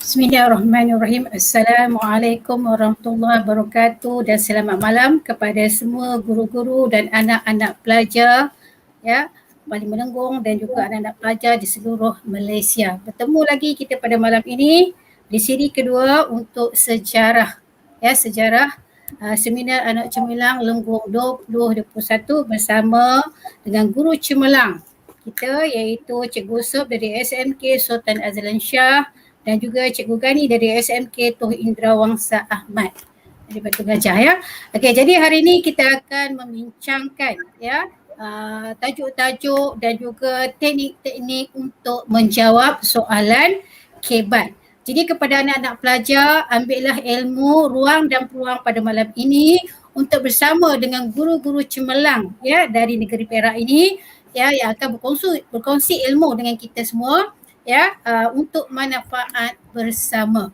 Bismillahirrahmanirrahim. Assalamualaikum warahmatullahi wabarakatuh dan selamat malam kepada semua guru-guru dan anak-anak pelajar ya, Bali Menenggung dan juga anak-anak pelajar di seluruh Malaysia. Bertemu lagi kita pada malam ini di siri kedua untuk sejarah seminar anak cemerlang Lenggong 2021 bersama dengan guru cemerlang kita iaitu Cikgu Yusof dari SMK Sultan Azlan Shah dan juga Cikgu Gani dari SMK Tuh Indra Wangsa Ahmad dari Batu Gajah ya. Okey, jadi hari ini kita akan membincangkan tajuk-tajuk dan juga teknik-teknik untuk menjawab soalan KBAT. Jadi kepada anak-anak pelajar, ambillah ilmu, ruang dan peluang pada malam ini untuk bersama dengan guru-guru cemerlang ya dari negeri Perak ini ya yang akan berkongsi ilmu dengan kita semua ya untuk manfaat bersama.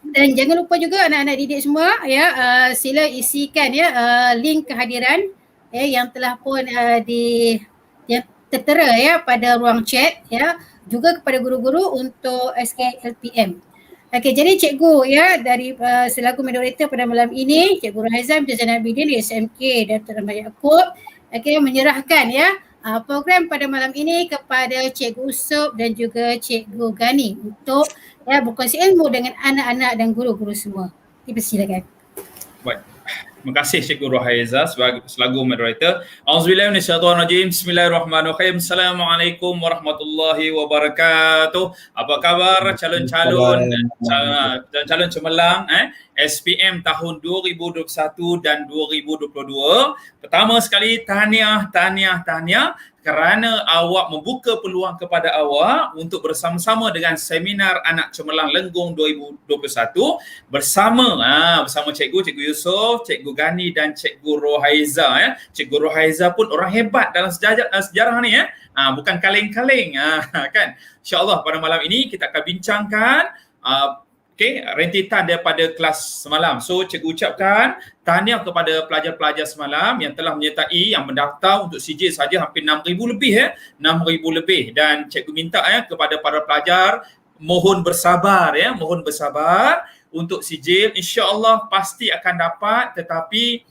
Dan jangan lupa juga anak-anak didik semua ya sila isikan ya link kehadiran ya yang telah pun yang tertera ya pada ruang chat ya, juga kepada guru-guru untuk SKLPM. Okey, jadi cikgu ya dari selaku moderator pada malam ini, Cikgu Raizam Zainal Abidin di SMK Dr. Ahmad Yaakob menyerahkan ya program pada malam ini kepada Cikgu Yusof dan juga Cikgu Gani untuk berkongsi ilmu dengan anak-anak dan guru-guru semua. Dipersilakan. Baik. Terima kasih Cikgu Rohaiza selaku moderator. Auzubillahi minasyaitonirrajim. Bismillahirrahmanirrahim. Assalamualaikum warahmatullahi wabarakatuh. Apa khabar calon-calon dan calon cemerlang SPM tahun 2021 dan 2022. Pertama sekali tahniah kerana awak membuka peluang kepada awak untuk bersama-sama dengan seminar anak cemerlang Lenggong 2021 bersama Cikgu Yusof, Cikgu Gani dan Cikgu Rohaiza ya. Cikgu Rohaiza pun orang hebat dalam sejarah ni ya. Bukan kaleng-kaleng kan. InsyaAllah pada malam ini kita akan bincangkan rentetan daripada kelas semalam. So cikgu ucapkan tahniah kepada pelajar-pelajar semalam yang telah menyertai, yang mendaftar untuk sijil saja hampir 6,000 lebih 6,000 lebih, dan cikgu minta kepada para pelajar mohon bersabar untuk sijil. InsyaAllah pasti akan dapat, tetapi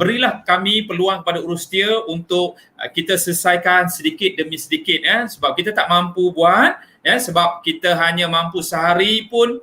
berilah kami peluang kepada urustia untuk kita selesaikan sedikit demi sedikit sebab kita tak mampu buat sebab kita hanya mampu sehari pun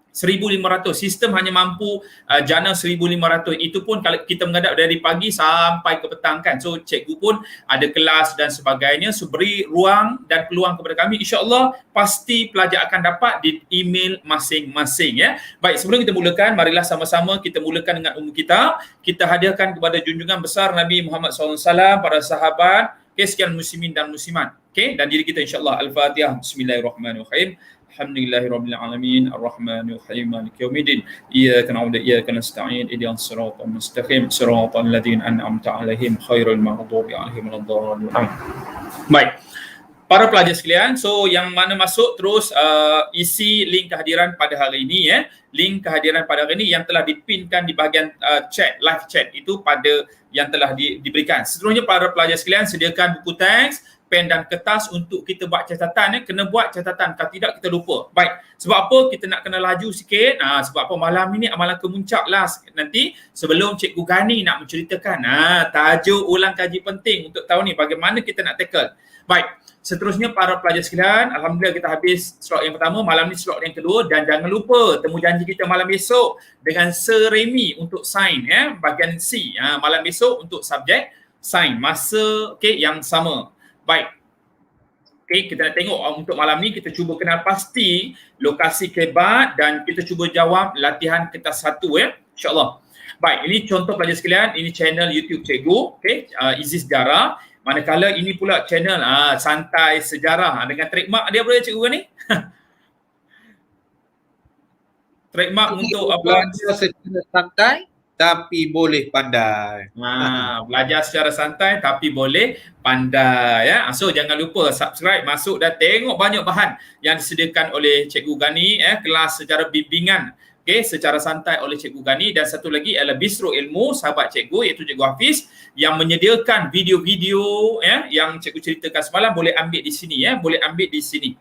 1,500, sistem hanya mampu jana 1,500, itu pun kalau kita menghadap dari pagi sampai ke petang kan. So cikgu pun ada kelas dan sebagainya, so beri ruang dan peluang kepada kami. InsyaAllah pasti pelajar akan dapat di email masing-masing ya. Baik, sebelum kita mulakan, marilah sama-sama kita mulakan dengan umum kita hadiahkan kepada junjungan besar Nabi Muhammad SAW, para sahabat, sekian muslimin dan muslimat, dan diri kita insyaAllah. Al-Fatihah. Bismillahirrahmanirrahim. Alhamdulillahirabbil alamin arrahmanir rahim maliki yaumiddin iyyaka na'budu wa iyyaka nasta'in ihdinas siratal mustaqim siratal ladzina an'amta 'alaihim ghairil maghdubi 'alaihim waladdallin. Baik, para pelajar sekalian, so yang mana masuk terus isi link kehadiran pada hari ini link kehadiran pada hari ini yang telah dipinkan di bahagian chat, live chat itu pada yang telah diberikan. Seterusnya para pelajar sekalian, sediakan buku teks, pen dan kertas untuk kita buat catatan. Kena buat catatan, kalau tidak kita lupa. Baik, sebab apa kita nak kena laju sikit? Sebab apa malam ini amalan kemuncak lah nanti sebelum Cikgu Gani nak menceritakan tajuk ulang kaji penting untuk tahun ni, bagaimana kita nak tackle. Baik, seterusnya para pelajar sekalian, alhamdulillah kita habis slot yang pertama, malam ni slot yang kedua, dan jangan lupa temu janji kita malam esok dengan Sir Remy untuk sains bahagian C. Malam esok untuk subjek sains, masa yang sama. Baik. Kita nak tengok untuk malam ni kita cuba kenal pasti lokasi KBAT dan kita cuba jawab latihan kertas 1 insya-Allah. Baik, ini contoh pelajar sekalian, ini channel YouTube cikgu, Easy Sejarah. Manakala ini pula channel Santai Sejarah dengan trademark dia berapa cikgu ni? Trademark untuk belajar secara santai tapi boleh pandai. Belajar secara santai tapi boleh pandai So jangan lupa subscribe, masuk dan tengok banyak bahan yang disediakan oleh Cikgu Gani, kelas secara bimbingan secara santai oleh Cikgu Gani, dan satu lagi adalah Bistro Ilmu sahabat cikgu iaitu Cikgu Hafiz yang menyediakan video-video yang cikgu ceritakan semalam, boleh ambil di sini boleh ambil di sini.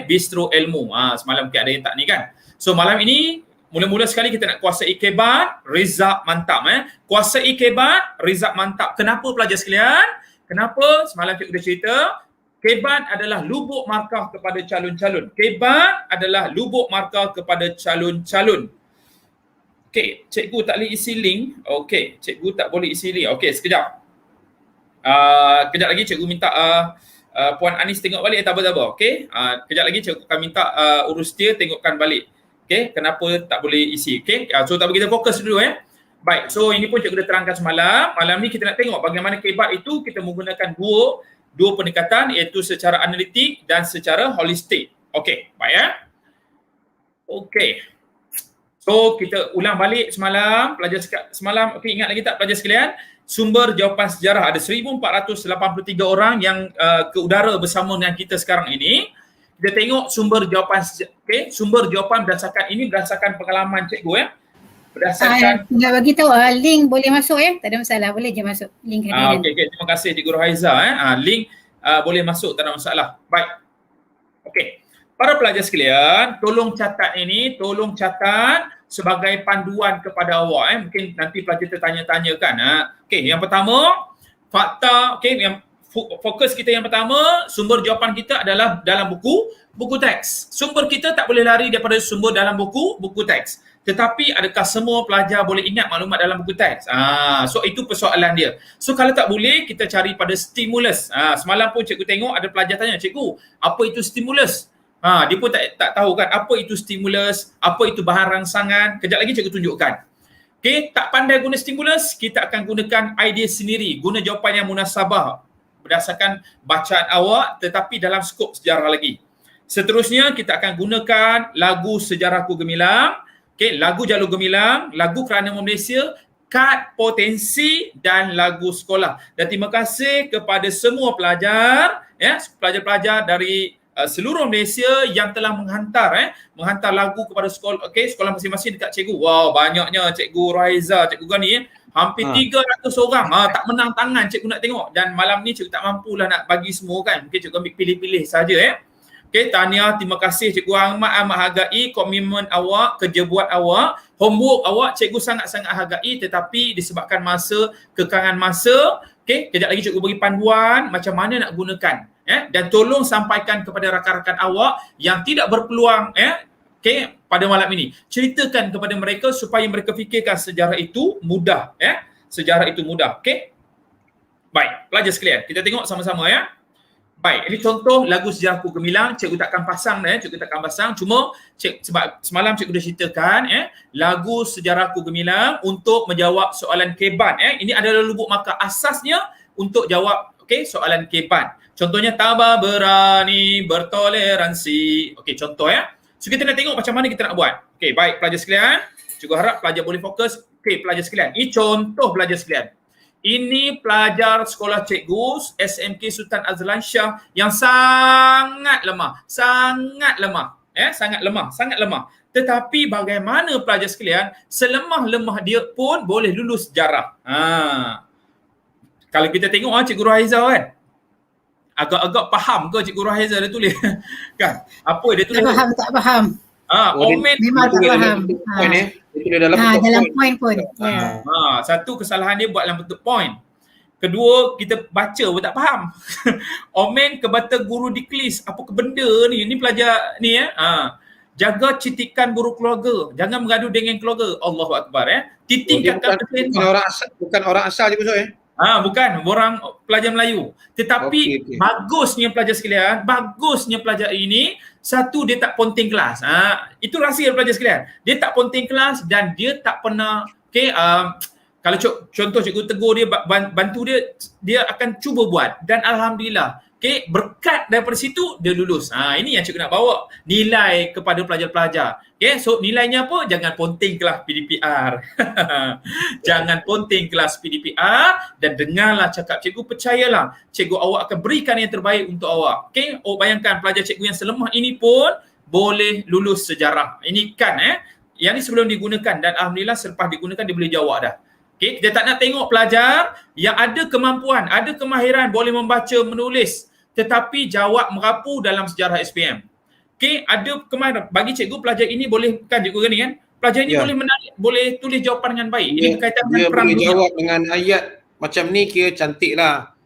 Bistro Ilmu. Semalam ada yang tak ni kan. So malam ini mula-mula sekali kita nak kuasai kebat, result mantap. Kuasai kebat, result mantap. Kenapa pelajar sekalian? Kenapa? Semalam cikgu dah cerita, kebat adalah lubuk markah kepada calon-calon. Kebat adalah lubuk markah kepada calon-calon. Okey, cikgu tak boleh isi link. Okey, cikgu tak boleh isi link. Okey, sekejap. Kejap lagi cikgu minta Puan Anis tengok balik tak apa-apa. Okey, kejap lagi cikgu akan minta urus dia tengokkan balik. Okey, kenapa tak boleh isi. Okey, so tak boleh kita fokus dulu Baik, so ini pun cikgu dah terangkan semalam. Malam ni kita nak tengok bagaimana kebat itu kita menggunakan dua pendekatan, iaitu secara analitik dan secara holistik. Okey, baik Okey. So kita ulang balik semalam, semalam okey, ingat lagi tak pelajar sekalian? Sumber jawapan sejarah ada 1483 orang yang ke udara bersama dengan kita sekarang ini. Kita tengok sumber jawapan sumber jawapan berdasarkan pengalaman cikgu berdasarkan nak bagi tahu link boleh masuk tak ada masalah, boleh je masuk link hadiran. Okey, terima kasih Cikgu Rohaiza link boleh masuk, tak ada masalah. Baik. Okey. Para pelajar sekalian, tolong catat ini, tolong catat sebagai panduan kepada awak mungkin nanti pelajar tertanya-tanya kan. Okey, yang pertama fakta, yang fokus kita yang pertama, sumber jawapan kita adalah dalam buku teks. Sumber kita tak boleh lari daripada sumber dalam buku teks. Tetapi adakah semua pelajar boleh ingat maklumat dalam buku teks? So itu persoalan dia. So kalau tak boleh, kita cari pada stimulus. Semalam pun cikgu tengok ada pelajar tanya, cikgu, apa itu stimulus? Dia pun tak tahu kan apa itu stimulus, apa itu bahan rangsangan. Kejap lagi cikgu tunjukkan. Okey, tak pandai guna stimulus, kita akan gunakan idea sendiri, guna jawapan yang munasabah berdasarkan bacaan awak tetapi dalam skop sejarah lagi. Seterusnya kita akan gunakan lagu Sejarahku Gemilang, lagu Jalur Gemilang, lagu Kerana Malaysia, kad potensi dan lagu sekolah. Dan terima kasih kepada semua pelajar, pelajar-pelajar dari seluruh Malaysia yang telah menghantar lagu kepada sekolah masing-masing dekat cikgu. Wow, banyaknya Cikgu Rohaiza, Cikgu Gani hampir 300 orang. Tak menang tangan cikgu nak tengok, dan malam ni cikgu tak mampulah nak bagi semua kan. Mungkin cikgu ambil pilih-pilih saja tahniah, terima kasih Cikgu Ahmad hargai komitmen awak, kerja buat awak, homework awak cikgu sangat-sangat hargai, tetapi disebabkan kekangan masa, kejap lagi cikgu bagi panduan macam mana nak gunakan. Dan tolong sampaikan kepada rakan-rakan awak yang tidak berpeluang pada malam ini. Ceritakan kepada mereka supaya mereka fikirkan sejarah itu mudah. Sejarah itu mudah. Baik, pelajar sekalian, kita tengok sama-sama Baik, ini contoh lagu Sejarahku Gemilang. Cikgu takkan pasang cuma sebab semalam cikgu dah ceritakan lagu Sejarahku Gemilang untuk menjawab soalan kebat. Ini adalah lubuk markah asasnya untuk jawab soalan kebat. Contohnya tabah berani bertoleransi. Okey, contoh So kita nak tengok macam mana kita nak buat. Okey, baik pelajar sekalian. Cikgu harap pelajar boleh fokus. Okey, pelajar sekalian. Ini contoh pelajar sekalian. Ini pelajar sekolah cikgu SMK Sultan Azlan Shah yang sangat lemah. Sangat lemah. Tetapi bagaimana pelajar sekalian, selemah-lemah dia pun boleh lulus sejarah. Kalau kita tengok Cikgu Rohaiza kan, agak-agak faham ke Cikgu Rohaiza dia tulis? Kan? Apa dia tulis? Tak faham. Omen memang tak faham. Dalam point pun. Satu kesalahan dia buat dalam bentuk point. Kedua, kita baca pun tak faham. Omen kebata guru diklis. Apa ke benda ni? Ni pelajar ni jaga citikan guru keluarga. Jangan mengadu dengan keluarga. Allahu Akbar Titik kata bukan orang asal je besok bukan orang pelajar Melayu. Tetapi bagusnya pelajar sekalian, bagusnya pelajar ini, satu dia tak ponting kelas. Itu rahsia pelajar sekalian. Dia tak ponting kelas dan dia tak pernah kalau contoh cikgu tegur dia, bantu dia akan cuba buat, dan alhamdulillah berkat daripada situ dia lulus. Ini yang cikgu nak bawa nilai kepada pelajar-pelajar. So nilainya apa? Jangan ponting kelas PDPR. Jangan ponting kelas PDPR dan dengarlah cakap cikgu, percayalah cikgu awak akan berikan yang terbaik untuk awak. Bayangkan pelajar cikgu yang selemah ini pun boleh lulus sejarah. Ini kan yang ni sebelum digunakan, dan alhamdulillah selepas digunakan dia boleh jawab dah. Kita tak nak tengok pelajar yang ada kemampuan, ada kemahiran, boleh membaca, menulis, tetapi jawab merapu dalam sejarah SPM. Okay, ada kemahiran. Bagi cikgu, pelajar ini boleh, kan cikgu Gani kan? Pelajar ini Ya. boleh menarik, boleh tulis jawapan dengan baik. Ini Dia, berkaitan dia dengan perang boleh dunia. jawab dengan ayat macam ni kira cantik lah.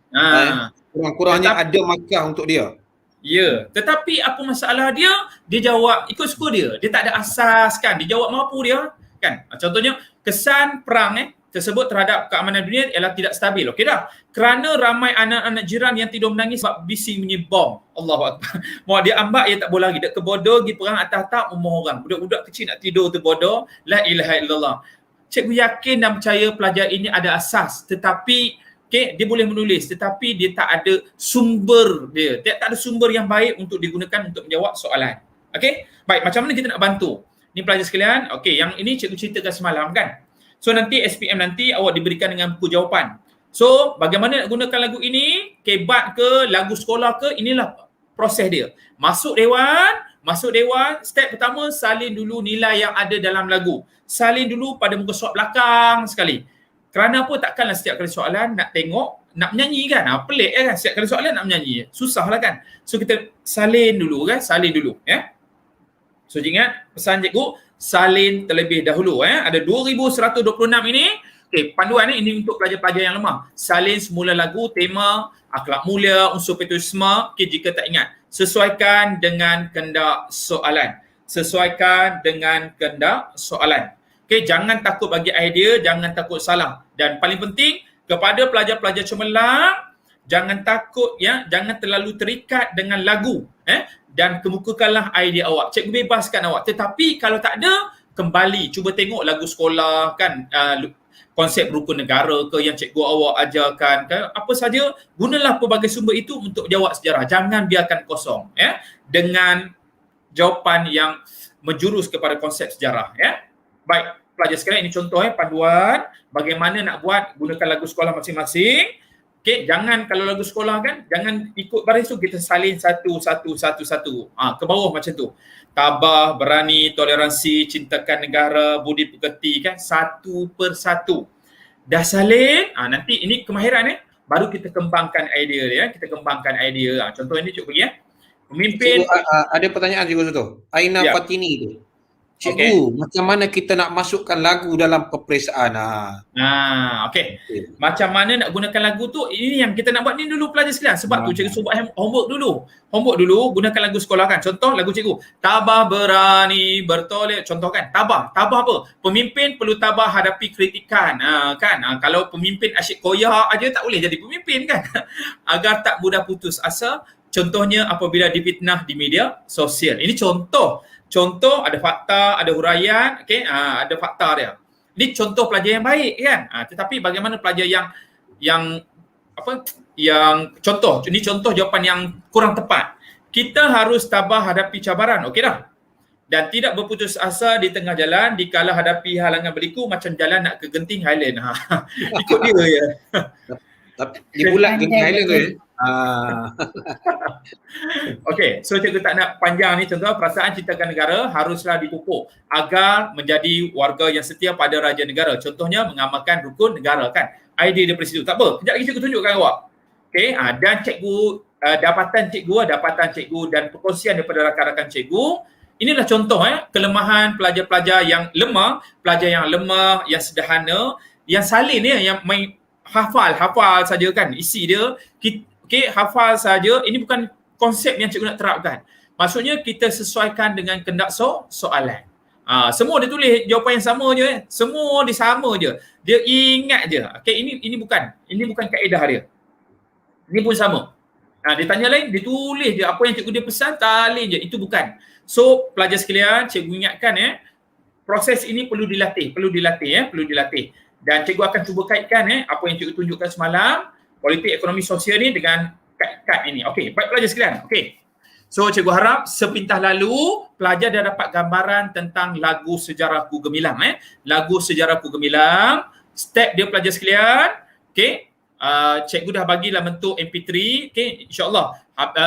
Kurang-kurangnya ada markah untuk dia. Ya, tetapi apa masalah dia? Dia jawab ikut suka dia. Dia tak ada asas kan. Dia jawab mampu dia kan. Contohnya kesan perang tersebut terhadap keamanan dunia ialah tidak stabil. Okey dah. Kerana ramai anak-anak jiran yang tidur menangis sebab bising bunyi bom. Allahu Akbar. Mau dia ambak ia tak boleh lagi. Dak kebodoh pergi perang atas tak umur orang. Budak-budak kecil nak tidur tu bodoh. La ilaha illallah. Cikgu yakin dan percaya pelajar ini ada asas, tetapi dia boleh menulis tetapi dia tak ada sumber dia. Dia tak ada sumber yang baik untuk digunakan untuk menjawab soalan. Okey? Baik, macam mana kita nak bantu? Ni pelajar sekalian, okey, yang ini cikgu ceritakan semalam kan. So nanti SPM nanti awak diberikan dengan buku jawapan. So bagaimana nak gunakan lagu ini? Kebat ke, lagu sekolah ke, inilah proses dia. Masuk dewan, step pertama salin dulu nilai yang ada dalam lagu. Salin dulu pada muka surat belakang sekali. Kerana apa? Takkanlah setiap kali soalan nak tengok, nak menyanyi kan? Pelik kan? Setiap kali soalan nak menyanyi. Susah lah kan? So kita salin dulu kan? Salin dulu. So ingat pesan cikgu, salin terlebih dahulu. Ada 2126 ini. Okay, panduan ini untuk pelajar-pelajar yang lemah. Salin semula lagu, tema, akhlak mulia, unsur patriotisme. Okay, jika tak ingat, sesuaikan dengan kehendak soalan. Sesuaikan dengan kehendak soalan. Okay, jangan takut bagi idea, jangan takut salah. Dan paling penting, kepada pelajar-pelajar cemerlang, jangan takut jangan terlalu terikat dengan lagu. Dan kemukakanlah idea awak. Cikgu bebaskan awak. Tetapi kalau tak ada, kembali cuba tengok lagu sekolah kan, konsep rukun negara ke yang cikgu awak ajarkan ke, apa saja, gunalah pelbagai sumber itu untuk jawab sejarah. Jangan biarkan kosong dengan jawapan yang menjurus kepada konsep sejarah. Baik, pelajar sekalian, ini contoh panduan bagaimana nak buat, gunakan lagu sekolah masing-masing. Okey, jangan kalau lagu sekolah kan, jangan ikut baris tu, kita salin satu. Ke bawah macam tu. Tabah, berani, toleransi, cintakan negara, budi pekerti kan, satu persatu. Dah salin, nanti ini kemahiran baru kita kembangkan idea dia. Kita kembangkan idea. Contoh ini cikgu pergi Pemimpin. Cikgu, ada pertanyaan cikgu tu. Aina Fatini tu. Cikgu, macam mana kita nak masukkan lagu dalam peperiksaan? Okey. Macam mana nak gunakan lagu tu? Ini yang kita nak buat ni dulu pelajar sekalian. Sebab tu cikgu suruh buat homework dulu. Homework dulu, gunakan lagu sekolah kan. Contoh lagu cikgu. Tabah, berani, bertolak. Contoh kan. Tabah apa? Pemimpin perlu tabah hadapi kritikan. Kalau pemimpin asyik koyak aja tak boleh jadi pemimpin kan. Agar tak mudah putus asa. Contohnya apabila difitnah di media sosial. Ini contoh ada fakta, ada huraian, ada fakta dia. Ini contoh pelajar yang baik kan. Tetapi bagaimana pelajar yang contoh, ini contoh jawapan yang kurang tepat. Kita harus tabah hadapi cabaran, okey dah. Dan tidak berputus asa di tengah jalan dikala hadapi halangan berliku macam jalan nak ke Genting Highland. Ikut dia ya. Di bulat Genting Highland tu Okey, so cikgu tak nak panjang ni. Contoh, perasaan cintakan negara haruslah dipupuk agar menjadi warga yang setia pada raja negara. Contohnya mengamalkan rukun negara kan. Idea daripada situ. Tak apa, kejap lagi cikgu tunjukkan awak. Okey, dan cikgu dapatan cikgu dan perkongsian daripada rakan-rakan cikgu. Inilah contoh kelemahan pelajar-pelajar yang lemah, yang sederhana, yang salin yang main hafal saja kan isi dia. Okey, hafal saja. Ini bukan konsep yang cikgu nak terapkan. Maksudnya kita sesuaikan dengan kehendak soalan. Semua dia tulis jawapan yang sama je. Semua dia sama je. Dia ingat je. Okey, ini bukan kaedah dia. Ini pun sama. Dia tanya lain, dia tulis je apa yang cikgu dia pesan, talin je. Itu bukan. So, pelajar sekalian, cikgu ingatkan proses ini perlu dilatih. Dan cikgu akan cuba kaitkan apa yang cikgu tunjukkan semalam, politik ekonomi sosial ni dengan kad ini. Okey, baik pelajar sekalian. Okey. So cikgu harap sepintas lalu pelajar dah dapat gambaran tentang lagu Sejarahku Gemilang. Lagu Sejarahku Gemilang, step dia pelajar sekalian. Okey. Cikgu dah bagi dalam bentuk MP3. Okey, insya-Allah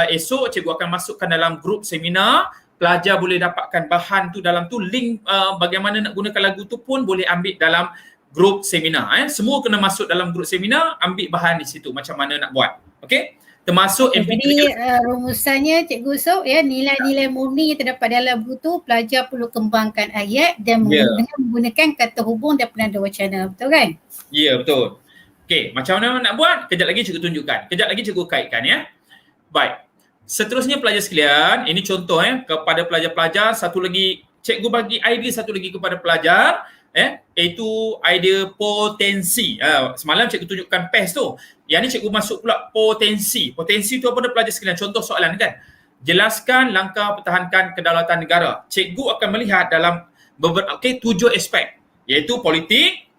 esok cikgu akan masukkan dalam grup seminar. Pelajar boleh dapatkan bahan tu dalam tu, link bagaimana nak gunakan lagu tu pun boleh ambil dalam grup seminar. Semua kena masuk dalam grup seminar, ambil bahan di situ macam mana nak buat. Okey? Termasuk MP3. Jadi rumusannya Cikgu Sob ya, nilai-nilai murni yang terdapat dalam buku tu, pelajar perlu kembangkan ayat dan dengan menggunakan kata hubung dan penanda wacana. Betul kan? Ya, betul. Okey, macam mana nak buat? Kejap lagi cikgu tunjukkan. Kejap lagi cikgu kaitkan ya. Baik. Seterusnya pelajar sekalian, ini contoh kepada pelajar-pelajar, satu lagi cikgu bagi idea satu lagi kepada pelajar iaitu idea potensi. Semalam cikgu tunjukkan PES tu. Yang ni cikgu masuk pula potensi. Potensi tu apa dah pelajar sekalian? Contoh soalan kan. Jelaskan langkah pertahankan kedaulatan negara. Cikgu akan melihat dalam beberapa 7 aspek, iaitu politik,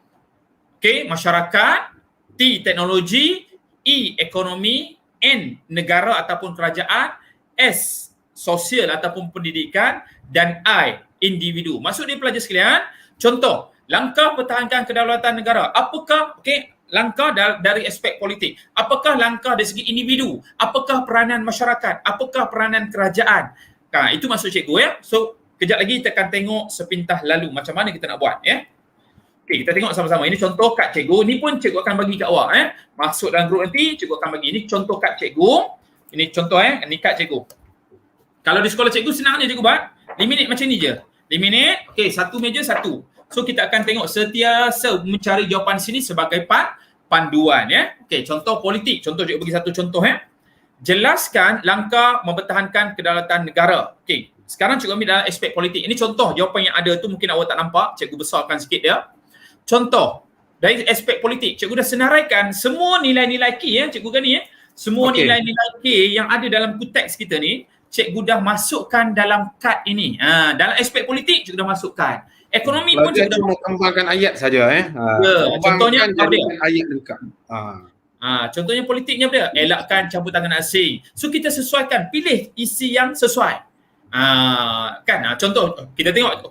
masyarakat, T teknologi, E ekonomi, N negara ataupun kerajaan, S sosial ataupun pendidikan, dan I individu. Maksud dia pelajar sekalian, contoh langkah pertahankan kedaulatan negara. Apakah langkah dari aspek politik? Apakah langkah dari segi individu? Apakah peranan masyarakat? Apakah peranan kerajaan? Itu maksud cikgu ya. So kejap lagi kita akan tengok sepintas lalu macam mana kita nak buat ya. Okey, kita tengok sama-sama. Ini contoh kad cikgu. Ni pun cikgu akan bagi kat awak Masuk dalam grup nanti cikgu akan bagi. Ini contoh kad cikgu. Ini contoh ini kad cikgu. Kalau di sekolah cikgu senang je cikgu buat. 5 minit macam ni je. 5 minit. Okey, satu meja satu. So kita akan tengok setiasa mencari jawapan sini sebagai panduan ya. Okey, contoh politik. Contoh cikgu bagi satu contoh Jelaskan langkah mempertahankan kedaulatan negara. Okey, sekarang cikgu ambil dalam aspek politik. Ini contoh jawapan yang ada tu mungkin awak tak nampak. Cikgu besarkan sikit dia. Contoh dari aspek politik, cikgu dah senaraikan semua nilai-nilai key cikgu gani semua nilai-nilai key yang ada dalam teks kita ni, cikgu dah masukkan dalam kad ini. Dalam aspek politik cikgu dah masukkan. Ekonomi pun cikgu dah kembangkan ayat saja contohnya ayat lengkap. Contohnya politiknya apa dia? Elakkan campur tangan asing. So kita sesuaikan, pilih isi yang sesuai. Contoh kita tengok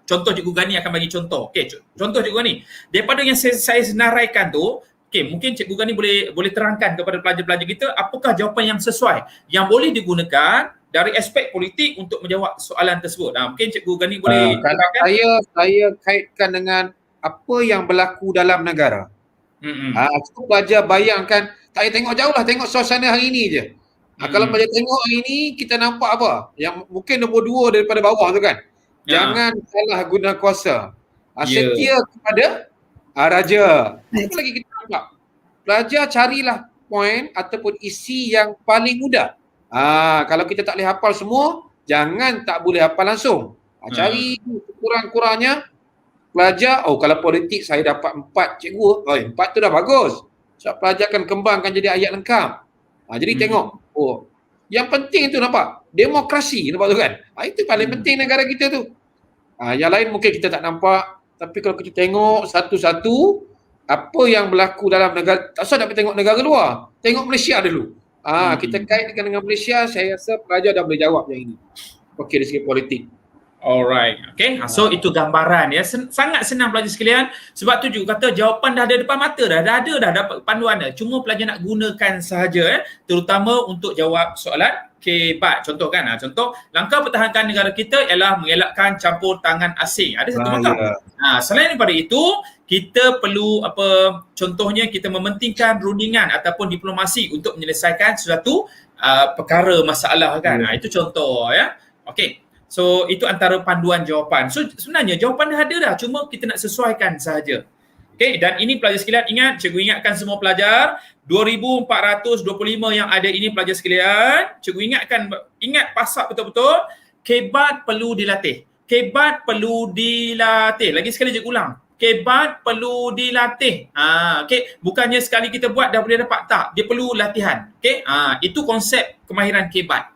contoh cikgu Gani akan bagi contoh. Contoh cikgu Gani daripada yang saya senaraikan tu, mungkin cikgu Gani boleh terangkan kepada pelajar-pelajar kita apakah jawapan yang sesuai yang boleh digunakan dari aspek politik untuk menjawab soalan tersebut. Mungkin cikgu Gani boleh kalau saya kaitkan dengan apa yang berlaku dalam negara. Pelajar bayangkan, tak payah tengok jauh lah, tengok suasana hari ini je. Kalau pelajar tengok hari ni, kita nampak apa? Yang mungkin nombor 2 daripada bawah tu kan. Jangan salah guna kuasa. Setia kepada raja. Apa lagi kita nampak? Pelajar carilah poin ataupun isi yang paling mudah. Kalau kita tak boleh hafal semua, jangan tak boleh hafal langsung. Cari kurang-kurangnya. Pelajar, kalau politik saya dapat 4 cikgu. 4 tu dah bagus. So pelajar akan kembangkan jadi ayat lengkap. Jadi tengok, yang penting tu nampak, demokrasi nampak tu kan. Itu paling penting negara kita tu. Yang lain mungkin kita tak nampak, tapi kalau kita tengok satu-satu apa yang berlaku dalam negara, tak usah nak tengok negara luar. Tengok Malaysia dulu. Kita kaitkan dengan Malaysia, saya rasa pelajar dah boleh jawab yang ini. Okey, dari segi politik. Alright, so itu gambaran ya. Sangat senang pelajar sekalian. Sebab tu juga kata jawapan dah ada depan mata dah ada dapat panduan dah. Cuma pelajar nak gunakan sahaja terutama untuk jawab soalan kebat. Contoh kan, contoh langkah pertahankan negara kita ialah mengelakkan campur tangan asing. Ada satu langkah. Selain daripada itu, kita perlu contohnya kita mementingkan rundingan ataupun diplomasi untuk menyelesaikan suatu perkara masalah kan. Itu contoh ya. Okey. So itu antara panduan jawapan. So sebenarnya jawapan dah ada dah, cuma kita nak sesuaikan sahaja. Dan ini pelajar sekalian ingat, cikgu ingatkan semua pelajar 2425 yang ada ini pelajar sekalian, cikgu ingat pasak betul-betul, kebat perlu dilatih. Kebat perlu dilatih. Lagi sekali cikgu ulang. Kebat perlu dilatih. Bukannya sekali kita buat dah boleh dapat, tak. Dia perlu latihan. Itu konsep kemahiran kebat.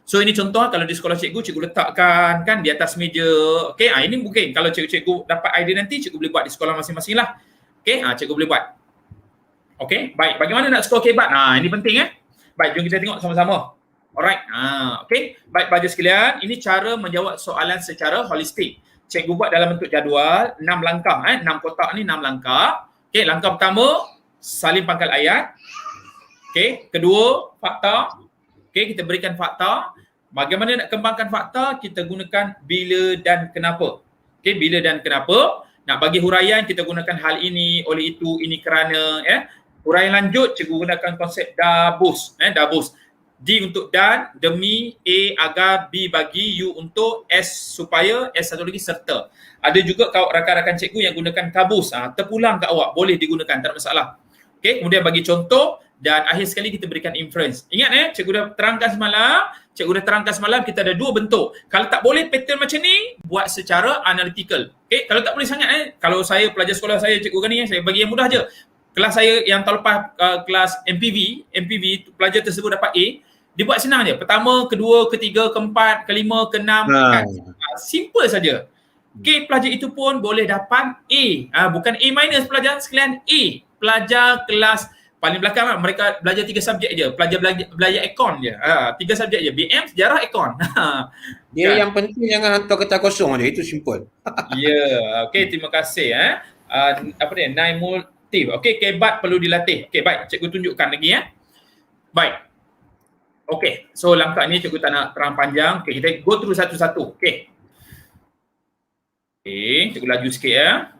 So ini contoh kalau di sekolah cikgu letakkan kan di atas meja. Ini mungkin kalau cikgu dapat idea nanti cikgu boleh buat di sekolah masing-masing lah. Cikgu boleh buat. Baik, bagaimana nak skor kebat? Ini penting Baik, jom kita tengok sama-sama. Alright. Baik pelajar sekalian, ini cara menjawab soalan secara holistik. Cikgu buat dalam bentuk jadual 6 langkah 6 kotak ni 6 langkah. Langkah pertama salin pangkal ayat. Kedua fakta. Kita berikan fakta. Bagaimana nak kembangkan fakta? Kita gunakan bila dan kenapa. Bila dan kenapa. nak bagi huraian kita gunakan hal ini, oleh itu, ini kerana, huraian lanjut cikgu gunakan konsep dabus, dabus. D untuk dan, demi, A agar, B bagi, U untuk, S supaya, S satu lagi serta. Ada juga rakan-rakan cikgu yang gunakan kabus, terpulang ke awak, boleh digunakan, tak ada masalah. Okey, kemudian bagi contoh dan akhir sekali kita berikan inference. Ingat cikgu dah terangkan semalam, kita ada dua bentuk. Kalau tak boleh pattern macam ni, buat secara analytical. Okey, kalau tak boleh sangat kalau saya pelajar sekolah saya cikgu Gani, saya bagi yang mudah je. Kelas saya yang tahun lepas kelas MPV pelajar tersebut dapat A, dia buat senang je. Pertama, kedua, ketiga, keempat, kelima, keenam, kan. Simple saja. Okey, pelajar itu pun boleh dapat A. Bukan A minus pelajar sekalian, A. Pelajar kelas paling belakang lah. Mereka belajar 3 subjek je. Pelajar belajar ekon je. 3 subjek je. BM, sejarah, ekon. Dia kan? Yang penting jangan hantar kertas kosong je. Itu simple. Ya. Okey, terima kasih. Apa dia? 9 motif. Okey, kebat perlu dilatih. Okey, baik. Cikgu tunjukkan lagi Baik. Okey, so langkah ni cikgu tak nak terang panjang. Okey, kita go through satu-satu. Okey. Okey, cikgu laju sikit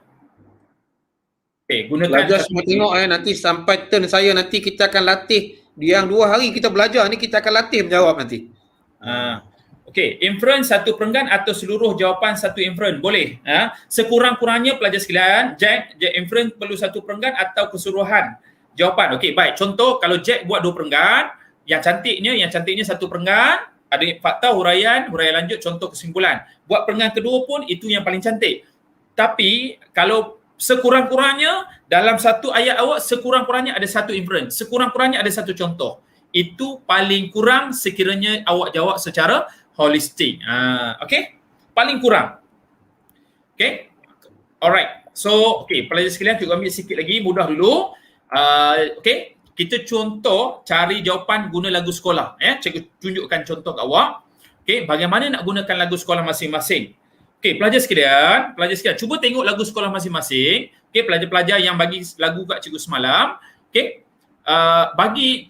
Okey, gunakan belajar semua tengok nanti sampai turn saya nanti kita akan latih. Yang 2 hari kita belajar ni kita akan latih menjawab nanti. Okey, inference satu perenggan atau seluruh jawapan satu inference boleh. Sekurang-kurangnya pelajar sekalian, Jack inference perlu satu perenggan atau keseluruhan jawapan. Okey, baik. Contoh kalau Jack buat 2 perenggan, yang cantiknya satu perenggan, ada fakta, huraian lanjut, contoh, kesimpulan. Buat perenggan kedua pun itu yang paling cantik. Tapi kalau sekurang-kurangnya dalam satu ayat awak sekurang-kurangnya ada satu inference, sekurang-kurangnya ada satu contoh. Itu paling kurang sekiranya awak jawab secara holistik. Okey? Paling kurang. Okey? Alright. So, okey, pelajar sekalian cikgu ambil sikit lagi, mudah dulu. Okey? Kita contoh cari jawapan guna lagu sekolah. Cikgu tunjukkan contoh kat awak. Okey, bagaimana nak gunakan lagu sekolah masing-masing. Okey, pelajar sekalian, cuba tengok lagu sekolah masing-masing. Okey, pelajar-pelajar yang bagi lagu kat cikgu semalam. Okey,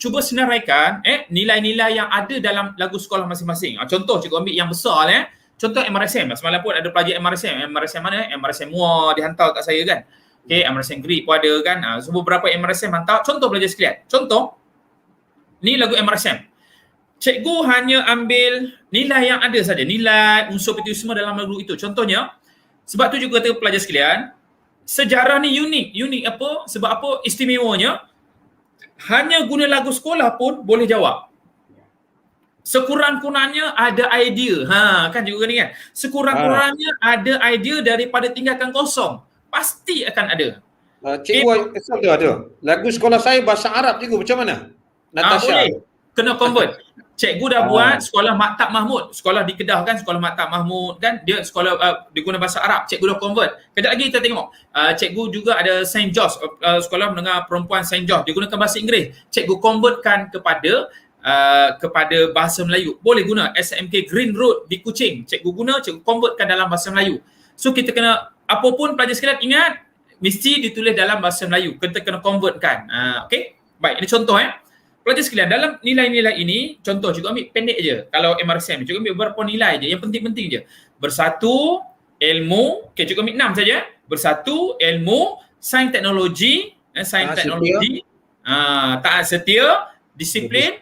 cuba senaraikan nilai-nilai yang ada dalam lagu sekolah masing-masing. Contoh cikgu ambil yang besar Contoh MRSM. Semalam pun ada pelajar MRSM. MRSM mana? MRSM MUA dihantar kat saya kan. Okay, MRSM Greek pun ada kan. So beberapa MRSM hantar. Contoh belajar sekalian. Contoh, ni lagu MRSM. Cikgu hanya ambil nilai yang ada saja. Nilai, unsur itu semua dalam lagu itu. Contohnya, sebab tu juga kata pelajar sekalian, sejarah ni unik. Unik apa? Sebab apa? Istimewanya, hanya guna lagu sekolah pun boleh jawab. Sekurang-kurangnya ada idea. Kan cikgu ni kan? Sekurang-kurangnya ada idea daripada tinggalkan kosong. Pasti akan ada. Cikgu kesal tu ada. Lagu sekolah saya bahasa Arab cikgu, macam mana? Natasha. Boleh. Kena convert. Cikgu dah buat sekolah Maktab Mahmud. Sekolah di Kedah kan, sekolah Maktab Mahmud kan. Dia sekolah dia guna bahasa Arab. Cikgu dah convert. Kejap lagi kita tengok. Cikgu juga ada St. George, sekolah menengah perempuan St. George. Dia gunakan bahasa Inggeris. Cikgu convertkan kepada bahasa Melayu. Boleh guna SMK Green Road di Kuching. Cikgu guna, cikgu convertkan dalam bahasa Melayu. So kita kena, apapun pelajar sekalian ingat, mesti ditulis dalam bahasa Melayu. Kita kena convertkan. Okey? Baik, ini contoh Pelajar sekalian, dalam nilai-nilai ini, contoh cikgu ambil pendek je. Kalau MRSM, cikgu ambil beberapa nilai je. Yang penting-penting je. Bersatu, ilmu, cikgu ambil 6 saja. Bersatu, ilmu, sains teknologi, taat setia, disiplin,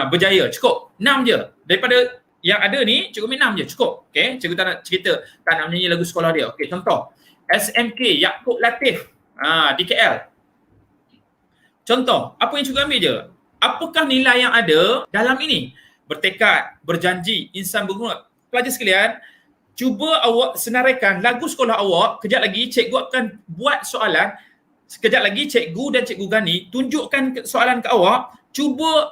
berjaya. Cukup. 6 je. Daripada yang ada ni, cikgu ambil 6 je. Cukup. Okay? Cikgu tak nak cerita, tak nak menyanyi lagu sekolah dia. Okay, contoh. SMK, Yaakob Latif, di KL. Contoh, apa yang cikgu ambil je? Apakah nilai yang ada dalam ini? Bertekad, berjanji, insan berguna. Pelajar sekalian, cuba awak senaraikan lagu sekolah awak. Kejap lagi cikgu akan buat soalan. Sekejap lagi cikgu dan cikgu Gani tunjukkan soalan ke awak.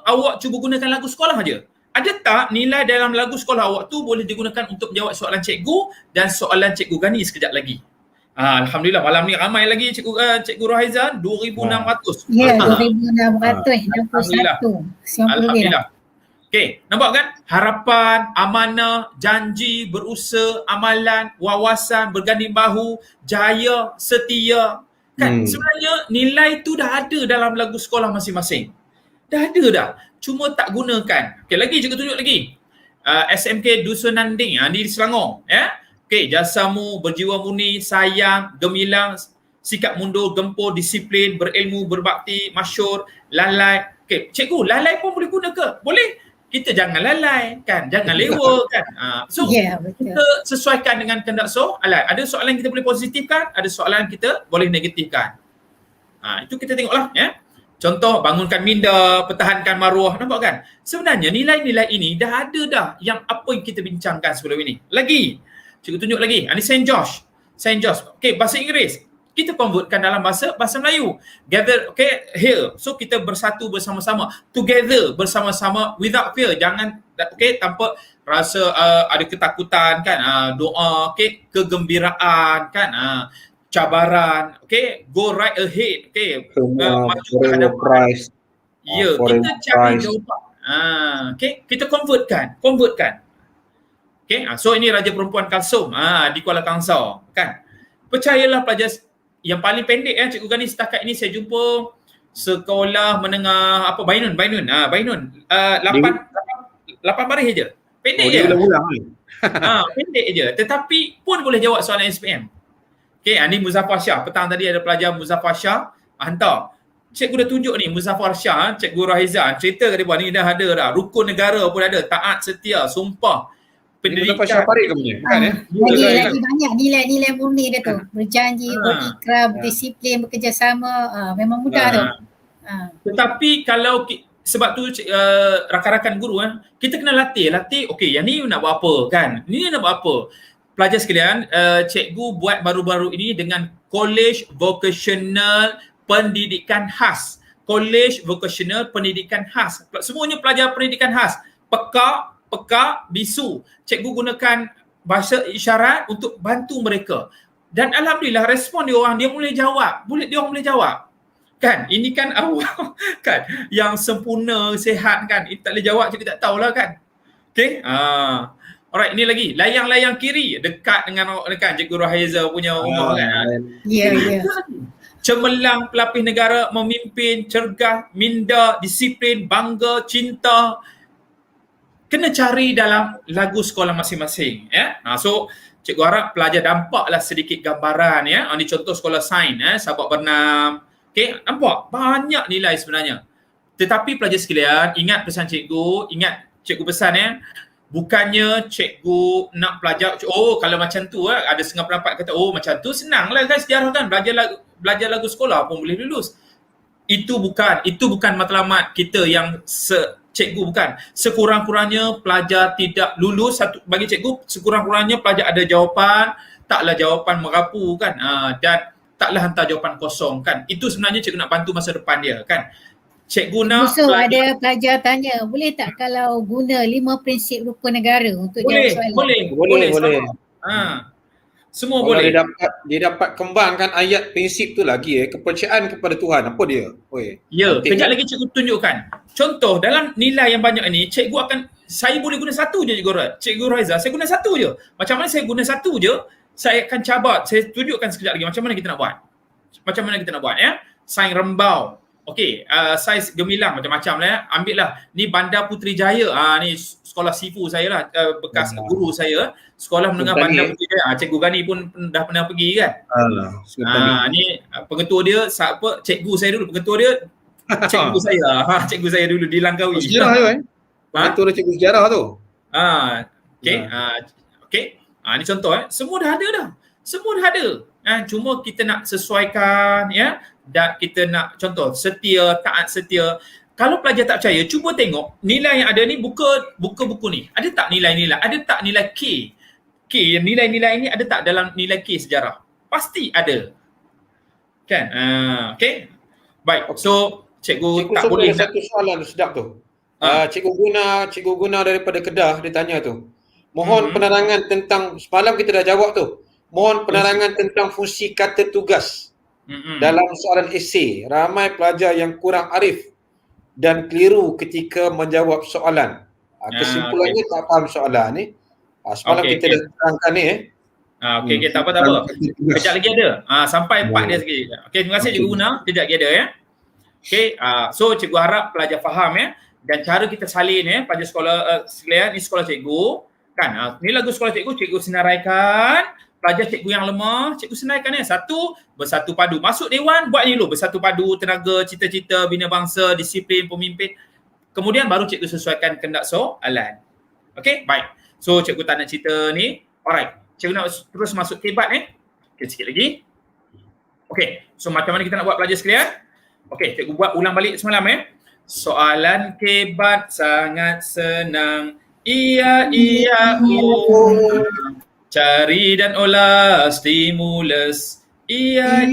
Awak cuba gunakan lagu sekolah aja. Ada tak nilai dalam lagu sekolah awak tu boleh digunakan untuk menjawab soalan cikgu dan soalan cikgu Gani sekejap lagi. Alhamdulillah malam ni ramai lagi cikgu Rohaiza, 2,600. Ya, 2,661. Alhamdulillah. Okey, nampak kan? Harapan, amanah, janji, berusaha, amalan, wawasan, berganding bahu, jaya, setia. Kan sebenarnya nilai tu dah ada dalam lagu sekolah masing-masing. Dah ada dah. Cuma tak gunakan. Okey, lagi cikgu tunjuk lagi. SMK Dusun Nanding di Selangor, Okey, jasamu berjiwa murni, sayang, gemilang, sikap mundur, gempur, disiplin, berilmu, berbakti, masyhur, lalai. Okey, cikgu, lalai pun boleh guna ke? Boleh. Kita jangan lalai kan, jangan lewa kan. So Betul. kita sesuaikan dengan kehendak soalan. Ada soalan kita boleh positifkan, ada soalan kita boleh negatifkan. Itu kita tengoklah ya. Contoh, bangunkan minda, pertahankan maruah, nampak kan? Sebenarnya nilai-nilai ini dah ada dah yang apa yang kita bincangkan sebelum ini. Lagi, cikgu tunjuk lagi. Ini St. George. St. George. Okey, bahasa Inggeris. Kita convertkan dalam bahasa Melayu. Gather, okay, here. So kita bersatu bersama-sama. Together, bersama-sama, without fear. Jangan, okay, tanpa rasa ada ketakutan kan. Doa, okay, kegembiraan kan. Cabaran, okay, go right ahead, okay, maju ke hadapan. Ya, kita cari jawapan. Okay, kita convertkan. Okay, so ini Raja Perempuan Kalsum di Kuala Kangsar, kan. Percayalah pelajar yang paling pendek Cikgu Gani setakat ini saya jumpa sekolah menengah Bainun. 8 baris je. Pendek je. Pendek je. Tetapi pun boleh jawab soalan SPM. Okay, ni Muzaffar Shah. Petang tadi ada pelajar Muzaffar Shah hantar. Cikgu dah tunjuk ni Muzaffar Shah, Cikgu Rahiza cerita kat dia ni dah ada dah. Rukun negara pun ada, taat, setia, sumpah. Pendidikan. Muzaffar Shah Parik ke punya? Lagi banyak nilai-nilai murni dia tu. Berjanji, berikrar, berdisiplin, bekerjasama. Memang mudah tu. Tetapi kalau sebab tu rakan-rakan guru kita kena latih. Okey, yang ni nak buat apa kan? Ni nak buat apa? Pelajar sekalian, cikgu buat baru-baru ini dengan College Vocational Pendidikan Khas. College Vocational Pendidikan Khas. Semuanya pelajar pendidikan khas. Peka, bisu. Cikgu gunakan bahasa isyarat untuk bantu mereka. Dan alhamdulillah respon dia orang, dia boleh jawab. Dia orang boleh jawab. Kan? Ini kan awal kan yang sempurna, sihat kan. Tak boleh jawab, cikgu tak tahulah kan. Okey? Alright, ini lagi. Layang-layang kiri dekat dengan kan Cikgu Rahiza punya rumah kan. Ya. Cemerlang, pelapis negara, memimpin, cergas, minda, disiplin, bangga, cinta. Kena cari dalam lagu sekolah masing-masing ya. So cikgu harap pelajar dampaklah sedikit gambaran ya. Ini contoh sekolah sains sahabat bernam. Okey, nampak banyak nilai sebenarnya. Tetapi pelajar sekalian, ingat pesan cikgu, cikgu pesan ya. Bukannya cikgu nak pelajar, kalau macam tu ada setengah pendapat kata, macam tu senanglah kan sejarah kan, belajar lagu sekolah pun boleh lulus. Itu bukan matlamat kita yang cikgu bukan. Sekurang-kurangnya pelajar tidak lulus, bagi cikgu sekurang-kurangnya pelajar ada jawapan, taklah jawapan merapu kan, dan taklah hantar jawapan kosong kan. Itu sebenarnya cikgu nak bantu masa depan dia kan. Cikgu nak ada pelajar tanya, boleh tak kalau guna 5 prinsip rukun negara untuk jawab soalan? Boleh. Semua kalau boleh. Dia dapat kembangkan ayat prinsip tu lagi kepercayaan kepada Tuhan. Apa dia? Kejap lagi cikgu tunjukkan. Contoh dalam nilai yang banyak ni, cikgu saya boleh guna satu je Cikgu Raiza, saya guna satu je. Macam mana saya guna satu je, saya akan cabar, saya tunjukkan sekejap lagi macam mana kita nak buat ya. Sains rembau. Okey, saiz gemilang macam-macam lah ya. Ambil lah. Ni Bandar Putrajaya. Ni sekolah sifu saya lah. Bekas guru saya. Sekolah menengah Bandar Putrajaya. Cikgu Gani pun dah pernah pergi kan. Ni pengetua dia, cikgu saya dulu. Pengetua dia, cikgu saya. Cikgu saya dulu di Langkawi. Sejarah tu Pengetua dia cikgu sejarah tu. Okey. Ni contoh Semua dah ada. Cuma kita nak sesuaikan ya. Dan kita nak contoh setia, taat setia. Kalau pelajar tak percaya, cuba tengok nilai yang ada ni, buka buku ni. Ada tak nilai-nilai? Ada tak nilai K? Nilai-nilai ni ada tak dalam nilai K sejarah? Pasti ada. Kan? Okey. Baik. So cikgu tak boleh ada satu soalan sedap tu. Cikgu guna daripada Kedah dia tanya tu. Mohon penerangan tentang, semalam kita dah jawab tu. Mohon penerangan tentang fungsi kata tugas. Dalam soalan esei, ramai pelajar yang kurang arif dan keliru ketika menjawab soalan. Kesimpulannya tak faham soalan ni. Semalam kita dah terangkan ni Okey, tak apa. Kejap lagi ada. Sampai 4 dia sikit. Okey, terima kasih Cikgu Guna. Kejap lagi ada ya. Okey, so cikgu harap pelajar faham ya. Dan cara kita salin pelajar sekolah sekalian, ni sekolah cikgu. Kan, ni lagu sekolah cikgu, cikgu senaraikan. Pelajar cikgu yang lemah, cikgu senaraikan ya. Satu, bersatu padu. Masuk dewan, buat ni dulu. Bersatu padu, tenaga, cita-cita, bina bangsa, disiplin, pemimpin. Kemudian baru cikgu sesuaikan kehendak soalan. Okay, baik. So, cikgu tak nak cerita ni. Alright. Cikgu nak terus masuk kebat ni. Okay, sikit lagi. Okay, so macam mana kita nak buat pelajar sekalian? Okay, cikgu buat ulang balik semalam Soalan kebat sangat senang. Iya, cari dan olah stimulus. Iya,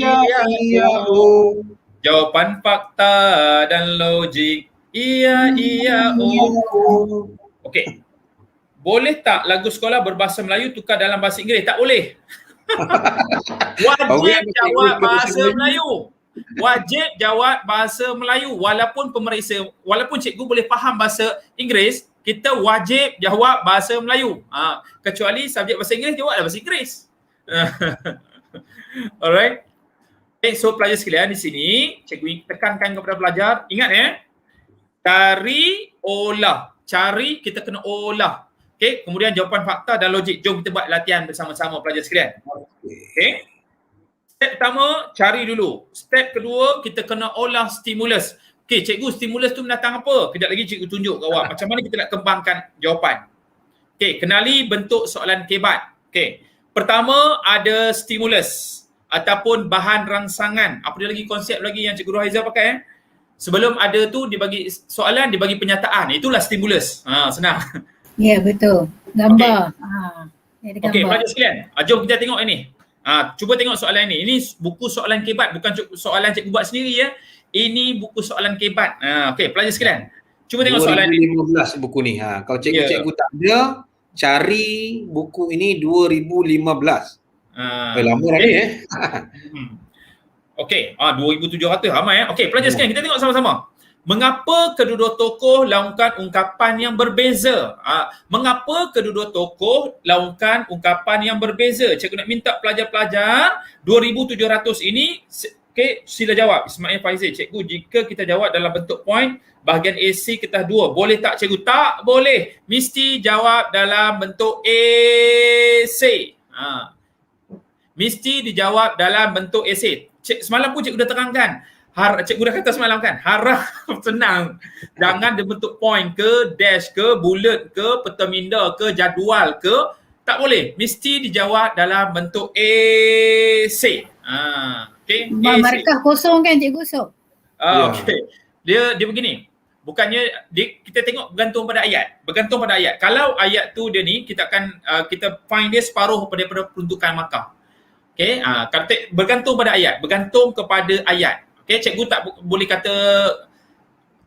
jawapan fakta dan logik. Iya, Okey. Boleh tak lagu sekolah berbahasa Melayu tukar dalam bahasa Inggeris? Tak boleh. Wajib jawab bahasa Melayu. Wajib jawab bahasa Melayu walaupun pemeriksa, walaupun cikgu boleh faham bahasa Inggeris, kita wajib jawab bahasa Melayu. Kecuali subjek bahasa Inggeris, jawablah bahasa Inggeris. Alright. Okay, so pelajar sekalian di sini, cikgu tekankan kepada pelajar, ingat cari, olah. Cari, kita kena olah. Okay, kemudian jawapan fakta dan logik. Jom kita buat latihan bersama-sama pelajar sekalian. Okay. Step pertama, cari dulu. Step kedua, kita kena olah stimulus. Okey, cikgu, stimulus tu mendatang apa? Kejap lagi cikgu tunjuk kat awak. Macam mana kita nak kembangkan jawapan. Okey, kenali bentuk soalan kebat. Okey, pertama ada stimulus ataupun bahan rangsangan. Apa dia lagi konsep lagi yang cikgu Rohaiza pakai? Sebelum ada tu, dia bagi soalan, dia bagi penyataan. Itulah stimulus. Senang. Ya, betul. Gambar. Okay. Okey, pelajar sekalian. Jom kita tengok ini. Cuba tengok soalan ni. Ini buku soalan kebat, bukan soalan cikgu buat sendiri Ini buku soalan kebat. Okey, pelajar sekalian. Cuba tengok soalan ni. 2015 buku ni. Kalau cikgu tak ada, cari buku ini 2015. Lama dah ni Okey, 2,700 ramai Okey, pelajar sekalian, kita tengok sama-sama. Mengapa kedua-dua tokoh laungkan ungkapan yang berbeza? Mengapa kedua-dua tokoh laungkan ungkapan yang berbeza? Cikgu nak minta pelajar-pelajar 2,700 ini, okey, sila jawab. Ismail Faizil, cikgu, jika kita jawab dalam bentuk point, bahagian AC kita 2. Boleh tak cikgu? Tak boleh. Mesti jawab dalam bentuk AC. Mesti dijawab dalam bentuk AC. Semalam pun cikgu dah terangkan. Cikgu dah kata semalam kan, harap senang. Jangan dia bentuk point ke, dash ke, bullet ke, peta minda ke, jadual ke. Tak boleh. Mesti dijawab dalam bentuk AC. Okay. Markah kosong kan cikgu Sob? Okay. Dia begini. Bukannya kita tengok bergantung pada ayat. Bergantung pada ayat. Kalau ayat tu dia ni, kita akan kita find dia separuh daripada peruntukan markah. Okay. Bergantung pada ayat. Bergantung kepada ayat. Okay, cikgu tak boleh kata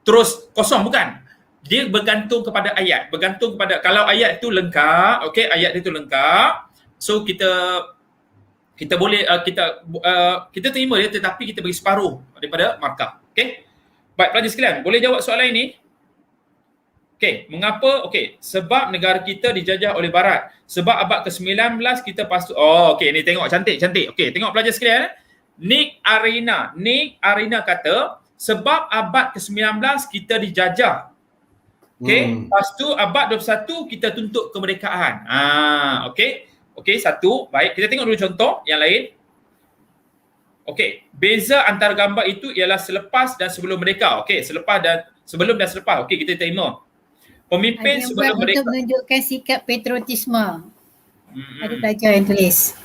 terus kosong, bukan. Dia bergantung kepada ayat. Bergantung kepada, kalau ayat tu lengkap, okay, ayat dia tu lengkap, so kita boleh, kita terima dia, tetapi kita bagi separuh daripada markah. Okay. Baik, pelajar sekalian, boleh jawab soalan ini? Okay, mengapa? Okay, sebab negara kita dijajah oleh Barat. Sebab abad ke-19 kita okay, ni tengok cantik. Okay, tengok pelajar sekalian. Nick Arena kata sebab abad ke-19 kita dijajah. Okay, lepas tu abad 21 kita tuntut kemerdekaan. Okay, satu. Baik, kita tengok dulu contoh yang lain. Okay, beza antara gambar itu ialah selepas dan sebelum merdeka. Okay, sebelum dan selepas. Okay, kita terima. Pemimpin sebelum merdeka. Untuk menunjukkan sikap patriotisme. Ada pelajar yang tulis.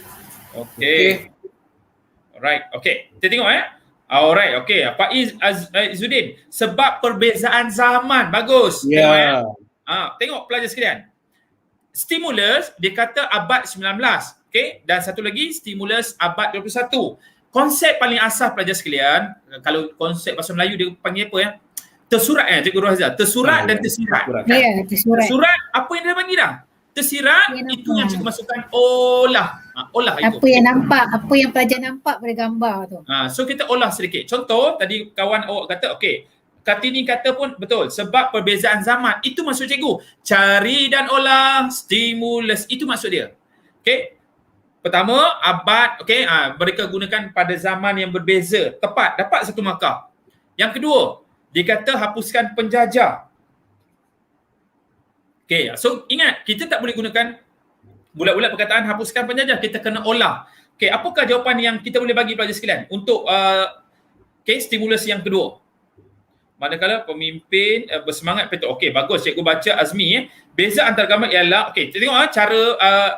Okay. Alright, okay. Kita tengok Alright, okay. Faiz Izzuddin, sebab perbezaan zaman. Bagus. Ya. Tengok pelajar sekalian. Stimulus, dia kata abad 19. Okay. Dan satu lagi, stimulus abad 21. Konsep paling asas pelajar sekalian, kalau konsep bahasa Melayu dia panggil apa tersurat Cikgu Rohaiza. Tersurat dan tersirat. Ya, tersurat. Tersurat, apa yang dia panggil dah? Tersirat, itu yang cikgu masukkan olah. Olah itu. Apa yang nampak, apa yang pelajar nampak pada gambar tu. So kita olah sedikit. Contoh, tadi kawan awak kata, okey, Kartini kata pun betul. Sebab perbezaan zaman. Itu maksud cikgu. Cari dan olah stimulus. Itu maksud dia. Okey. Pertama, abad, okey, mereka gunakan pada zaman yang berbeza. Tepat, dapat satu markah. Yang kedua, dia kata hapuskan penjajah. Okay, so ingat, kita tak boleh gunakan bulat-bulat perkataan hapuskan penjajah. Kita kena olah. Okay, apakah jawapan yang kita boleh bagi pelajar sekalian untuk stimulus yang kedua? Manakala pemimpin bersemangat betul. Okey, bagus cikgu baca Azmi. Beza antara gambar ialah, okey, kita tengok cara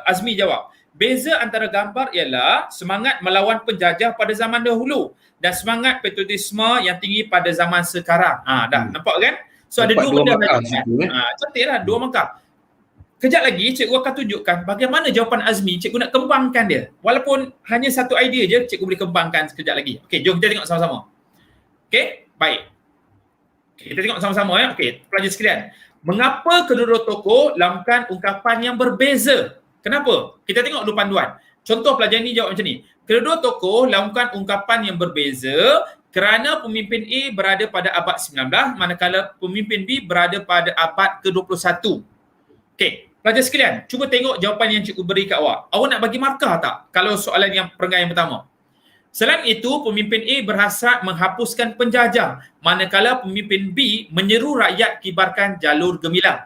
Azmi jawab. Beza antara gambar ialah semangat melawan penjajah pada zaman dahulu dan semangat patriotisme yang tinggi pada zaman sekarang. Dah nampak kan? So ada dua benda lagi. Cantiklah, dua markah. Kejap lagi cikgu akan tunjukkan bagaimana jawapan Azmi, cikgu nak kembangkan dia. Walaupun hanya satu idea je, cikgu boleh kembangkan sekejap lagi. Okey, jom kita tengok sama-sama. Okey, baik. Kita tengok sama-sama ya. Okey, pelajar sekalian. Mengapa kedua-dua tokoh lakukan ungkapan yang berbeza? Kenapa? Kita tengok dulu panduan. Contoh pelajar ni jawab macam ni. Kedua-dua tokoh lakukan ungkapan yang berbeza kerana pemimpin A berada pada abad 19 manakala pemimpin B berada pada abad ke-21. Okey, pelajar sekalian, cuba tengok jawapan yang cikgu beri kat awak. Awak nak bagi markah tak kalau soalan yang perenggan yang pertama? Selain itu, pemimpin A berhasrat menghapuskan penjajah, manakala pemimpin B menyeru rakyat kibarkan jalur gemilang.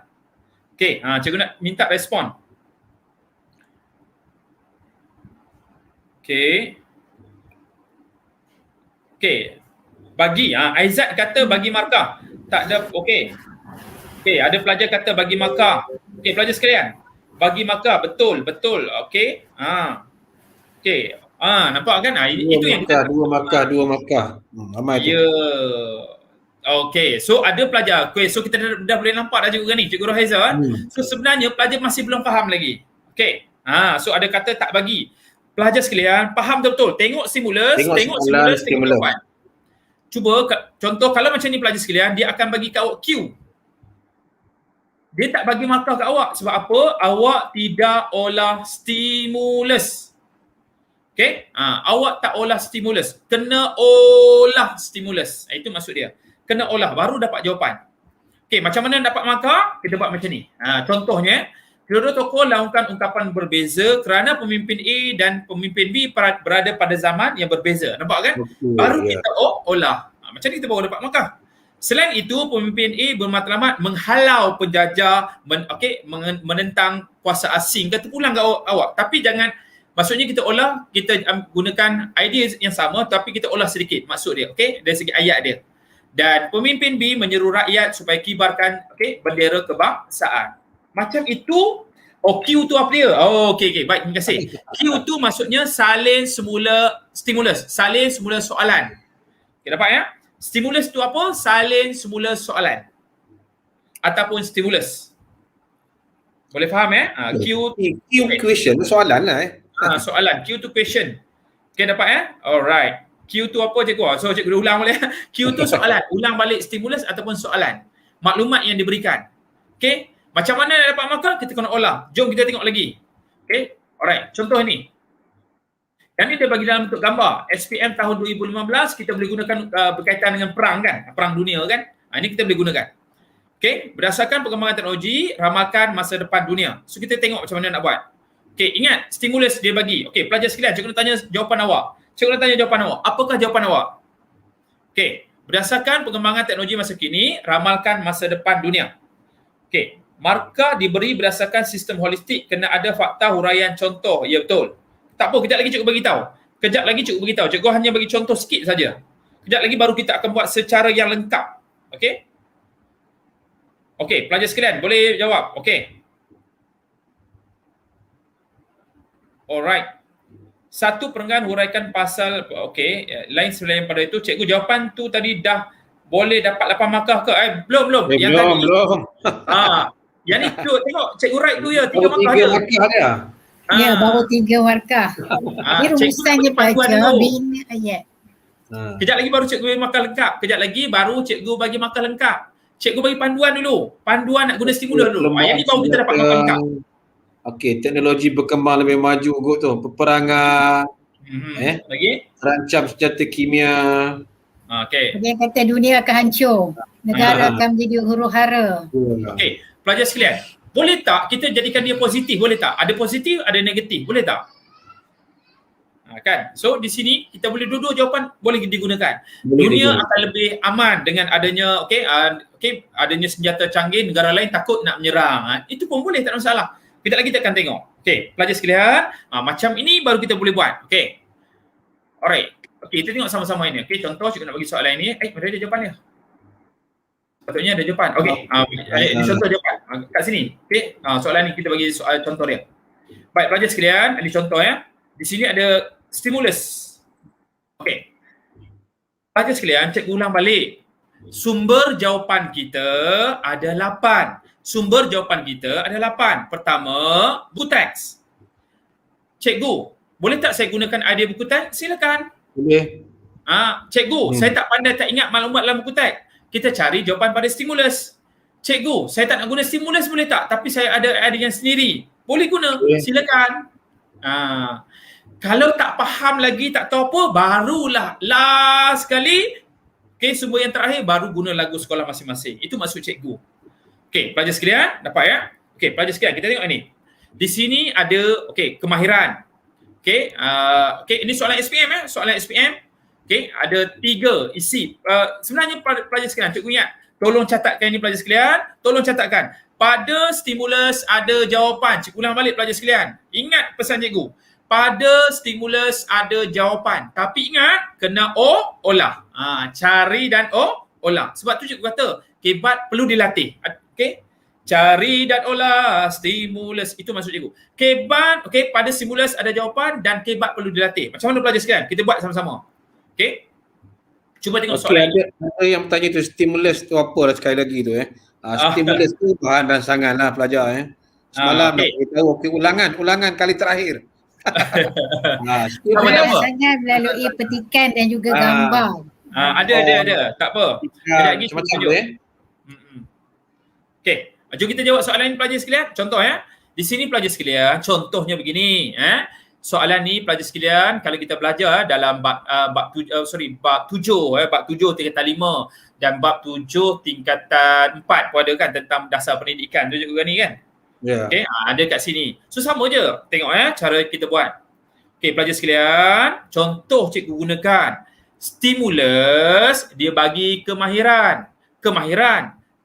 Okey, cikgu nak minta respon. Okey. Okey. Bagi, Aizat kata bagi markah. Tak ada, okey. Okey, ada pelajar kata bagi markah. Okey, pelajar sekalian. Bagi markah, betul. Okey. Okey. Nampak kan? Itu yang kita dua markah. Ramai tu. Ya. Okey, so ada pelajar. Okay, so kita dah boleh nampak dah cikgu ni, Cikgu Rohaiza. So sebenarnya pelajar masih belum faham lagi. Okey. So ada kata tak bagi. Pelajar sekalian, faham betul-betul. Tengok stimulus, tengok jawapan. Cuba contoh kalau macam ni pelajar sekalian, dia akan bagi kat awak Q. Dia tak bagi markah kat awak sebab apa? Awak tidak olah stimulus. Okey, awak tak olah stimulus. Kena olah stimulus. Itu maksud dia. Kena olah baru dapat jawapan. Okey, macam mana dapat markah? Kita buat macam ni. Contohnya, kedua tokoh lakukan ungkapan berbeza kerana pemimpin A dan pemimpin B berada pada zaman yang berbeza. Nampak kan? Baru kita olah. Macam ni kita baru dapat markah. Selain itu, pemimpin A bermatlamat menghalau penjajah, menentang kuasa asing. Kata pulang kat awak. Tapi jangan, maksudnya kita olah, kita gunakan idea yang sama tapi kita olah sedikit maksud dia, okey, dari segi ayat dia. Dan pemimpin B menyeru rakyat supaya kibarkan bendera kebangsaan. Macam itu. Q tu apa dia? Okey, baik, terima kasih. Q tu maksudnya salin semula stimulus, salin semula soalan. Okey, dapat ya? Stimulus tu apa? Salin semula soalan ataupun stimulus. Boleh faham ya? Q question soalan lah soalan. Q tu question. Okay, dapat ya? Alright. Q tu apa cikgu? So cikgu ulang boleh? Q tu soalan. Ulang balik stimulus ataupun soalan. Maklumat yang diberikan. Okay. Macam mana nak dapat markah? Kita kena olah. Jom kita tengok lagi. Okay. Alright. Contoh ni. Yang ni dia bagi dalam bentuk gambar. SPM tahun 2015 kita boleh gunakan berkaitan dengan perang kan? Perang dunia kan? Ini kita boleh gunakan. Okay. Berdasarkan perkembangan teknologi, ramalkan masa depan dunia. So kita tengok macam mana nak buat. Okay, ingat stimulus dia bagi. Okay, pelajar sekalian, cikgu nak tanya jawapan awak. Cikgu nak tanya jawapan awak. Apakah jawapan awak? Okay, berdasarkan perkembangan teknologi masa kini, ramalkan masa depan dunia. Okay, markah diberi berdasarkan sistem holistik kena ada fakta huraian contoh. Ya, betul. Tak apa, kejap lagi cikgu bagi tahu. Kejap lagi cikgu bagi tahu. Cikgu hanya bagi contoh sikit saja. Kejap lagi baru kita akan buat secara yang lengkap. Okay? Okay, pelajar sekalian, boleh jawab. Okay. Alright. Satu perenggan huraikan pasal, lain selain pada itu, cikgu jawapan tu tadi dah boleh dapat 8 markah ke? Belum. Yang belum. Yang ni tu, tengok cikgu right tu ya, 3 markah dia. Ya, baru 3 markah. Ini rumusan je baca, bina ayat. Kejap lagi baru cikgu bagi markah lengkap. Kejap lagi baru cikgu bagi markah lengkap. Cikgu bagi panduan dulu. Panduan nak guna stimulus dulu. Yang ni baru kita dapat markah lengkap. Okey, teknologi berkembang lebih maju kot tu. Peperangan. Lagi? Terancam senjata kimia. Okey. Dia kata dunia akan hancur. Negara akan menjadi huru-hara. Okey, pelajar sekalian. Boleh tak kita jadikan dia positif? Boleh tak? Ada positif, ada negatif. Boleh tak? Kan? So di sini kita boleh dua-dua jawapan boleh digunakan. Boleh Dunia digunakan. akan lebih aman dengan adanya adanya senjata canggih, negara lain takut nak menyerang. Itu pun boleh, tak ada masalah. Kita lagi kita akan tengok. Okey, pelajar sekalian, macam ini baru kita boleh buat. Okey. Alright. Okey, kita tengok sama-sama ini. Okey, contoh cikgu nak bagi soalan ini. Mana ada jawapan dia? Patutnya ada jawapan. Okey, ini contoh jawapan. Kat sini. Okey, soalan ni kita bagi soal contoh dia. Baik, pelajar sekalian, ini contoh ya. Di sini ada stimulus. Okey. Pelajar sekalian, cikgu ulang balik. Sumber jawapan kita ada 8. Sumber jawapan kita ada 8. Pertama, buku teks. Cikgu, boleh tak saya gunakan idea buku teks? Silakan. Boleh. Cikgu, saya tak pandai, tak ingat maklumat dalam buku teks. Kita cari jawapan pada stimulus. Cikgu, saya tak nak guna stimulus boleh tak? Tapi saya ada idea yang sendiri. Boleh guna. Silakan. Kalau tak faham lagi, tak tahu apa, barulah last sekali, sumber yang terakhir baru guna lagu sekolah masing-masing. Itu maksud cikgu. Okey, pelajar sekalian, dapat ya? Okey, pelajar sekalian, kita tengok ini. Di sini ada kemahiran. Okey, ini soalan SPM ya, soalan SPM. Okey, ada 3 isi. Sebenarnya pelajar sekalian, cikgu ingat, tolong catatkan ini pelajar sekalian, tolong catatkan. Pada stimulus ada jawapan. Cikgu ulang balik pelajar sekalian. Ingat pesan cikgu. Pada stimulus ada jawapan. Tapi ingat, kena olah. Cari dan olah. Sebab tu cikgu kata, kebat perlu dilatih. Okey? Cari dan olah stimulus. Itu maksud cikgu. Kebat, pada stimulus ada jawapan dan kebat perlu dilatih. Macam mana pelajar sekalian? Kita buat sama-sama. Okey? Cuba tengok soalan. Ada yang bertanya tu stimulus tu apa lah sekali lagi tu stimulus tu bahan rangsangan lah pelajar Semalam nak beritahu ulangan kali terakhir. Rangsangan melalui petikan dan juga gambar. Ada. Tak apa. Macam tu Okey, jom kita jawab soalan ni pelajar sekalian. Contoh ya. Di sini pelajar sekalian, contohnya begini. Soalan ni pelajar sekalian, kalau kita belajar dalam bab 7 tingkatan 5 dan bab 7 tingkatan 4 pun ada kan tentang dasar pendidikan tu juga ni kan. Okey, ada kat sini. So sama je. Tengok cara kita buat. Okey, pelajar sekalian, contoh cikgu gunakan. Stimulus dia bagi kemahiran.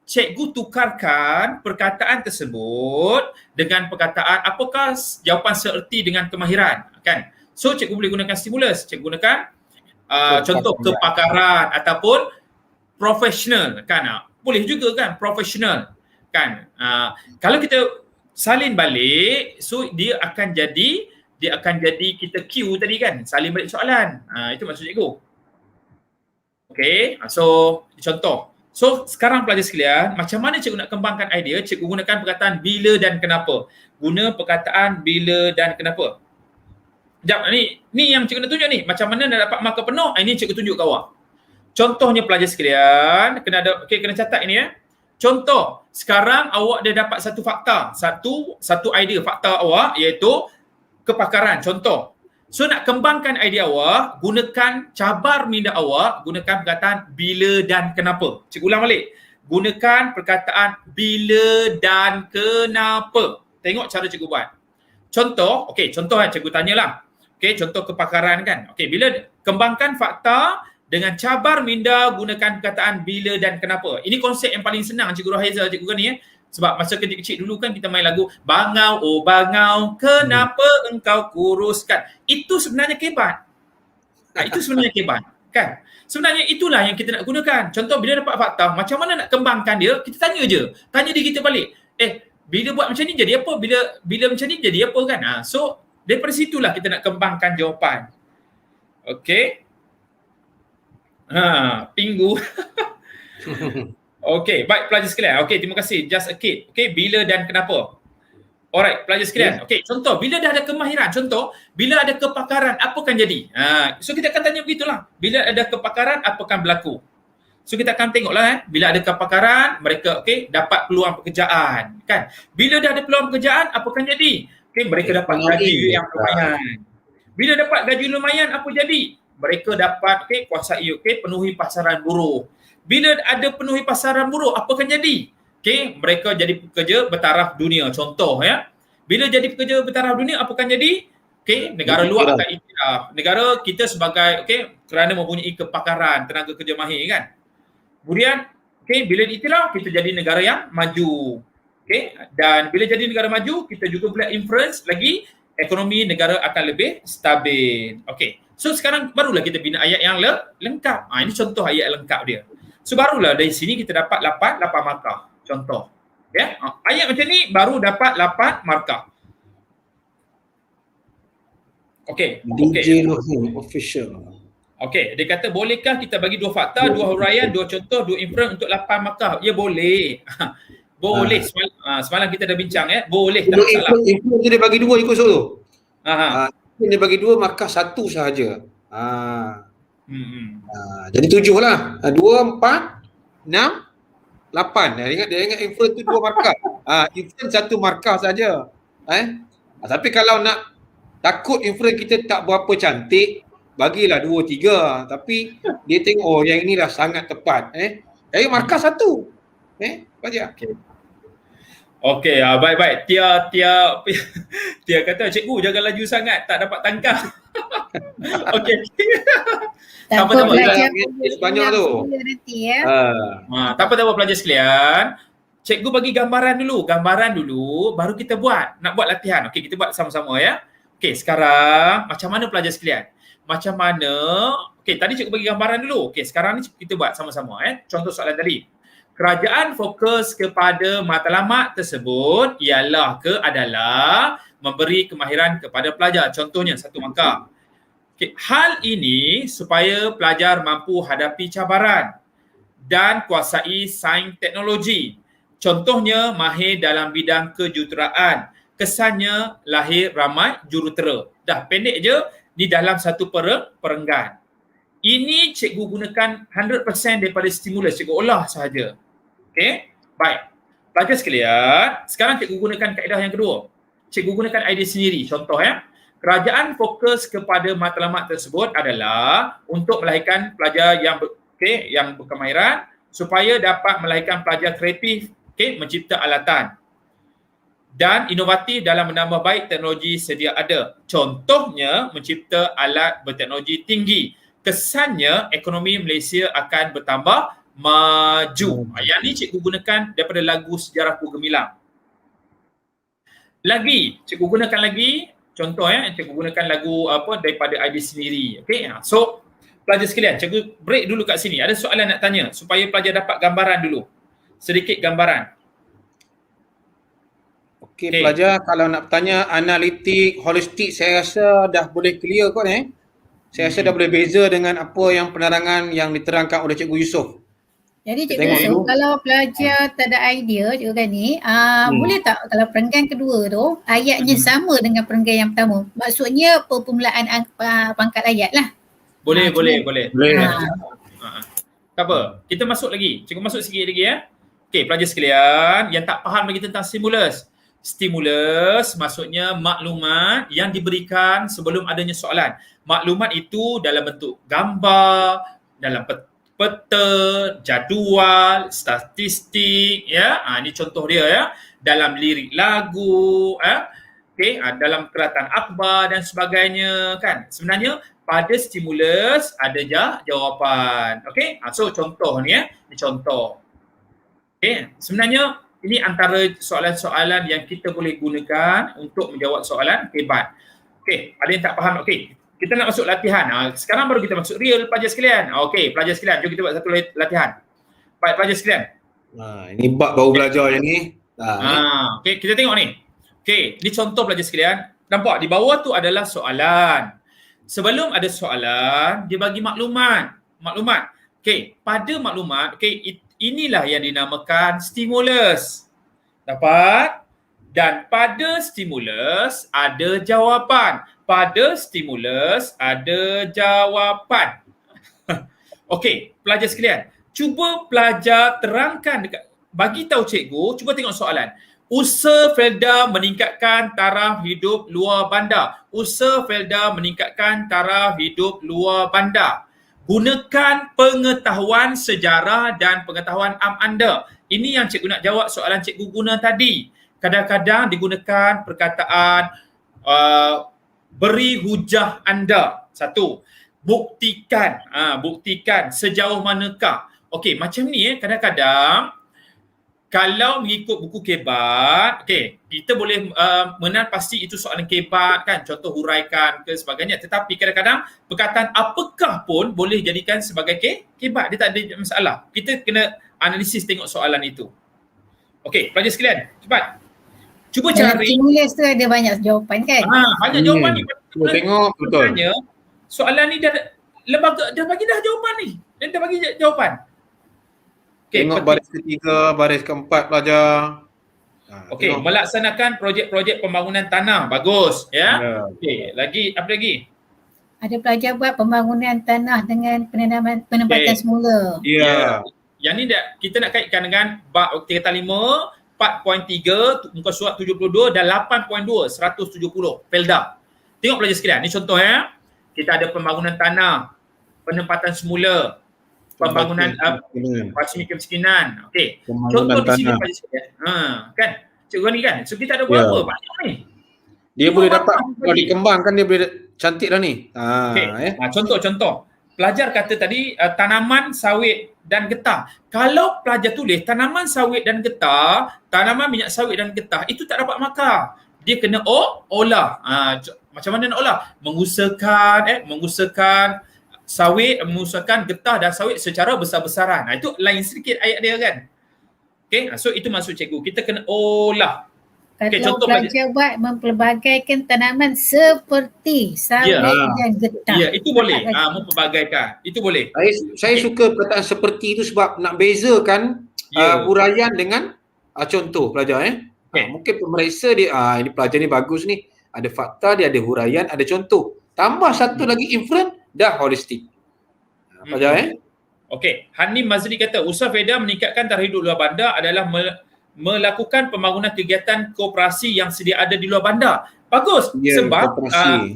Cikgu tukarkan perkataan tersebut dengan perkataan apakah jawapan seerti dengan kemahiran kan. So cikgu boleh gunakan stimulus, cikgu gunakan contoh kepakaran ataupun profesional kan. Boleh juga kan profesional kan. Kalau kita salin balik, so dia akan jadi kita Q tadi kan, salin balik soalan. Itu maksud cikgu. Okey, so contoh. So sekarang pelajar sekalian, macam mana cikgu nak kembangkan idea? Cikgu gunakan perkataan bila dan kenapa. Guna perkataan bila dan kenapa. Sekejap, ni yang cikgu nak tunjuk ni. Macam mana nak dapat markah penuh? Ini cikgu tunjuk kat awak. Contohnya pelajar sekalian, kena catat ini ya. Contoh, sekarang awak dah dapat satu fakta, satu idea fakta awak iaitu kepakaran. Contoh. So nak kembangkan idea awak, gunakan cabar minda awak, gunakan perkataan bila dan kenapa. Cikgu ulang balik. Gunakan perkataan bila dan kenapa. Tengok cara cikgu buat. Contoh, contoh cikgu tanyalah. Contoh kepakaran kan. Bila kembangkan fakta dengan cabar minda, gunakan perkataan bila dan kenapa. Ini konsep yang paling senang cikgu Rohaiza, cikgu kan ni Sebab masa kecil-kecil dulu kan kita main lagu Bangau, oh bangau, kenapa engkau kuruskan. Itu sebenarnya kebat. Itu sebenarnya kebat. Kan? Sebenarnya itulah yang kita nak gunakan. Contoh bila dapat fakta, macam mana nak kembangkan dia, kita tanya je. Tanya diri kita balik. Bila buat macam ni jadi apa? Bila macam ni jadi apa kan? So, daripada situlah kita nak kembangkan jawapan. Okey. Pinggu. Okey, baik pelajar sekalian. Okey, terima kasih. Just a kid. Okey, bila dan kenapa? Alright, pelajar sekalian. Okey, contoh, bila dah ada kemahiran, contoh, bila ada kepakaran, apa akan jadi? So kita akan tanya begitulah. Bila ada kepakaran, apa akan berlaku? So kita akan tengoklah bila ada kepakaran, mereka dapat peluang pekerjaan, kan? Bila dah ada peluang pekerjaan, apa akan jadi? Mereka dapat gaji yang lumayan. Bila dapat gaji lumayan, apa jadi? Mereka dapat kuasai penuhi pasaran buruh. Bila ada penuhi pasaran buruh, apa akan jadi? Mereka jadi pekerja bertaraf dunia. Contoh ya. Bila jadi pekerja bertaraf dunia, apa akan jadi? Okey, negara luar akan iktiraf. Negara kita sebagai kerana mempunyai kepakaran, tenaga kerja mahir kan. Kemudian bila diiktiraf kita jadi negara yang maju. Dan bila jadi negara maju kita juga boleh influence lagi ekonomi negara akan lebih stabil. So sekarang barulah kita bina ayat yang lengkap. Ini contoh ayat lengkap dia. So barulah dari sini kita dapat 8 markah. Contoh. Ayat macam ni baru dapat 8 markah. DJ Lohim official. Dia kata bolehkah kita bagi 2 fakta, 2 huraian, 2 contoh, 2 inference untuk 8 markah? Ya boleh. Boleh. Semalam kita dah bincang boleh, tak masalah. Inference dia bagi 2 ikut solo. Dia bagi 2 markah 1 sahaja. Jadi 7 lah. 2, 4, 6, 8. Dia ingat inference tu 2 markah. Inference 1 markah saja. Tapi kalau nak takut inference kita tak berapa cantik, bagilah 2, 3. Tapi dia tengok yang inilah sangat tepat. Jadi markah 1. Baca. Baik. Tia kata cikgu jangan laju sangat, tak dapat tangkap. Tak apa pelajar banyak tu. Tak apa pelajar sekalian. Cikgu bagi gambaran dulu baru kita buat. Nak buat latihan. Kita buat sama-sama ya. Sekarang macam mana pelajar sekalian? Macam mana? Tadi cikgu bagi gambaran dulu. Sekarang ni kita buat sama-sama Contoh soalan tadi. Kerajaan fokus kepada matlamat tersebut adalah memberi kemahiran kepada pelajar. Contohnya 1 markah. Hal ini supaya pelajar mampu hadapi cabaran dan kuasai sains teknologi. Contohnya mahir dalam bidang kejuruteraan. Kesannya lahir ramai jurutera. Dah pendek je di dalam satu perenggan. Ini cikgu gunakan 100% daripada stimulus, cikgu olah sahaja. Baik. Pelajar sekalian, sekarang cikgu gunakan kaedah yang kedua. Cikgu gunakan idea sendiri. Contoh kerajaan fokus kepada matlamat tersebut adalah untuk melahirkan pelajar yang berkemahiran supaya dapat melahirkan pelajar kreatif, mencipta alatan dan inovatif dalam menambah baik teknologi sedia ada. Contohnya mencipta alat berteknologi tinggi. Kesannya ekonomi Malaysia akan bertambah maju. Yang ni cikgu gunakan daripada lagu Sejarah Ku Gemilang. Cikgu gunakan lagi contoh cikgu gunakan lagu daripada idea sendiri. So pelajar sekalian, cikgu break dulu kat sini. Ada soalan nak tanya supaya pelajar dapat gambaran dulu. Sedikit gambaran. Pelajar kalau nak tanya analitik, holistik, saya rasa dah boleh clear kot Saya rasa dah boleh beza dengan apa yang penerangan yang diterangkan oleh Cikgu Yusof. Jadi Cikgu Yusof, kalau pelajar tak ada idea cikgu kan ni, boleh tak kalau perenggan kedua tu ayatnya sama dengan perenggan yang pertama? Maksudnya permulaan pangkat ayat lah. Boleh. Tak apa, kita masuk lagi. Cikgu masuk sikit lagi pelajar sekalian yang tak faham lagi tentang stimulus. Stimulus maksudnya maklumat yang diberikan sebelum adanya soalan. Maklumat itu dalam bentuk gambar, dalam peta, jadual, statistik ini contoh dia dalam lirik lagu dalam keratan akhbar dan sebagainya kan. Sebenarnya pada stimulus ada jawapan. So contoh ni ini contoh. Sebenarnya ini antara soalan-soalan yang kita boleh gunakan untuk menjawab soalan hebat. Ada yang tak faham? Kita nak masuk latihan. Sekarang baru kita masuk real pelajar sekalian. Pelajar sekalian, jom kita buat satu latihan. Baik pelajar sekalian. Ini bab baru belajar yang ni. Kita tengok ni. Ini contoh pelajar sekalian. Nampak di bawah tu adalah soalan. Sebelum ada soalan, dia bagi maklumat. Pada maklumat, inilah yang dinamakan stimulus. Dapat? Dan pada stimulus ada jawapan. Pelajar sekalian, cuba pelajar terangkan bagi tahu cikgu, cuba tengok soalan. Usaha Felda meningkatkan taraf hidup luar bandar. Gunakan pengetahuan sejarah dan pengetahuan am anda. Ini yang cikgu nak jawab soalan cikgu guna tadi. Kadang-kadang digunakan perkataan Beri hujah anda. Satu. Buktikan. Buktikan sejauh manakah. Okey, macam ni kadang-kadang kalau mengikut buku kebat, kita boleh menang pasti itu soalan kebat kan, contoh huraikan ke sebagainya. Tetapi kadang-kadang perkataan apakah pun boleh jadikan sebagai kebat. Dia tak ada masalah. Kita kena analisis tengok soalan itu. Okey, pelajar sekalian, cepat. Cuba Dalam cari. stimulus tu ada banyak jawapan kan? Banyak jawapan ni. Cuba tengok, betul. Sebenarnya, soalan ni lembaga dah bagi dah jawapan ni. Dia dah bagi jawapan. Tengok baris ketiga, baris keempat pelajar. Okey, melaksanakan projek-projek pembangunan tanah. Bagus, ya. Okey, lagi apa lagi? Ada pelajar buat pembangunan tanah dengan penempatan semula. Ya. Yang ni kita nak kaitkan dengan bab tingkatan 5, 4.3, muka surat 72 dan 8.2, 170, Pelda. Tengok pelajar sekalian, ni contoh ya. Kita ada pembangunan tanah, penempatan semula, pembangunan pasti kemiskinan. Okey. Contoh di sini pelajar sekalian. Kan? Cikgu ni kan. So kita ada berapa banyak ni. Dia boleh dapat kalau dikembangkan dia boleh cantik dah ni. Contoh. Pelajar kata tadi tanaman sawit dan getah. Kalau pelajar tulis tanaman sawit dan getah, tanaman minyak sawit dan getah, itu tak dapat markah. Dia kena olah. Macam mana nak olah? Mengusahakan sawit, mengusahakan getah dan sawit secara besar-besaran. Itu lain sedikit ayat dia kan. Okay, so itu maksud cikgu. Kita kena olah. Kalau pelajar buat mempelbagaikan tanaman seperti sawit dan getah. Ya, itu boleh. Mempelbagaikan. Itu boleh. Saya suka perkataan seperti itu sebab nak bezakan huraian dengan contoh pelajar. Mungkin pemeriksa dia, ini pelajar ni bagus ni. Ada fakta, dia ada huraian, ada contoh. Tambah satu lagi inferen, dah holistik. Pelajar Okey, Hanim Mazli kata usaha FEDA meningkatkan taraf hidup luar bandar adalah melakukan pembangunan kegiatan koperasi yang sedia ada di luar bandar. Bagus, sebab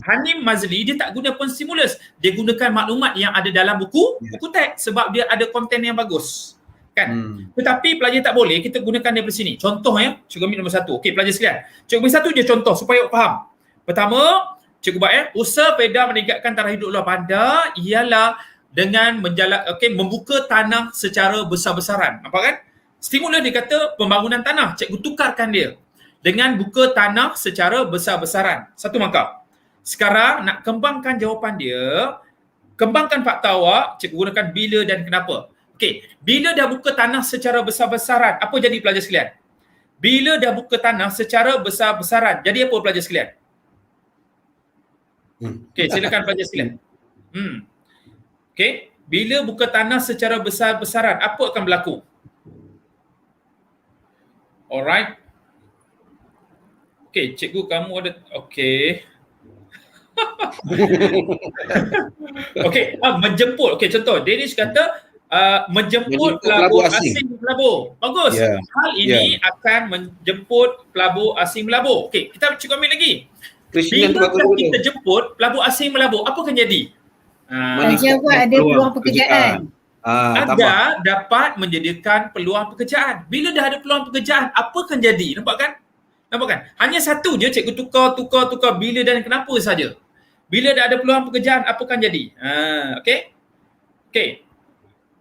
Hanim Mazli dia tak guna pun stimulus. Dia gunakan maklumat yang ada dalam buku teks sebab dia ada konten yang bagus. Kan? Tetapi pelajar tak boleh, kita gunakan daripada sini. Contoh cikgu ambil nombor 1. Okey, pelajar sekalian. Cikgu ambil 1 je contoh supaya faham. Pertama, cikgu buat usaha FEDA meningkatkan taraf hidup luar bandar ialah dengan membuka tanah secara besar-besaran. Nampak kan? Stimulus dia kata pembangunan tanah. Cikgu tukarkan dia dengan buka tanah secara besar-besaran. 1 markah. Sekarang nak kembangkan jawapan dia, kembangkan fakta awak, cikgu gunakan bila dan kenapa. Okey, bila dah buka tanah secara besar-besaran, apa jadi pelajar sekalian? Bila dah buka tanah secara besar-besaran, jadi apa pelajar sekalian? Okey, silakan pelajar sekalian. Okey, bila buka tanah secara besar-besaran, apa akan berlaku? Alright. Okey, cikgu kamu ada okey, menjemput. Okey, contoh Danish kata menjemput pelabur asing melabur. Bagus. Hal ini akan menjemput pelabur asing melabur. Okey, kita cuba ambil lagi. Bila kita jemput pelabur asing melabur, apa akan jadi? Pelajar buat ada peluang pekerjaan. Dapat menjadikan peluang pekerjaan. Bila dah ada peluang pekerjaan, apa akan jadi? Nampak kan? Hanya satu je cikgu tukar bila dan kenapa saja. Bila dah ada peluang pekerjaan, apa akan jadi? Okey.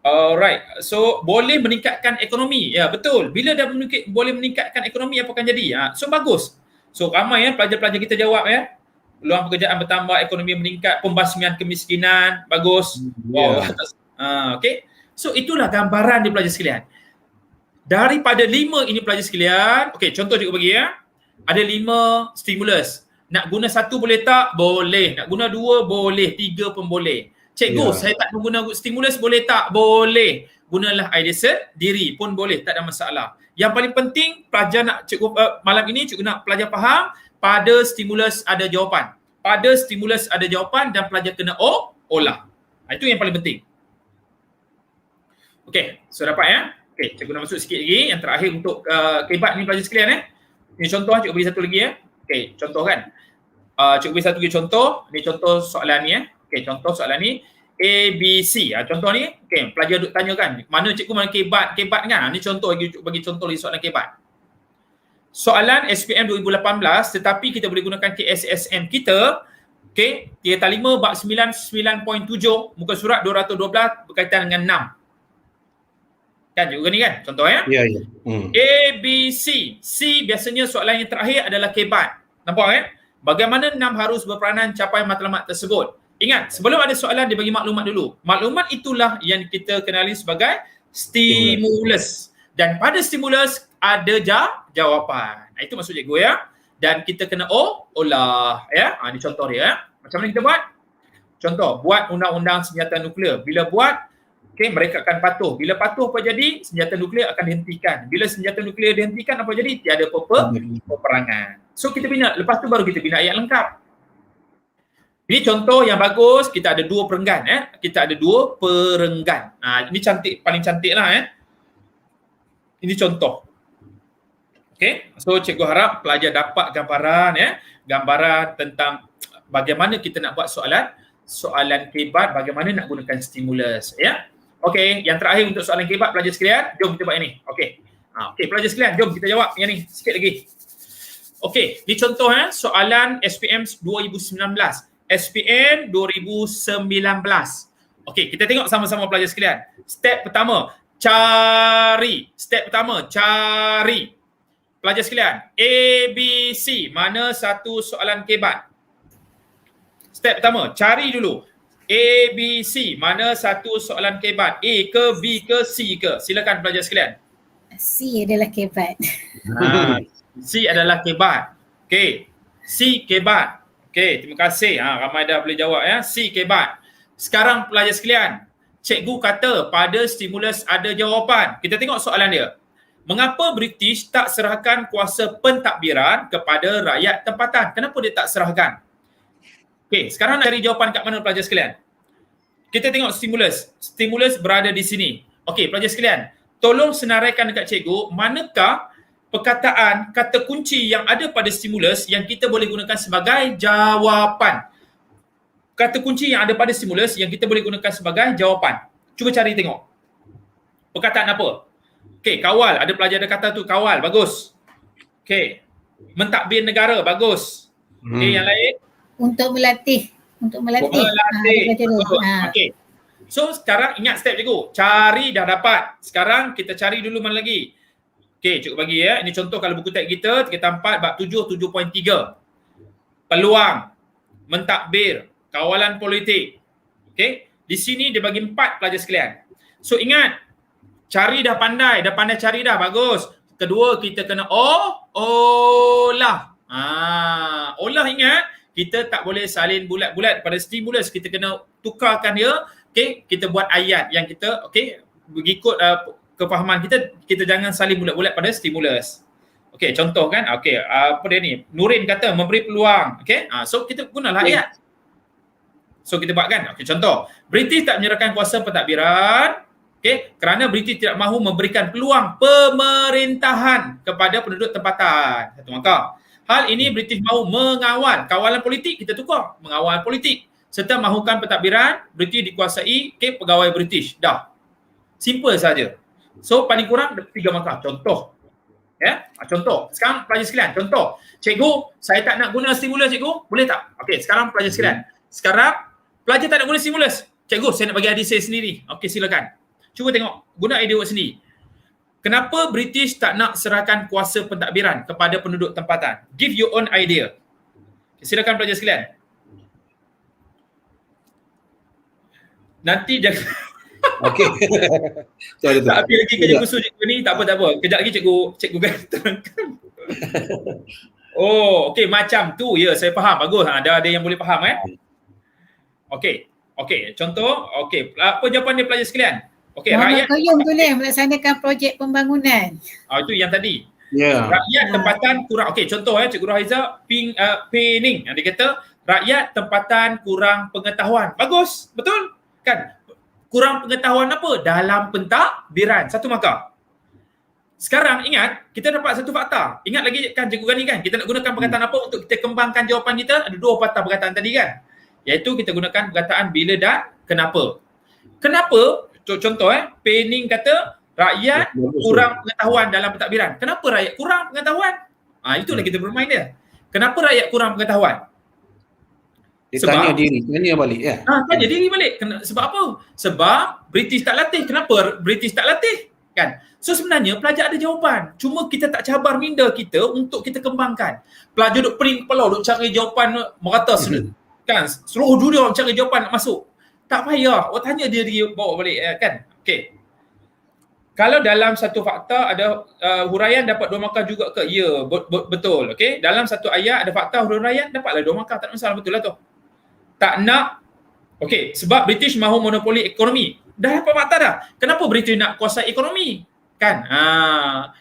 Alright. So boleh meningkatkan ekonomi. Ya, betul. Bila dah boleh meningkatkan ekonomi, apa akan jadi? So bagus. So ramai pelajar-pelajar kita jawab peluang pekerjaan bertambah, ekonomi meningkat, pembasmian kemiskinan, bagus. Wow. Okey. So itulah gambaran di pelajar sekalian. Daripada 5 ini pelajar sekalian, okey, contoh cikgu bagi Ada 5 stimulus. Nak guna 1 boleh tak? Boleh. Nak guna 2 boleh, 3 pun boleh. Cikgu, saya tak guna stimulus boleh tak? Boleh. Gunalah idea sendiri pun boleh, tak ada masalah. Yang paling penting pelajar nak malam ini cikgu nak pelajar faham, pada stimulus ada jawapan. Dan pelajar kena olah. Itu yang paling penting. Okey, so dapat Okey, cikgu nak masuk sikit lagi yang terakhir untuk kebat ni pelajar sekalian Ini contoh, cikgu beri satu lagi Okey, contoh kan. Cikgu beri satu lagi contoh. Ni contoh soalan ni Okey, contoh soalan ni A, B, C. Contoh ni, okey, pelajar duk tanya kan, mana cikgu mana kebat kan. Ni contoh bagi contoh lagi soalan kebat. Soalan SPM 2018 tetapi kita boleh gunakan KSSM kita Okey, tireta 5 bab 99.7 muka surat 212 berkaitan dengan 6. Kan cikgu ni kan contoh ya. Ya, ya. A, B, C. C biasanya soalan yang terakhir adalah kebat. Nampak kan? Bagaimana 6 harus berperanan capai matlamat tersebut? Ingat, sebelum ada soalan dia bagi maklumat dulu. Maklumat itulah yang kita kenali sebagai stimulus. Dan pada stimulus ada jawapan. Itu maksud cikgu ya. Dan kita kena olah ya. Ini contoh dia ya. Macam mana kita buat? Contoh, buat undang-undang senjata nuklear. Bila buat, mereka akan patuh. Bila patuh apa jadi? Senjata nuklear akan dihentikan. Bila senjata nuklear dihentikan apa jadi? Tiada peperangan. So kita bina, lepas tu baru kita bina ayat lengkap. Ini contoh yang bagus, kita ada 2 perenggan Kita ada 2 perenggan. Ini cantik, paling cantik lah Ini contoh. Okay, so cikgu harap pelajar dapat gambaran tentang bagaimana kita nak buat soalan kebat, bagaimana nak gunakan stimulus ya. Okey, yang terakhir untuk soalan kebat pelajar sekalian, jom kita buat ini. Okey. Pelajar sekalian, jom kita jawab yang ni sikit lagi. Okey, ni contoh soalan SPM 2019. SPM 2019. Okey, kita tengok sama-sama pelajar sekalian. Step pertama, cari. Pelajar sekalian, A, B, C, mana satu soalan kebat? Step pertama, cari dulu. A, B, C, mana satu soalan kebat? A ke, B ke, C ke? Silakan pelajar sekalian. C adalah kebat. C adalah kebat. Okey. C kebat. Okey, terima kasih. Ramai dah boleh jawab ya. C kebat. Sekarang pelajar sekalian, cikgu kata pada stimulus ada jawapan. Kita tengok soalan dia. Mengapa British tak serahkan kuasa pentadbiran kepada rakyat tempatan? Kenapa dia tak serahkan? Okey, sekarang nak cari jawapan kat mana pelajar sekalian? Kita tengok stimulus. Stimulus berada di sini. Okey, pelajar sekalian, tolong senaraikan dekat cikgu manakah perkataan kata kunci yang ada pada stimulus yang kita boleh gunakan sebagai jawapan. Kata kunci yang ada pada stimulus yang kita boleh gunakan sebagai jawapan. Cuba cari tengok. Perkataan apa? Okey, kawal. Ada pelajar ada kata tu kawal. Bagus. Okey. Mentadbir negara. Bagus. Okey, yang lain? Untuk melatih. Okey. So, sekarang ingat step cikgu. Cari dah dapat. Sekarang kita cari dulu mana lagi. Okey, cikgu bagi ya. Ini contoh kalau buku teks kita, tingkatan 4, bab 7, 7.3. Peluang. Mentadbir. Kawalan politik. Okey. Di sini dia bagi 4 pelajar sekalian. So, ingat. Cari dah pandai cari dah, bagus. Kedua, kita kena olah. Olah ingat, kita tak boleh salin bulat-bulat pada stimulus, kita kena tukarkan dia. Okey, kita buat ayat yang kita mengikut kefahaman kita jangan salin bulat-bulat pada stimulus. Okey, contoh kan. Okey, apa dia ni? Nurin kata memberi peluang. Okey, so kita gunalah ayat. So kita buat kan. Okey, contoh. British tak menyerahkan kuasa pentadbiran kerana British tidak mahu memberikan peluang pemerintahan kepada penduduk tempatan. Satu maka. Hal ini British mahu mengawal. Kawalan politik kita tukar. Mengawal politik. Serta mahukan pentadbiran British dikuasai pegawai British. Dah. Simple saja. So paling kurang 3 markah. Contoh. Ya, contoh. Sekarang pelajar sekalian, contoh. Cikgu, saya tak nak guna stimulus cikgu. Boleh tak? Okey, sekarang pelajar sekalian. Sekarang pelajar tak nak guna stimulus. Cikgu, saya nak bagi adik saya sendiri. Okey, silakan. Cuba tengok, guna idea awak sendiri. Kenapa British tak nak serahkan kuasa pentadbiran kepada penduduk tempatan? Give your own idea. Silakan pelajar sekalian. Nanti jangan Okey. Tapi lagi kerja khusus cikgu ni, tak apa. Kejap lagi cikgu kan terangkan. Okey, macam tu. Ya, saya faham. Bagus. Ada yang boleh faham Okey, contoh. Okey, apa jawapan dia pelajar sekalian? Okey, rakyat Qayyum boleh melaksanakan projek pembangunan. Itu yang tadi. Yeah. Rakyat tempatan kurang. Okey, contoh Cikgu Rahaiza Pening. Dia kata rakyat tempatan kurang pengetahuan. Bagus, betul? Kan? Kurang pengetahuan apa? Dalam pentadbiran. Satu markah. Sekarang ingat, kita dapat satu fakta. Ingat lagi kan Cikgu Gani kan? Kita nak gunakan perkataan apa untuk kita kembangkan jawapan kita? Ada 2 patah perkataan tadi kan? Iaitu kita gunakan perkataan bila dan kenapa. Kenapa? Contoh Pening kata rakyat kurang pengetahuan dalam pentadbiran. Kenapa rakyat kurang pengetahuan? Itulah kita bermain dia. Kenapa rakyat kurang pengetahuan? Dia Sebab tanya balik ya. tanya diri balik. Sebab apa? Sebab British tak latih. Kenapa British tak latih? Kan? So sebenarnya pelajar ada jawapan. Cuma kita tak cabar minda kita untuk kita kembangkan. Pelajar duk pening kepala, duk cari jawapan merata kan? Seluruh dunia cari jawapan nak masuk. Tak payah. Awak tanya diri bawa balik kan? Okey. Kalau dalam satu fakta ada huraian dapat 2 markah juga ke? Ya, betul. Okey. Dalam satu ayat ada fakta huraian dapatlah 2 markah. Tak ada masalah, betul lah tu. Tak nak, okey, sebab British mahu monopoli ekonomi. Dah dapat fakta dah. Kenapa British nak kuasai ekonomi? Kan?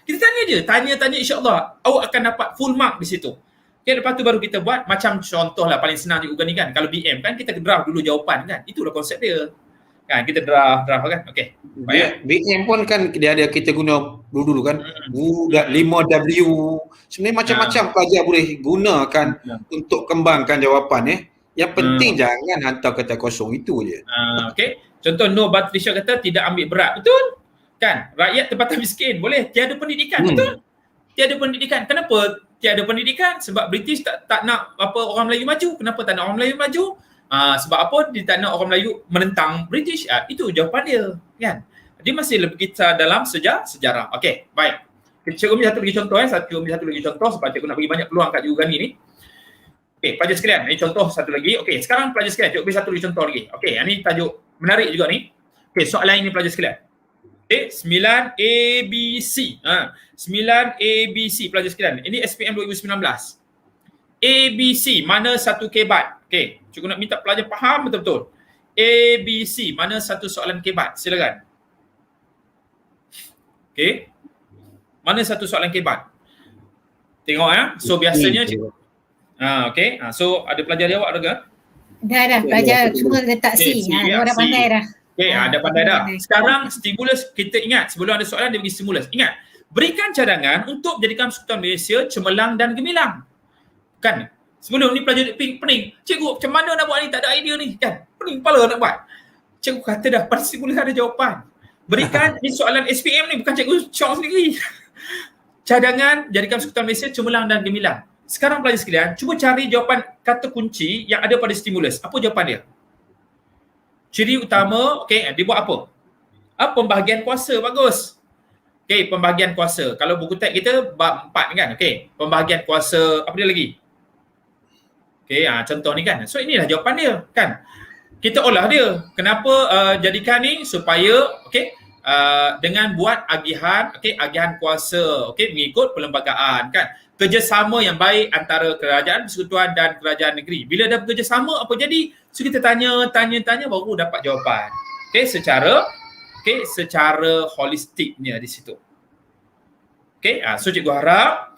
Kita tanya je. Tanya-tanya insya-Allah awak akan dapat full mark di situ. Okay, lepas tu baru kita buat macam contoh lah paling senang juga ni kan. Kalau BM kan kita draft dulu jawapan kan. Itulah konsep dia. Kan kita draft kan. Okey. BM pun kan dia ada kita guna dulu kan. 5W. Sebenarnya macam-macam pelajar boleh gunakan untuk kembangkan jawapan Yang penting jangan hantar kata kosong itu je. Okey. Contoh Nur Batrisha kata tidak ambil berat. Betul? Kan? Rakyat tempatan miskin. Boleh. Tiada pendidikan. Betul? Tiada pendidikan. Kenapa tiada pendidikan? Sebab British tak nak orang Melayu maju. Kenapa tak nak orang Melayu maju? Sebab apa? Dia tak nak orang Melayu menentang British. Itu jawapan dia. Kan? Dia masih lebih kita dalam sejarah. Okey. Baik. Cikgu ambil satu lagi contoh. Satu lagi contoh sebab cikgu nak bagi banyak peluang kat juga ni. Okey, pelajar sekalian, ini contoh satu lagi. Okey, sekarang pelajar sekalian, cikgu beri satu lagi contoh lagi. Okey, ini tajuk menarik juga ni. Okey, soalan ini pelajar sekalian. Okey, 9 ABC. 9 ABC pelajar sekalian. Ini SPM 2019. ABC, mana satu kebat? Okey, cikgu nak minta pelajar faham betul-betul. ABC, mana satu soalan kebat? Silakan. Okey. Mana satu soalan kebat? Tengok So biasanya cikgu okey. So ada pelajar jawab ke? Dah pelajar semua letak C. Orang dah pandai dah. Okey, dah pandai dah. Sekarang stimulus kita ingat sebelum ada soalan dia bagi stimulus. Ingat, berikan cadangan untuk menjadikan Persekutuan Malaysia cemerlang dan gemilang. Kan? Sebelum ni pelajar pening. Cikgu macam mana nak buat ni? Tak ada idea ni kan? Pening kepala nak buat. Cikgu kata dah pada stimulus ada jawapan. Berikan ni soalan SPM ni bukan cikgu syok sendiri. Cadangan jadikan Persekutuan Malaysia cemerlang dan gemilang. Sekarang pelajar sekalian, cuba cari jawapan kata kunci yang ada pada stimulus. Apa jawapan dia? Ciri utama, okey, dia buat apa? Pembahagian kuasa, bagus. Okey, pembahagian kuasa. Kalau buku teks kita bab 4 kan, okey. Pembahagian kuasa, apa dia lagi? Okey, contoh ni kan. So inilah jawapan dia, kan? Kita olah dia. Kenapa jadikan ni supaya, okey, dengan buat agihan, okey, agihan kuasa, okey, mengikut perlembagaan, kan? Kerjasama yang baik antara kerajaan persekutuan dan kerajaan negeri. Bila dah bekerjasama apa jadi? So kita tanya baru dapat jawapan. Okey, secara holistiknya di situ. Okey, so cikgu harap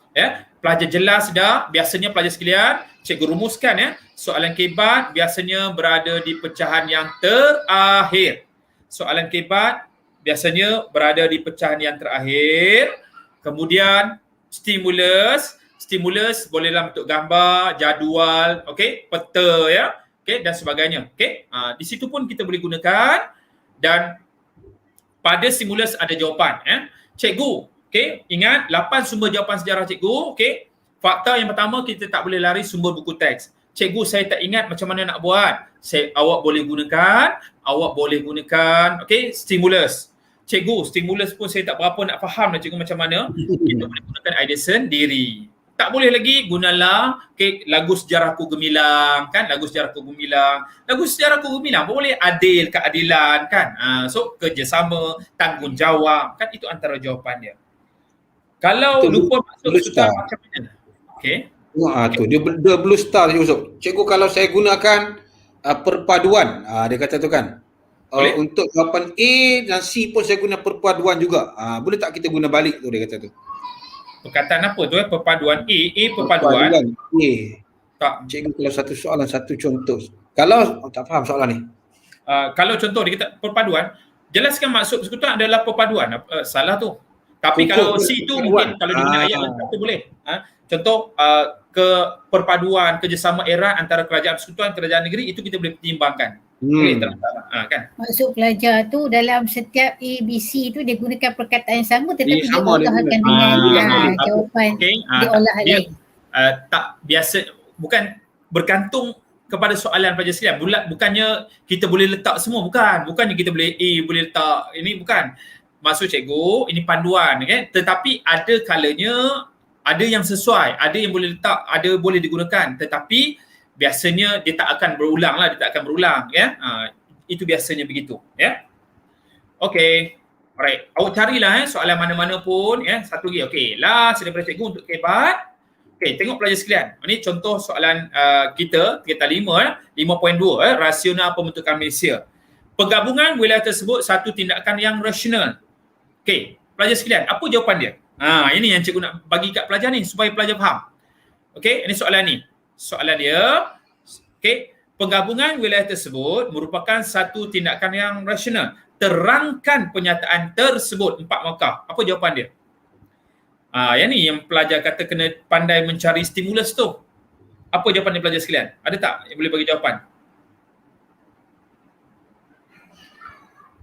pelajar jelas dah. Biasanya pelajar sekalian, cikgu rumuskan soalan kebat biasanya berada di pecahan yang terakhir. Soalan kebat biasanya berada di pecahan yang terakhir. Kemudian stimulus boleh dalam bentuk gambar, jadual, okey, peta okey dan sebagainya. Okey, di situ pun kita boleh gunakan dan pada stimulus ada jawapan Cikgu, okey, ingat 8 sumber jawapan sejarah cikgu, okey. Fakta yang pertama kita tak boleh lari sumber buku teks. Cikgu saya tak ingat macam mana nak buat. Awak boleh gunakan okey, stimulus. Cikgu, stimulus pun saya tak berapa nak faham lah cikgu macam mana. Kita boleh gunakan idea sendiri. Tak boleh lagi gunalah lagu sejarahku gemilang kan, lagu sejarahku gemilang boleh adil, keadilan kan. So kerjasama, tanggungjawab kan, itu antara jawapan dia. Kalau itu lupa masuk star macam mana? Okey. Tu dia blue star Yusuf. Cikgu kalau saya gunakan perpaduan, dia kata tu kan. Untuk jawapan A dan C pun saya guna perpaduan juga. Boleh tak kita guna balik tu dia kata tu. Perkataan apa tu perpaduan A perpaduan. A. Tak, cikgu kalau satu soalan satu contoh. Kalau tak faham soalan ni. Kalau contoh dia kata perpaduan, jelaskan maksud persekutuan adalah perpaduan. Salah tu. Tapi kalau C tu mungkin kalau dia guna ayat tu boleh. Contoh perpaduan kerjasama erat antara kerajaan persekutuan kerajaan negeri itu kita boleh pertimbangkan. Kan? Maksud pelajar tu dalam setiap ABC tu dia gunakan perkataan yang sama tetapi dia olahkan dengan jawapan dia olah lain. Tak biasa, bukan bergantung kepada soalan pelajar sekalian. Bukannya kita boleh letak semua, bukannya kita boleh boleh letak ini, bukan. Maksud cikgu ini panduan, kan? Tetapi ada kalanya ada yang sesuai, ada yang boleh letak, ada boleh digunakan, tetapi biasanya dia tak akan berulang, ya. Itu biasanya begitu, ya. Okey. Alright. Awak carilah soalan mana-mana pun, ya. Satu lagi. Okey, last daripada cikgu untuk kebat. Okey, tengok pelajar sekalian. Ini contoh soalan kita 5, 5.2, rasional pembentukan Malaysia. Penggabungan wilayah tersebut satu tindakan yang rasional. Okey, pelajar sekalian, apa jawapan dia? Ini yang cikgu nak bagi kat pelajar ni supaya pelajar faham. Okey, ini soalan ni. Soalan dia, okey, penggabungan wilayah tersebut merupakan satu tindakan yang rasional. Terangkan pernyataan tersebut 4 markah. Apa jawapan dia? Yang ni yang pelajar kata kena pandai mencari stimulus tu. Apa jawapan dia pelajar sekalian? Ada tak yang boleh bagi jawapan?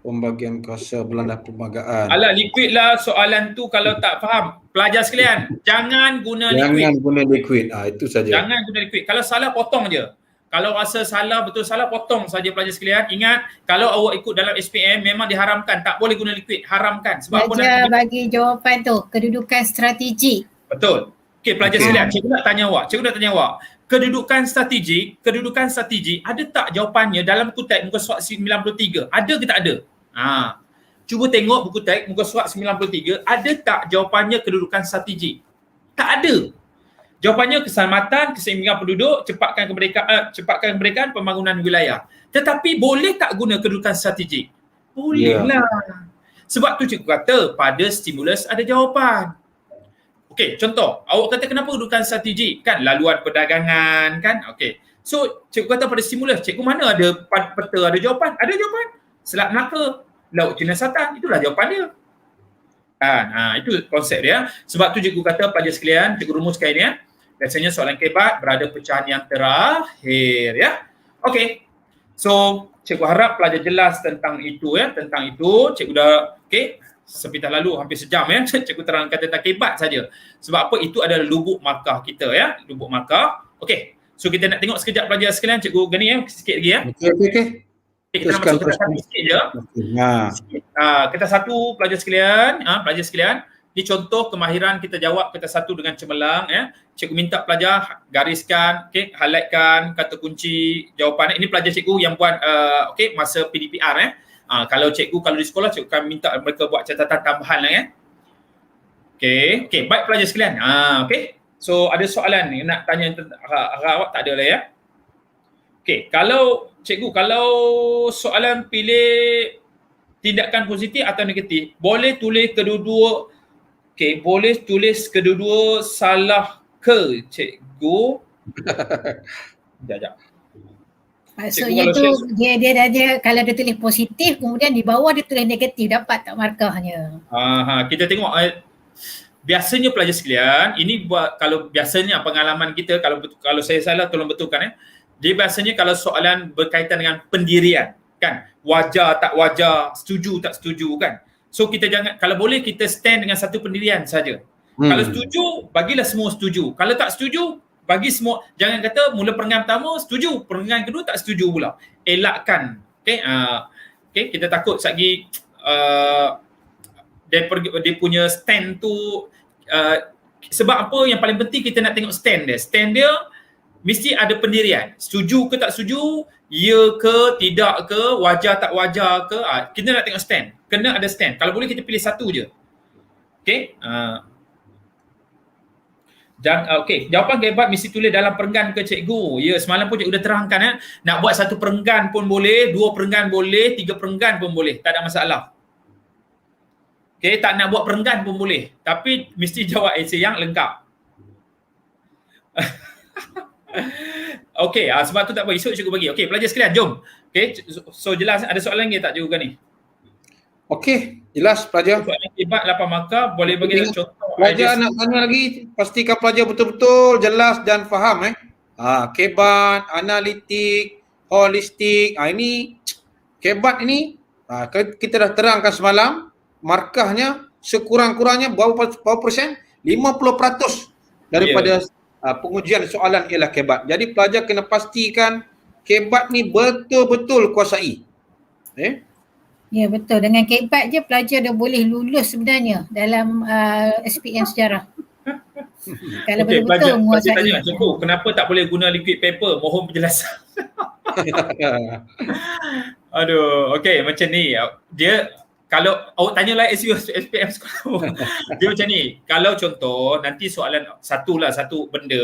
Pembagian kuasa Belanda perlembagaan. Alah, liquid lah soalan tu kalau tak faham. Pelajar sekalian, jangan guna liquid. Jangan guna liquid. Itu saja. Jangan guna liquid. Kalau salah, potong je. Kalau rasa salah, betul salah, potong saja pelajar sekalian. Ingat, kalau awak ikut dalam SPM memang diharamkan. Tak boleh guna liquid. Haramkan. Sebab pelajar bagi jawapan tu, kedudukan strategik. Betul. Okey, pelajar sekalian, cikgu nak tanya awak. Kedudukan strategik, ada tak jawapannya dalam buku teks muka surat 93? Ada ke tak ada? Cuba tengok buku teks muka surat 93, ada tak jawapannya kedudukan strategik? Tak ada. Jawapannya keselamatan, keseimbangan penduduk, cepatkan kemerdekaan, pembangunan wilayah. Tetapi boleh tak guna kedudukan strategik? Bolehlah. Sebab tu cikgu kata pada stimulus ada jawapan. Okey, contoh, awak kata kenapa kedudukan strategik? Kan laluan perdagangan, kan? Okey. So, cikgu kata pada stimulus, cikgu mana ada peta, ada jawapan? Ada jawapan. Selat Melaka, Laut Cina Selatan, itulah jawapan dia. Itu konsep dia. Sebab tu cikgu kata pelajar sekalian, cikgu rumuskan ini, ya. Biasanya soalan kebat berada pecahan yang terakhir, ya. Okey. So, cikgu harap pelajar jelas tentang itu, ya. Tentang itu, cikgu dah, okey, sepintas lalu hampir sejam, ya. Cikgu terangkan tentang kebat saja. Sebab apa? Itu adalah lubuk markah kita, ya. Lubuk markah. Okey. So, kita nak tengok sekejap pelajar sekalian, cikgu gani, ya. Sikit lagi, ya. Okey. Kita nak masuk kita satu sikit je. Kita satu pelajar sekalian, ini contoh kemahiran kita jawab kita satu dengan cemerlang, ya. Cikgu minta pelajar gariskan, highlightkan kata kunci jawapan. Ini pelajar cikgu yang buat masa PDPR, ya. Kalau di sekolah cikgu akan minta mereka buat catatan tambahan lah, ya. Okey, baik pelajar sekalian. Okey. So ada soalan ni nak tanya tentang awak tak ada lah, ya. Okey, kalau soalan pilih tindakan positif atau negatif, boleh tulis kedua-dua. Okey, boleh tulis kedua-dua salah ke cikgu? Sekejap. Maksudnya tu dia kalau dia tulis positif, kemudian di bawah dia tulis negatif, dapat tak markahnya? Kita tengok biasanya pelajar sekalian, ini buat kalau biasanya pengalaman kita, kalau saya salah tolong betulkan, ya. Dia biasanya kalau soalan berkaitan dengan pendirian, kan, wajar tak wajar, setuju tak setuju, kan. So kita jangan, kalau boleh kita stand dengan satu pendirian saja. Kalau setuju, bagilah semua setuju. Kalau tak setuju, bagi semua, jangan kata mula perenggan pertama setuju, perenggan kedua tak setuju pula. Elakkan. Okey, kita takut sagi dia punya stand tu sebab apa yang paling penting kita nak tengok stand dia. Stand dia mesti ada pendirian. Setuju ke tak setuju, ya ke tidak ke, wajar tak wajar ke, kita nak tengok stand. Kena ada stand. Kalau boleh kita pilih satu je. Okey. Jawapan kebat mesti tulis dalam perenggan ke cikgu. Ya, semalam pun cikgu dah terangkan, ya. Nak buat satu perenggan pun boleh, 2 perenggan boleh, 3 perenggan pun boleh. Tak ada masalah. Okey, tak nak buat perenggan pun boleh. Tapi mesti jawab esei yang lengkap. Okey, sebab tu tak apa, esok cikgu bagi. Okey, pelajar sekalian, jom. Okey, so jelas ada soalan lagi tak cikgu ni? Okey, jelas pelajar. Soalan kebat 8 markah, boleh bagi contoh. Pelajar nak tanya lagi, pastikan pelajar betul-betul jelas dan faham, kebat, analitik, holistik. Ini kebat ini kita dah terangkan semalam, markahnya sekurang-kurangnya berapa persen? 50% daripada pengujian soalan ialah kebat. Jadi pelajar kena pastikan kebat ni betul-betul kuasai. Ya betul, dengan kebat je pelajar dah boleh lulus sebenarnya dalam SPM sejarah. Kalau Okey, betul-betul pelajar menguasai. tanya, cikgu, kenapa tak boleh guna liquid paper? Mohon penjelasan. Aduh, okey, macam ni. Dia kalau awak tanyalah SPM sekolah. Dia macam ni. Kalau contoh nanti soalan satu benda.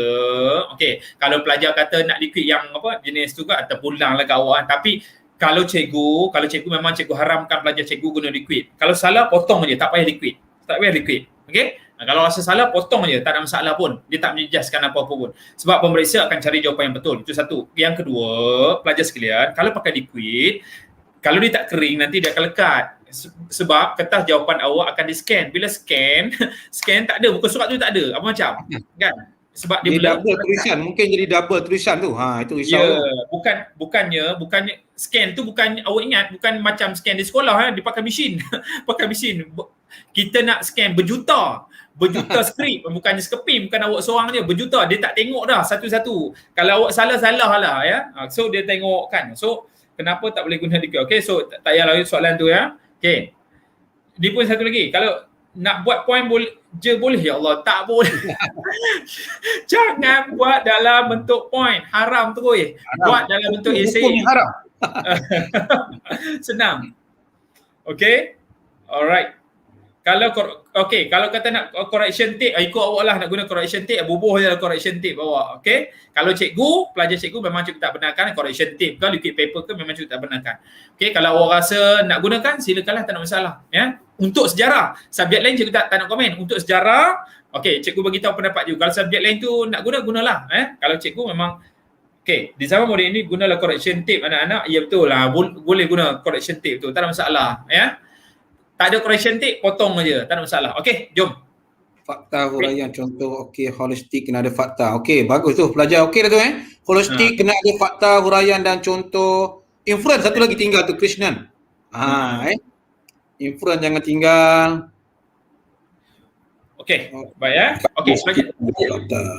Okey, kalau pelajar kata nak liquid yang apa jenis tu kan terpulanglah kat awak kan. Tapi kalau cikgu memang cikgu haramkan pelajar cikgu guna liquid. Kalau salah potong je, tak payah liquid. Tak payah liquid. Okey? Kalau rasa salah potong je, tak ada masalah pun. Dia tak menjejaskan apa-apa pun. Sebab pemeriksa akan cari jawapan yang betul. Itu satu. Yang kedua, pelajar sekalian, kalau pakai liquid, kalau dia tak kering nanti dia akan lekat. Sebab kertas jawapan awak akan di-scan. Bila scan tak ada, muka surat tu tak ada. Apa macam? Kan? Sebab dia double tulisan, mungkin jadi double tulisan tu. Itu risau. Ya, bukannya scan tu bukan awak ingat bukan macam scan di sekolah dia pakai mesin. Pakai mesin. Kita nak scan berjuta skrip, bukannya sekeping, bukan awak seorang je, berjuta. Dia tak tengok dah satu-satu. Kalau awak salah lah ya. So dia tengok kan. So kenapa tak boleh guna liquid? Okey, so tak payah lagi soalan tu ya. Okey. Dia pun satu lagi, kalau nak buat point boleh, ya Allah, tak boleh. Jangan buat dalam bentuk point, haram terus. Buat dalam bentuk essay. Haram. Senang. Okay, alright. Kalau kata nak correction tape, ikut awak lah nak guna correction tape, bubuh je lah correction tape awak. Okay, kalau pelajar cikgu memang cikgu tak benarkan correction tape ke liquid paper ke, memang cikgu tak benarkan. Okay, kalau awak rasa nak gunakan, silakanlah, tak ada masalah. Ya. Untuk sejarah, subjek lain cikgu tak nak komen. Untuk sejarah, okay, cikgu bagi tahu pendapat cikgu. Kalau subjek lain tu nak gunalah. Kalau cikgu memang okay, di zaman moden ini gunalah correction tape anak-anak. Ya betul lah, boleh guna correction tape tu, tak ada masalah. Ya. Tak ada correction tape, potong aja, tak ada masalah. Okey, jom. Fakta huraian contoh, holistik kena ada fakta. Okey, bagus tu pelajar. Okey dah tu Holistik kena ada fakta huraian dan contoh. Inference satu lagi tinggal tu Krishnan. Inference jangan tinggal. Okey, baik ya. Okey, pelajar.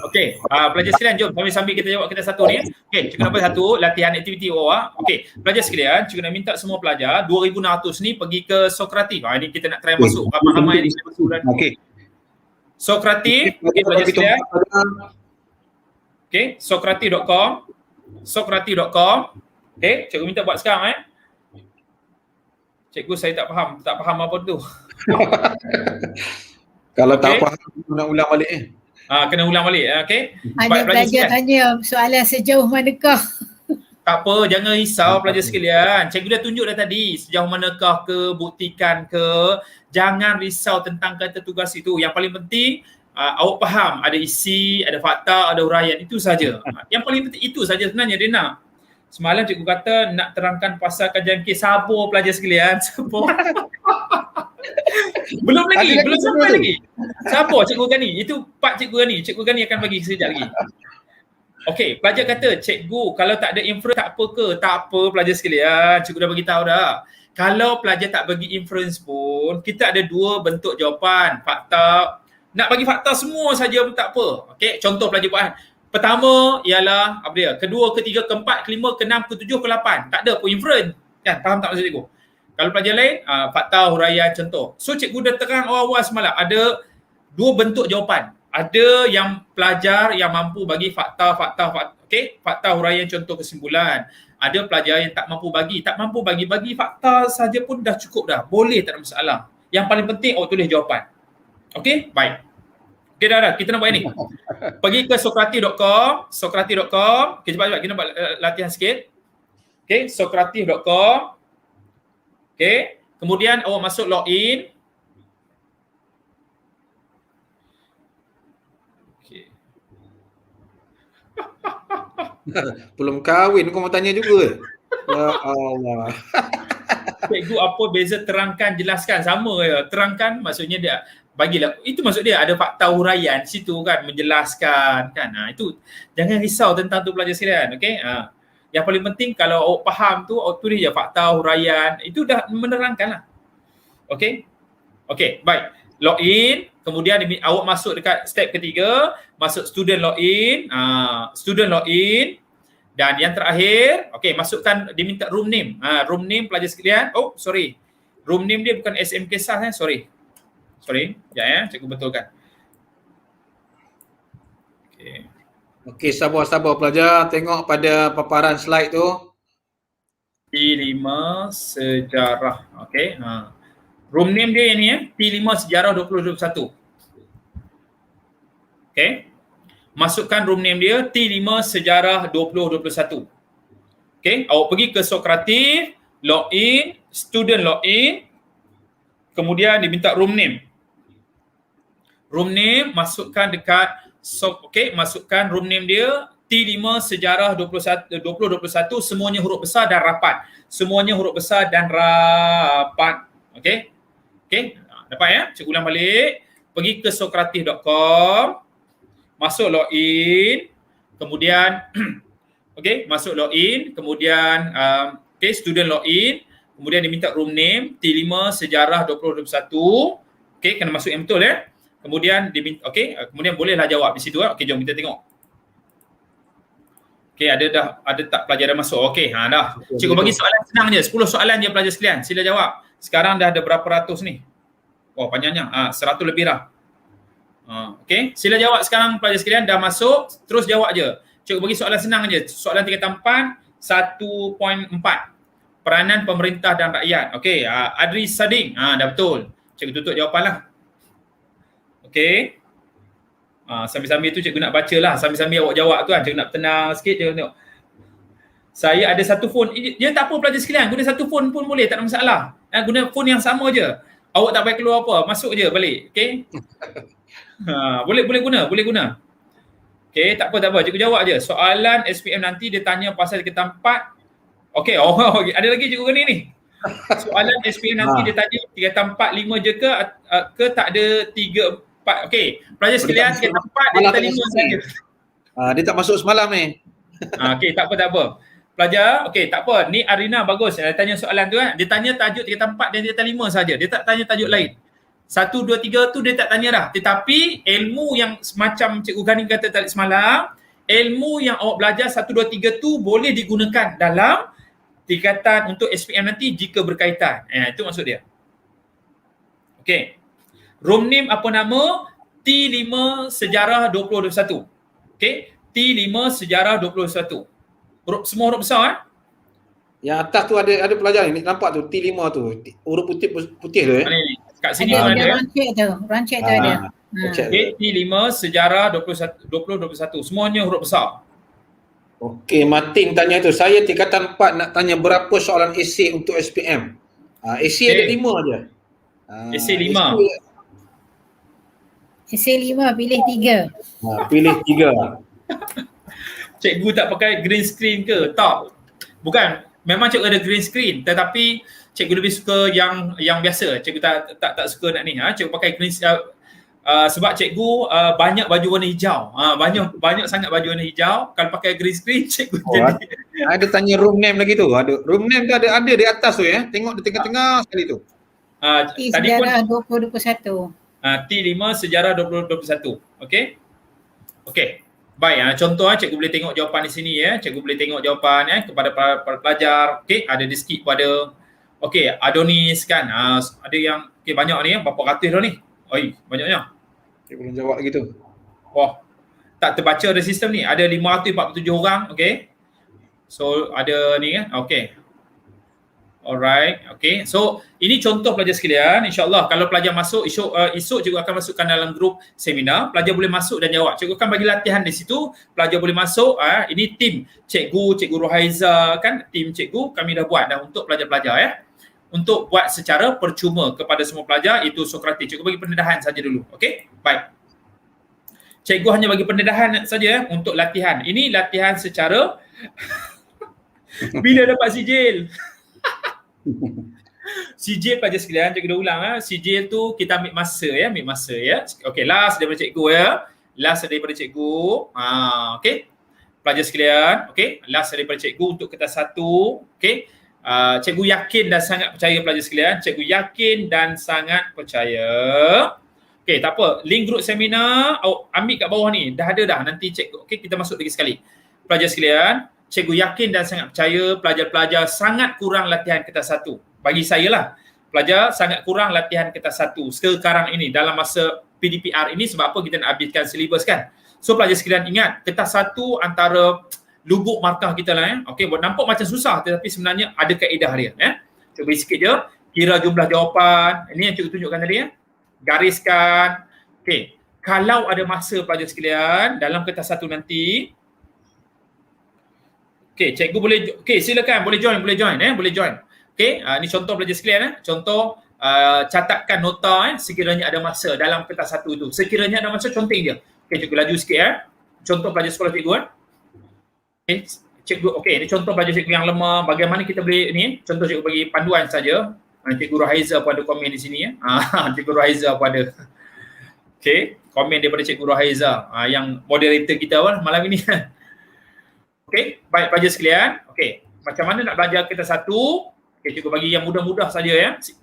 Okey, pelajar sekalian, jom sambil kita jawab kita satu ni. Okey, cikgu nombor satu, latihan aktiviti awak. Okey, pelajar sekalian, cikgu nak minta semua pelajar 2,600 ni pergi ke Sokratif. Ini kita nak try masuk ramai-ramai ni. Okey. Sokratif, okey pelajar sekalian. Okey, sokratif.com. Okey, cikgu minta buat sekarang Cikgu saya tak faham apa tu. Kalau tak faham, kena ulang balik kena ulang balik. Okey. Ada pelajar tanya soalan sejauh manakah? Tak apa, jangan risau pelajar sekalian. Cikgu dah tunjuk dah tadi sejauh manakah ke, buktikan ke. Jangan risau tentang kata tugas itu. Yang paling penting awak faham ada isi, ada fakta, ada huraian. Itu saja. Yang paling penting itu saja sebenarnya dia nak. Semalam cikgu kata nak terangkan pasal kajian kes. Sabar pelajar sekalian. Sabar. Belum sampai lagi. Sabar Cikgu Gani. Itu part Cikgu Gani. Cikgu Gani akan bagi sekejap lagi. Okey, pelajar kata, cikgu kalau tak ada inference tak apa ke? Tak apa pelajar sekalian. Cikgu dah bagi tahu dah. Kalau pelajar tak bagi inference pun, kita ada dua bentuk jawapan. Fakta. Nak bagi fakta semua saja pun tak apa. Okey, contoh pelajar buat. Pertama ialah apa dia? Kedua, ketiga, keempat, kelima, keenam, ketujuh, ke-8. Tak ada pun inference. Kan? Faham tak maksud cikgu? Kalau pelajar lain, fakta, huraian, contoh. So cikgu dah terang awal-awal semalam, ada dua bentuk jawapan. Ada yang pelajar yang mampu bagi fakta, okey, fakta, huraian, contoh, kesimpulan. Ada pelajar yang tak mampu bagi fakta saja pun dah cukup dah. Boleh, tak ada masalah. Yang paling penting awak tulis jawapan. Okey, baik. Okey dah, kita nak buat ni. Pergi ke sokratif.com. Okay, cepat kita buat latihan sikit. Okey, sokratif.com. Okey, kemudian awak masuk login. Okey. Belum kahwin kau mau tanya juga. Ya Allah. Cikgu apa beza terangkan, jelaskan? Sama ya. Terangkan maksudnya dia bagilah. Itu maksud dia ada fakta huraian situ kan, menjelaskan kan. Itu jangan risau tentang tu pelajar sekalian, okey? Yang paling penting kalau awak faham tu, awak tulis je fakta, huraian. Itu dah menerangkan lah. Okey? Okey, baik. Login. Kemudian awak masuk dekat step ketiga. Masuk student login. Student login. Dan yang terakhir, okey, masukkan diminta room name. Room name pelajar sekalian. Oh, sorry. Room name dia bukan SMK SAS sorry. Sorry. Ya, cikgu betulkan. Okey. Okey, sabar pelajar, tengok pada paparan slide tu. T5 sejarah. Okey. Room name dia yang ni T5 sejarah 2021. Okey. Masukkan room name dia T5 sejarah 2021. Okey, awak pergi ke Sokratif, login, student login, kemudian diminta room name. Room name masukkan dekat masukkan room name dia T5 sejarah 2021 semuanya huruf besar dan rapat. Semuanya huruf besar dan rapat. Okey. Okey, dapat ya? Cikgu ulang balik. Pergi ke sokratif.com. Masuk login, kemudian okey, masuk login, kemudian student login, kemudian diminta room name T5 sejarah 2021. Okey, kena masuk yang betul ya. Kemudian diminta kemudian bolehlah jawab di situ. Okey, jom kita tengok. Okey, ada tak pelajar dah masuk? Okey, dah. Cikgu bagi soalan senang je, 10 soalan je pelajar sekalian. Sila jawab. Sekarang dah ada berapa ratus ni? Oh, panjangnya. 100 lebih dah. Okey, sila jawab sekarang pelajar sekalian, dah masuk, terus jawab je. Cikgu bagi soalan senang je. Soalan tingkatan 4 1.4. Peranan pemerintah dan rakyat. Okey, Adri Sading. Dah betul. Cikgu tutup jawapanlah. Okey. Sambil-sambil tu cikgu nak baca lah. Sambil-sambil awak jawab tu kan. Cikgu nak tenang sikit je tengok. Saya ada satu phone. Dia tak apa pelajar sekalian. Guna satu phone pun boleh, tak ada masalah. Guna phone yang sama je. Awak tak payah keluar apa. Masuk je balik. Okey. Boleh guna. Okey, tak apa. Cikgu jawab je. Soalan SPM nanti dia tanya pasal tingkatan 4. Okey, ada lagi cikgu kena ni. Soalan SPM nanti dia tanya tingkatan 4 5 je ke tak ada 3 4. Okey, pelajar sekalian tingkatan 4 dia kata 5 saja. Dia tak masuk semalam ni. Okey, tak apa. Pelajar, okey, tak apa. Ni Arina bagus. Dia tanya soalan tu kan. Dia tanya tajuk tingkatan 4 dan tingkatan 5 saja. Dia tak tanya tajuk lain. 1, 2, 3 tu dia tak tanya dah. Tetapi ilmu yang semacam Cikgu Gani kata tadi semalam, ilmu yang awak belajar 1, 2, 3 tu boleh digunakan dalam tingkatan untuk SPM nanti jika berkaitan. Itu maksud dia. Okey. Room name apa nama? T5 sejarah 2021. Okey. T5 sejarah 2021. Semua huruf besar Yang atas tu ada pelajar ni, nampak tu T5 tu. Huruf putih tu Ni. Kat sini ada mana rancik tu ada. Okey, T5 sejarah 2021. Semuanya huruf besar. Okey, Martin tanya tu. Saya tingkatan 4 nak tanya berapa soalan esei untuk SPM. Esei ada 5 je. Esei 5. Esei 5 pilih 3. Pilih 3. Cikgu tak pakai green screen ke? Tak. Bukan. Memang cikgu ada green screen, tetapi cikgu lebih suka yang biasa. Cikgu tak suka nak ni. Cikgu pakai green sebab cikgu banyak baju warna hijau. Banyak sangat baju warna hijau. Kalau pakai green screen cikgu jadi. Ada tanya room name lagi tu. Ada room name tu ada di atas tu ya. Tengok di tengah-tengah sekali tu. Tadi sejarah 2021. T5 sejarah 2021. Okey. Baik, contoh cikgu boleh tengok jawapan di sini ya. Cikgu boleh tengok jawapan kepada para pelajar. Okey, ada di skip pada Adonis kan. Ada yang banyak ni berapa ratus dah ni. Oi, banyaknya. Cikgu belum jawab lagi tu. Wah. Tak terbaca ada sistem ni. Ada 547 orang, okey. So ada ni kan. Okey. Alright, okay. So ini contoh pelajar sekalian. InsyaAllah kalau pelajar masuk esok cikgu akan masukkan dalam grup seminar. Pelajar boleh masuk dan jawab. Cikgu akan bagi latihan di situ. Pelajar boleh masuk. Ini tim cikgu Rohaiza kan. Tim cikgu kami dah buat dah untuk pelajar-pelajar ya. Untuk buat secara percuma kepada semua pelajar itu Sokratis. Cikgu bagi pendedahan saja dulu. Okay, baik. Cikgu hanya bagi pendedahan saja untuk latihan. Ini latihan secara bila dapat sijil. Sijil pelajar sekalian, cikgu dah ulang sijil tu kita ambil masa ya. Okey, last daripada cikgu ya. Last daripada cikgu. Okey. Pelajar sekalian, okey. Last daripada cikgu untuk kertas 1. Okey. Cikgu yakin dan sangat percaya pelajar sekalian. Cikgu yakin dan sangat percaya. Okey, tak apa. Link grup seminar ambil kat bawah ni. Dah ada dah. Nanti cikgu. Okey, kita masuk lagi sekali. Pelajar sekalian, cikgu yakin dan sangat percaya pelajar-pelajar sangat kurang latihan kertas satu. Bagi saya lah, pelajar sangat kurang latihan kertas satu sekarang ini dalam masa PDPR ini. Sebab apa kita nak habiskan silibus kan. So pelajar sekalian ingat, kertas satu antara lubuk markah kita lah. Okey, buat nampak macam susah tetapi sebenarnya ada kaedah dia. Cuba beri sikit je. Kira jumlah jawapan. Ini yang cikgu tunjukkan tadi. Gariskan. Okey, kalau ada masa pelajar sekalian dalam kertas satu nanti, okey, cikgu boleh, okey silakan boleh join. Boleh join. Okey, ni contoh pelajar sekalian. Contoh catatkan nota sekiranya ada masa dalam kertas satu tu. Sekiranya ada masa, conteng je. Okey, cikgu laju sikit contoh pelajar sekolah cikgu Okey, cikgu, okey, ni contoh pelajar cikgu yang lemah. Bagaimana kita boleh ni, contoh cikgu bagi panduan saja. Cikgu Rahaiza pun ada komen di sini Cikgu Rahaiza pun ada. Okey, komen daripada cikgu Rahaiza yang moderator kita malam ini. Okey, baik pelajar sekalian. Okey, macam mana nak belajar kertas satu? Okey, cikgu bagi yang mudah-mudah saja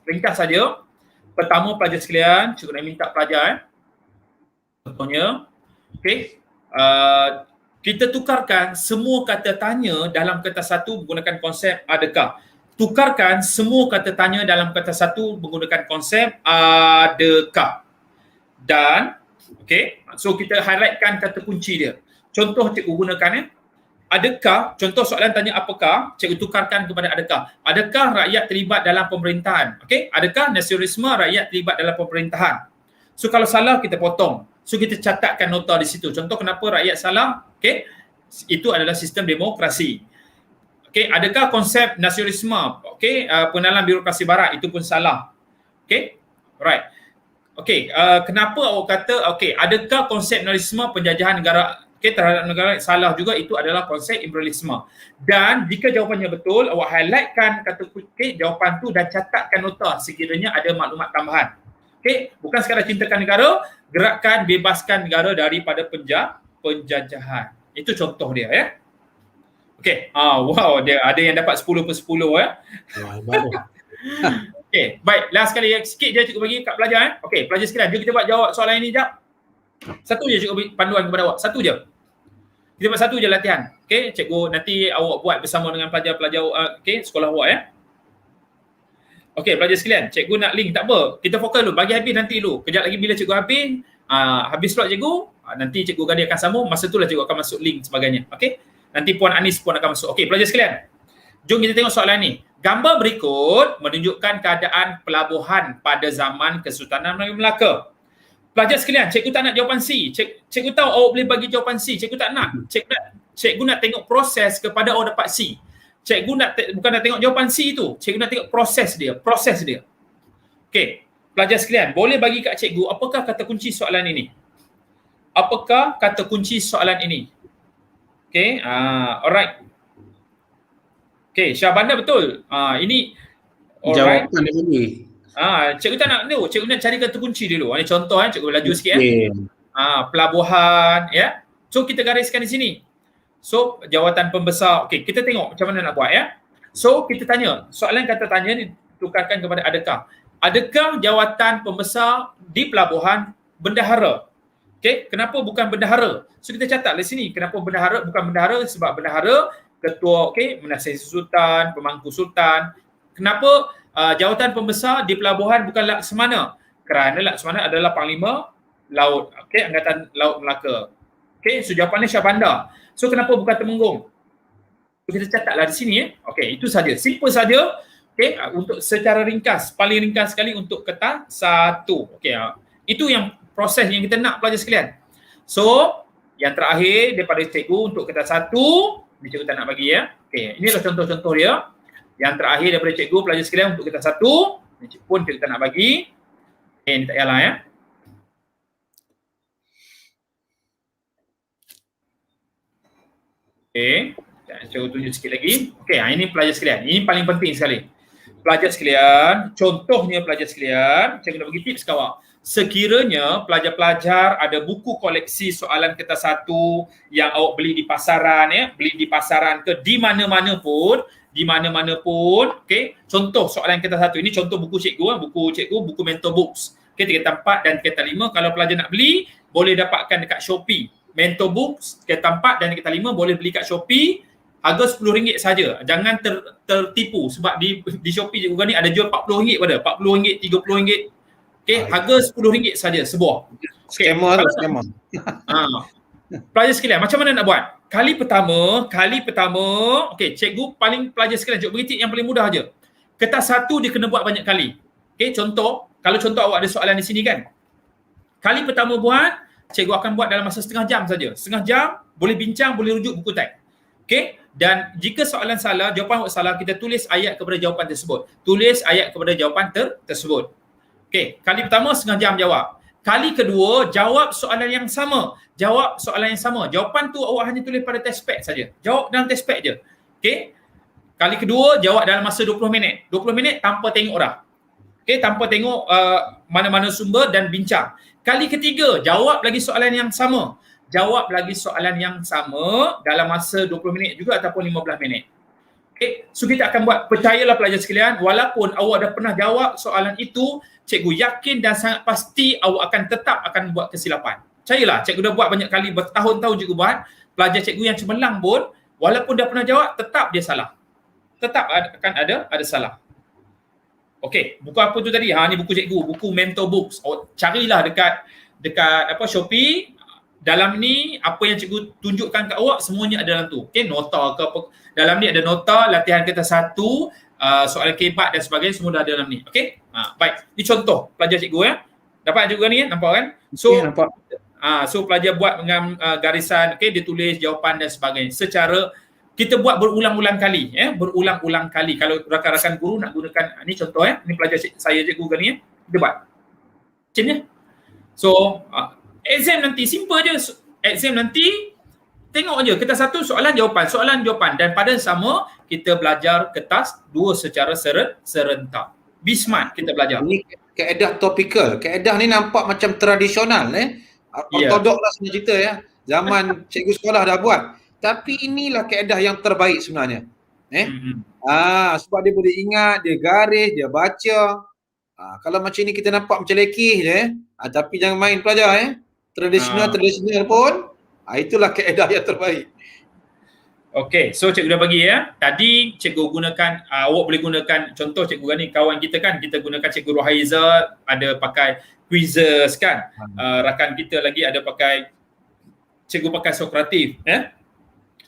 ringkas saja. Pertama pelajar sekalian, cikgu nak minta pelajar contohnya, okey, kita tukarkan semua kata tanya dalam kertas satu menggunakan konsep adakah. Tukarkan semua kata tanya dalam kertas satu menggunakan konsep adakah. Dan okey, so kita highlightkan kata kunci dia. Contoh cikgu gunakan adakah, contoh soalan tanya apakah, cikgu tukarkan kepada adakah. Adakah rakyat terlibat dalam pemerintahan? Okey, adakah nasionalisme rakyat terlibat dalam pemerintahan? So kalau salah kita potong. So kita catatkan nota di situ. Contoh kenapa rakyat salah? Okey, itu adalah sistem demokrasi. Okey, adakah konsep nasionalisme? Okey, pengenalan birokrasi barat itu pun salah. Okey, right. Okey, kenapa awak kata okey, adakah konsep nasionalisme penjajahan negara terhadap negara salah juga, itu adalah konsep imperialisme. Dan jika jawapannya betul, awak highlightkan kata jawapan tu dan catatkan nota sekiranya ada maklumat tambahan. Okey, bukan sekadar cintakan negara, gerakkan bebaskan negara daripada penjajahan. Itu contoh dia Okey, wow, dia ada yang dapat 10/10 Okey, baik, last sekali sikit je cikgu bagi kat pelajar Okey, pelajar sekalian, jom kita buat jawab soalan ini jap. Satu je cikgu beri panduan kepada awak, satu je. Kita buat satu je latihan. Okey, cikgu nanti awak buat bersama dengan pelajar-pelajar sekolah awak Okey, pelajar sekalian, cikgu nak link tak apa. Kita fokus dulu, bagi habis nanti dulu. Kejap lagi bila cikgu habis slot cikgu, nanti cikgu Gadi akan sambung, masa itulah cikgu akan masuk link sebagainya. Okey. Nanti Puan Anis pun akan masuk. Okey, pelajar sekalian. Jom kita tengok soalan ni. Gambar berikut menunjukkan keadaan pelabuhan pada zaman Kesultanan Melayu Melaka. Pelajar sekalian, cikgu tak nak jawapan C. Cikgu tahu awak boleh bagi jawapan C. Cikgu tak nak. Cikgu nak tengok proses kepada awak dapat C. Cikgu bukan nak tengok jawapan C tu. Cikgu nak tengok proses dia. Okey, pelajar sekalian, boleh bagi kat cikgu apakah kata kunci soalan ini? Apakah kata kunci soalan ini? Okey, alright. Okey, Syahbanda betul. Ini alright. Jawapan dia bagi. Cikgu tak nak tu. Cikgu nak cari kata kunci dulu. Ini contoh cikgu laju sikit pelabuhan So kita gariskan di sini. So jawatan pembesar. Okey, kita tengok macam mana nak buat So kita tanya, soalan kata tanya ni tukarkan kepada adakah. Adakah jawatan pembesar di pelabuhan bendahara? Okey, kenapa bukan bendahara? So kita catat di sini kenapa bendahara bukan bendahara, sebab bendahara ketua menasihat sultan, pemangku sultan. Kenapa jawatan pembesar di pelabuhan bukan Laksamana? Kerana Laksamana adalah Panglima Laut, Angkatan Laut Melaka. So jawapannya Syahbanda. So kenapa bukan Temenggung? So, kita catatlah di sini Okey, itu saja. Simple saja. Okey, untuk secara ringkas, paling ringkas sekali untuk kertas satu. Okey, itu yang proses yang kita nak pelajar sekalian. So, yang terakhir daripada cikgu untuk kertas satu, ni cikgu tak nak bagi Okey, inilah contoh-contoh dia. Yang terakhir daripada cikgu pelajar sekalian untuk kertas satu, ni pun cikgu tak nak bagi. Okey, ni tak payahlah Okey, cikgu tunjuk sikit lagi. Okey, ini pelajar sekalian. Ini paling penting sekali. Pelajar sekalian, contohnya pelajar sekalian, cikgu nak bagi tips kat awak. Sekiranya pelajar-pelajar ada buku koleksi soalan kertas satu yang awak beli di pasaran beli di pasaran ke di mana-mana pun, okey. Contoh soalan kertas satu ini contoh buku cikgu, buku mentor books. Okey, tingkatan 4 dan tingkatan 5, kalau pelajar nak beli boleh dapatkan dekat Shopee. Mentor books tingkatan 4 dan tingkatan 5 boleh beli kat Shopee. harga RM10 saja. Jangan tertipu sebab di Shopee Cikgu Gani ada jual RM40 pada, RM40, RM30. Okey, harga RM10 saja sebuah. Scammer tu, scammer. Pelajar sekalian, macam mana nak buat? Kali pertama, okey, cikgu paling pelajar sekalian, cikgu bagi tip yang paling mudah aja. Kertas satu dia kena buat banyak kali. Okey, contoh, kalau contoh awak ada soalan di sini kan. Kali pertama buat, cikgu akan buat dalam masa setengah jam saja. Setengah jam, boleh bincang, boleh rujuk buku teks. Okey, dan jika soalan salah, jawapan awak salah, kita tulis ayat kepada jawapan tersebut. Tulis ayat kepada jawapan tersebut. Okey, kali pertama setengah jam jawab. Kali kedua, jawab soalan yang sama. Jawapan tu awak hanya tulis pada test pad saja. Jawab dalam test pad je. Okey. Kali kedua, jawab dalam masa 20 minit. 20 minit tanpa tengok dah. Okey, tanpa tengok mana-mana sumber dan bincang. Kali ketiga, jawab lagi soalan yang sama. Dalam masa 20 minit juga ataupun 15 minit. Okay. So kita akan buat, percayalah pelajar sekalian, walaupun awak dah pernah jawab soalan itu, cikgu yakin dan sangat pasti awak akan buat kesilapan. Percayalah, cikgu dah buat banyak kali, bertahun-tahun cikgu buat. Pelajar cikgu yang cemerlang pun, walaupun dah pernah jawab, tetap dia salah. Tetap akan ada salah. Okey, buku apa tu tadi? Ni buku cikgu, buku Mentor Books. Carilah dekat Shopee. Dalam ni apa yang cikgu tunjukkan kat awak semuanya ada dalam tu. Okey, nota ke apa. Dalam ni ada nota, latihan kertas satu, soalan kebat dan sebagainya, semua dah ada dalam ni. Okey? Baik. Ini contoh pelajar cikgu ya. Dapat cikgu ni ya? Nampak kan? So nampak. So pelajar buat dengan garisan, okey, dia tulis jawapan dan sebagainya. Secara kita buat berulang-ulang kali ya, berulang-ulang kali. Kalau rakan-rakan guru nak gunakan ni contoh ya. Ni pelajar saya cikgu ni ya. Dia buat. Macam ni. So exam nanti simple je. Exam nanti tengok je kertas satu soalan jawapan dan pada sama kita belajar kertas dua secara serentak. Be smart kita belajar. Ini kaedah topikal. Kaedah ni nampak macam tradisional ortodok lah sebenarnya cerita ya. Zaman cikgu sekolah dah buat. Tapi inilah kaedah yang terbaik sebenarnya. Sebab dia boleh ingat, dia garis, dia baca. Kalau macam ni kita nampak macam lekeh je tapi jangan main pelajar Tradisional pun itulah kaedah yang terbaik. Okey, so cikgu dah bagi ya. Tadi cikgu gunakan, awak boleh gunakan, contoh cikgu ni kawan kita kan, kita gunakan cikgu Rohaiza ada pakai quizzes kan. Rakan kita lagi ada pakai, cikgu pakai Sokratif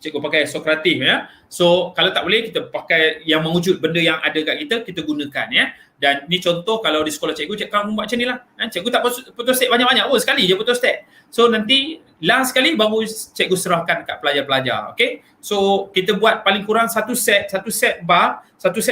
cikgu pakai Sokratif ya. So kalau tak boleh kita pakai yang mewujud benda yang ada kat kita gunakan ya. Dan ni contoh kalau di sekolah cikgu kamu buat macam ni lah. Cikgu tak putus state banyak-banyak pun, sekali je putus state. So nanti last sekali baru cikgu serahkan kat pelajar-pelajar. Okay. So kita buat paling kurang satu set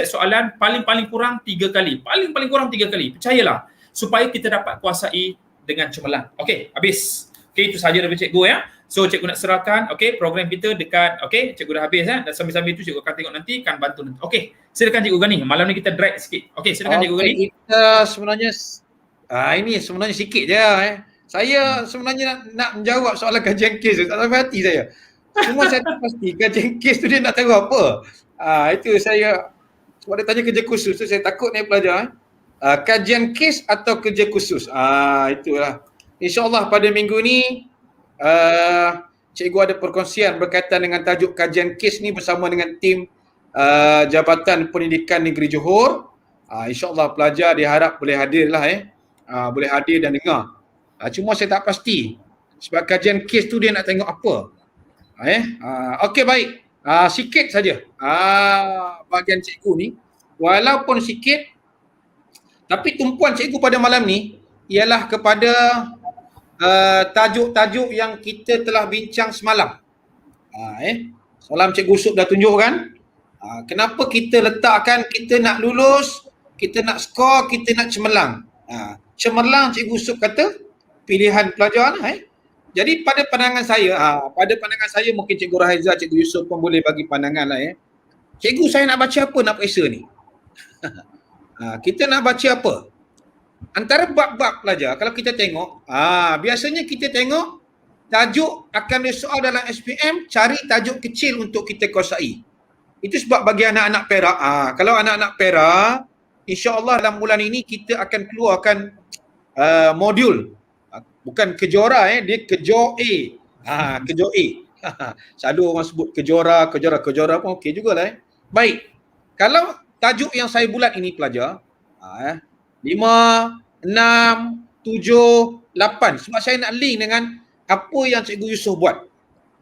soalan paling kurang 3 kali. Paling kurang 3 kali. Percayalah. Supaya kita dapat kuasai dengan cemerlang. Okay, habis. Okay, itu sahaja daripada cikgu ya. So cikgu nak serahkan, okay, program kita dekat, okay, cikgu dah habis dan sambil-sambil tu cikgu akan tengok nanti, akan bantu nanti. Okay, silakan cikgu Gani. Malam ni kita drag sikit. Okay, silakan cikgu Gani. Kita sebenarnya, ini sebenarnya sikit je Saya sebenarnya nak menjawab soalan kajian kes tu, tak sampai hati saya. Cuma saya tak pasti kajian kes tu dia nak tahu apa. Itu saya, sebab dia tanya kerja khusus tu, saya takut ni pelajar. Kajian kes atau kerja khusus? Itulah. InsyaAllah pada minggu ni, cikgu ada perkongsian berkaitan dengan tajuk kajian kes ni bersama dengan tim Jabatan Pendidikan Negeri Johor. InsyaAllah pelajar diharap boleh hadir lah boleh hadir dan dengar. Cuma saya tak pasti sebab kajian kes tu dia nak tengok apa. Okey, baik. Sikit saja bahagian cikgu ni, walaupun sikit, tapi tumpuan cikgu pada malam ni ialah kepada tajuk-tajuk yang kita telah bincang semalam. Semalam Cikgu Sup dah tunjukkan kenapa kita letakkan kita nak lulus, kita nak skor, kita nak cemerlang. Cemerlang Cikgu Sup kata pilihan pelajar lah. Jadi pada pandangan saya, mungkin Cikgu Rahaiza, Cikgu Yusof pun boleh bagi pandangan lah Cikgu, saya nak baca apa, nak periksa ni? Kita nak baca apa? Antara bab-bab pelajar, kalau kita tengok, biasanya kita tengok tajuk akan disoal dalam SPM, cari tajuk kecil untuk kita kuasai. Itu sebab bagi anak-anak perak, kalau anak-anak perak, insya-Allah dalam bulan ini kita akan keluarkan modul. Bukan kejora, dia kejor A. Kejor A. Selalu orang sebut kejora pun okey jugalah. Baik. Kalau tajuk yang saya bulat ini pelajar, 5, 6, 7, 8. Sebab saya nak link dengan apa yang Cikgu Yusof buat.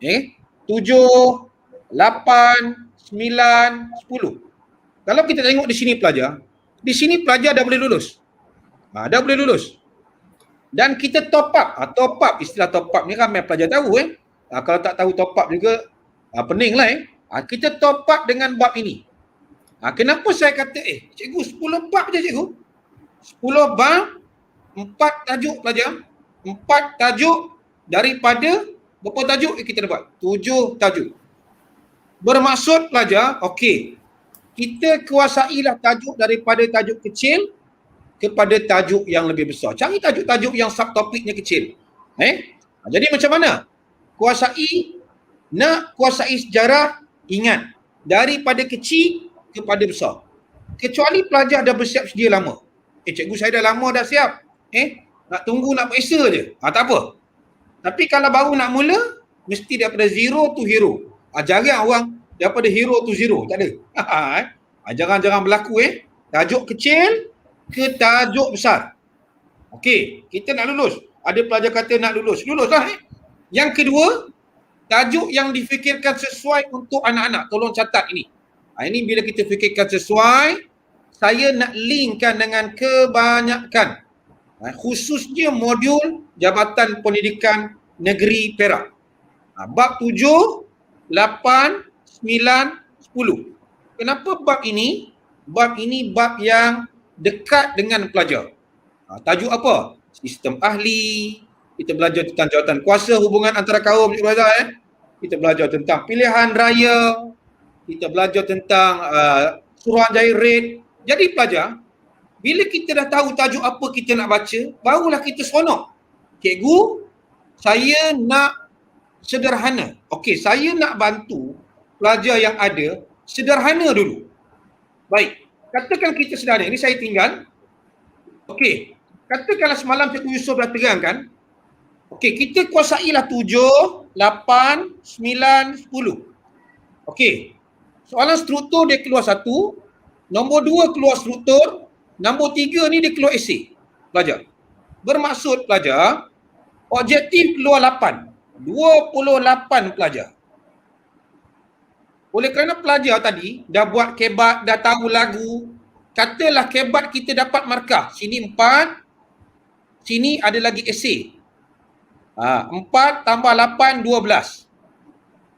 7, 8, 9, 10. Kalau kita tengok di sini pelajar, dah boleh lulus. Dah boleh lulus. Dan kita top up. Top up, istilah top up ni ramai pelajar tahu kalau tak tahu top up juga pening lah kita top up dengan bab ini. Kenapa saya kata cikgu 10 bab je cikgu? 10 bab, 4 tajuk pelajar. 4 tajuk daripada berapa tajuk kita dapat? 7 tajuk. Bermaksud pelajar, okey, kita kuasailah tajuk daripada tajuk kecil kepada tajuk yang lebih besar. Cari tajuk-tajuk yang subtopiknya kecil. Jadi macam mana? Nak kuasai sejarah, ingat, daripada kecil kepada besar. Kecuali pelajar dah bersiap sedia lama. Cikgu saya dah lama dah siap. Nak tunggu nak periksa je. Tak apa. Tapi kalau baru nak mula, mesti daripada zero to hero. Jarang orang daripada hero to zero. Tak ada. Jarang-jarang berlaku tajuk kecil ke tajuk besar. Okey, kita nak lulus. Ada pelajar kata nak lulus. Luluslah. Yang kedua, tajuk yang difikirkan sesuai untuk anak-anak. Tolong catat ini. Ini bila kita fikirkan sesuai, saya nak linkkan dengan kebanyakan. Khususnya modul Jabatan Pendidikan Negeri Perak. Bab 7, 8, 9, 10. Kenapa bab ini? Bab ini bab yang dekat dengan pelajar. Tajuk apa? Sistem ahli. Kita belajar tentang jawatan kuasa, hubungan antara kaum. Kita belajar tentang pilihan raya. Kita belajar tentang Suruhanjaya Red. Jadi pelajar, bila kita dah tahu tajuk apa kita nak baca, barulah kita seronok. Cikgu, saya nak sederhana. Okey, saya nak bantu pelajar yang ada sederhana dulu. Baik, katakan kita sederhana. Ini saya tinggal. Okey, katakanlah semalam Cikgu Yusof dah terangkan. Okey, kita kuasailah 7, 8, 9, 10. Okey, soalan struktur dia keluar 1, nombor 2 keluar struktur, nombor 3 ni dia keluar esei. Pelajar. Bermaksud pelajar, objektif keluar 8. 28 pelajar. Oleh kerana pelajar tadi dah buat kebat, dah tahu lagu, katalah kebat kita dapat markah. Sini 4, sini ada lagi esei. 4 tambah 8, 12.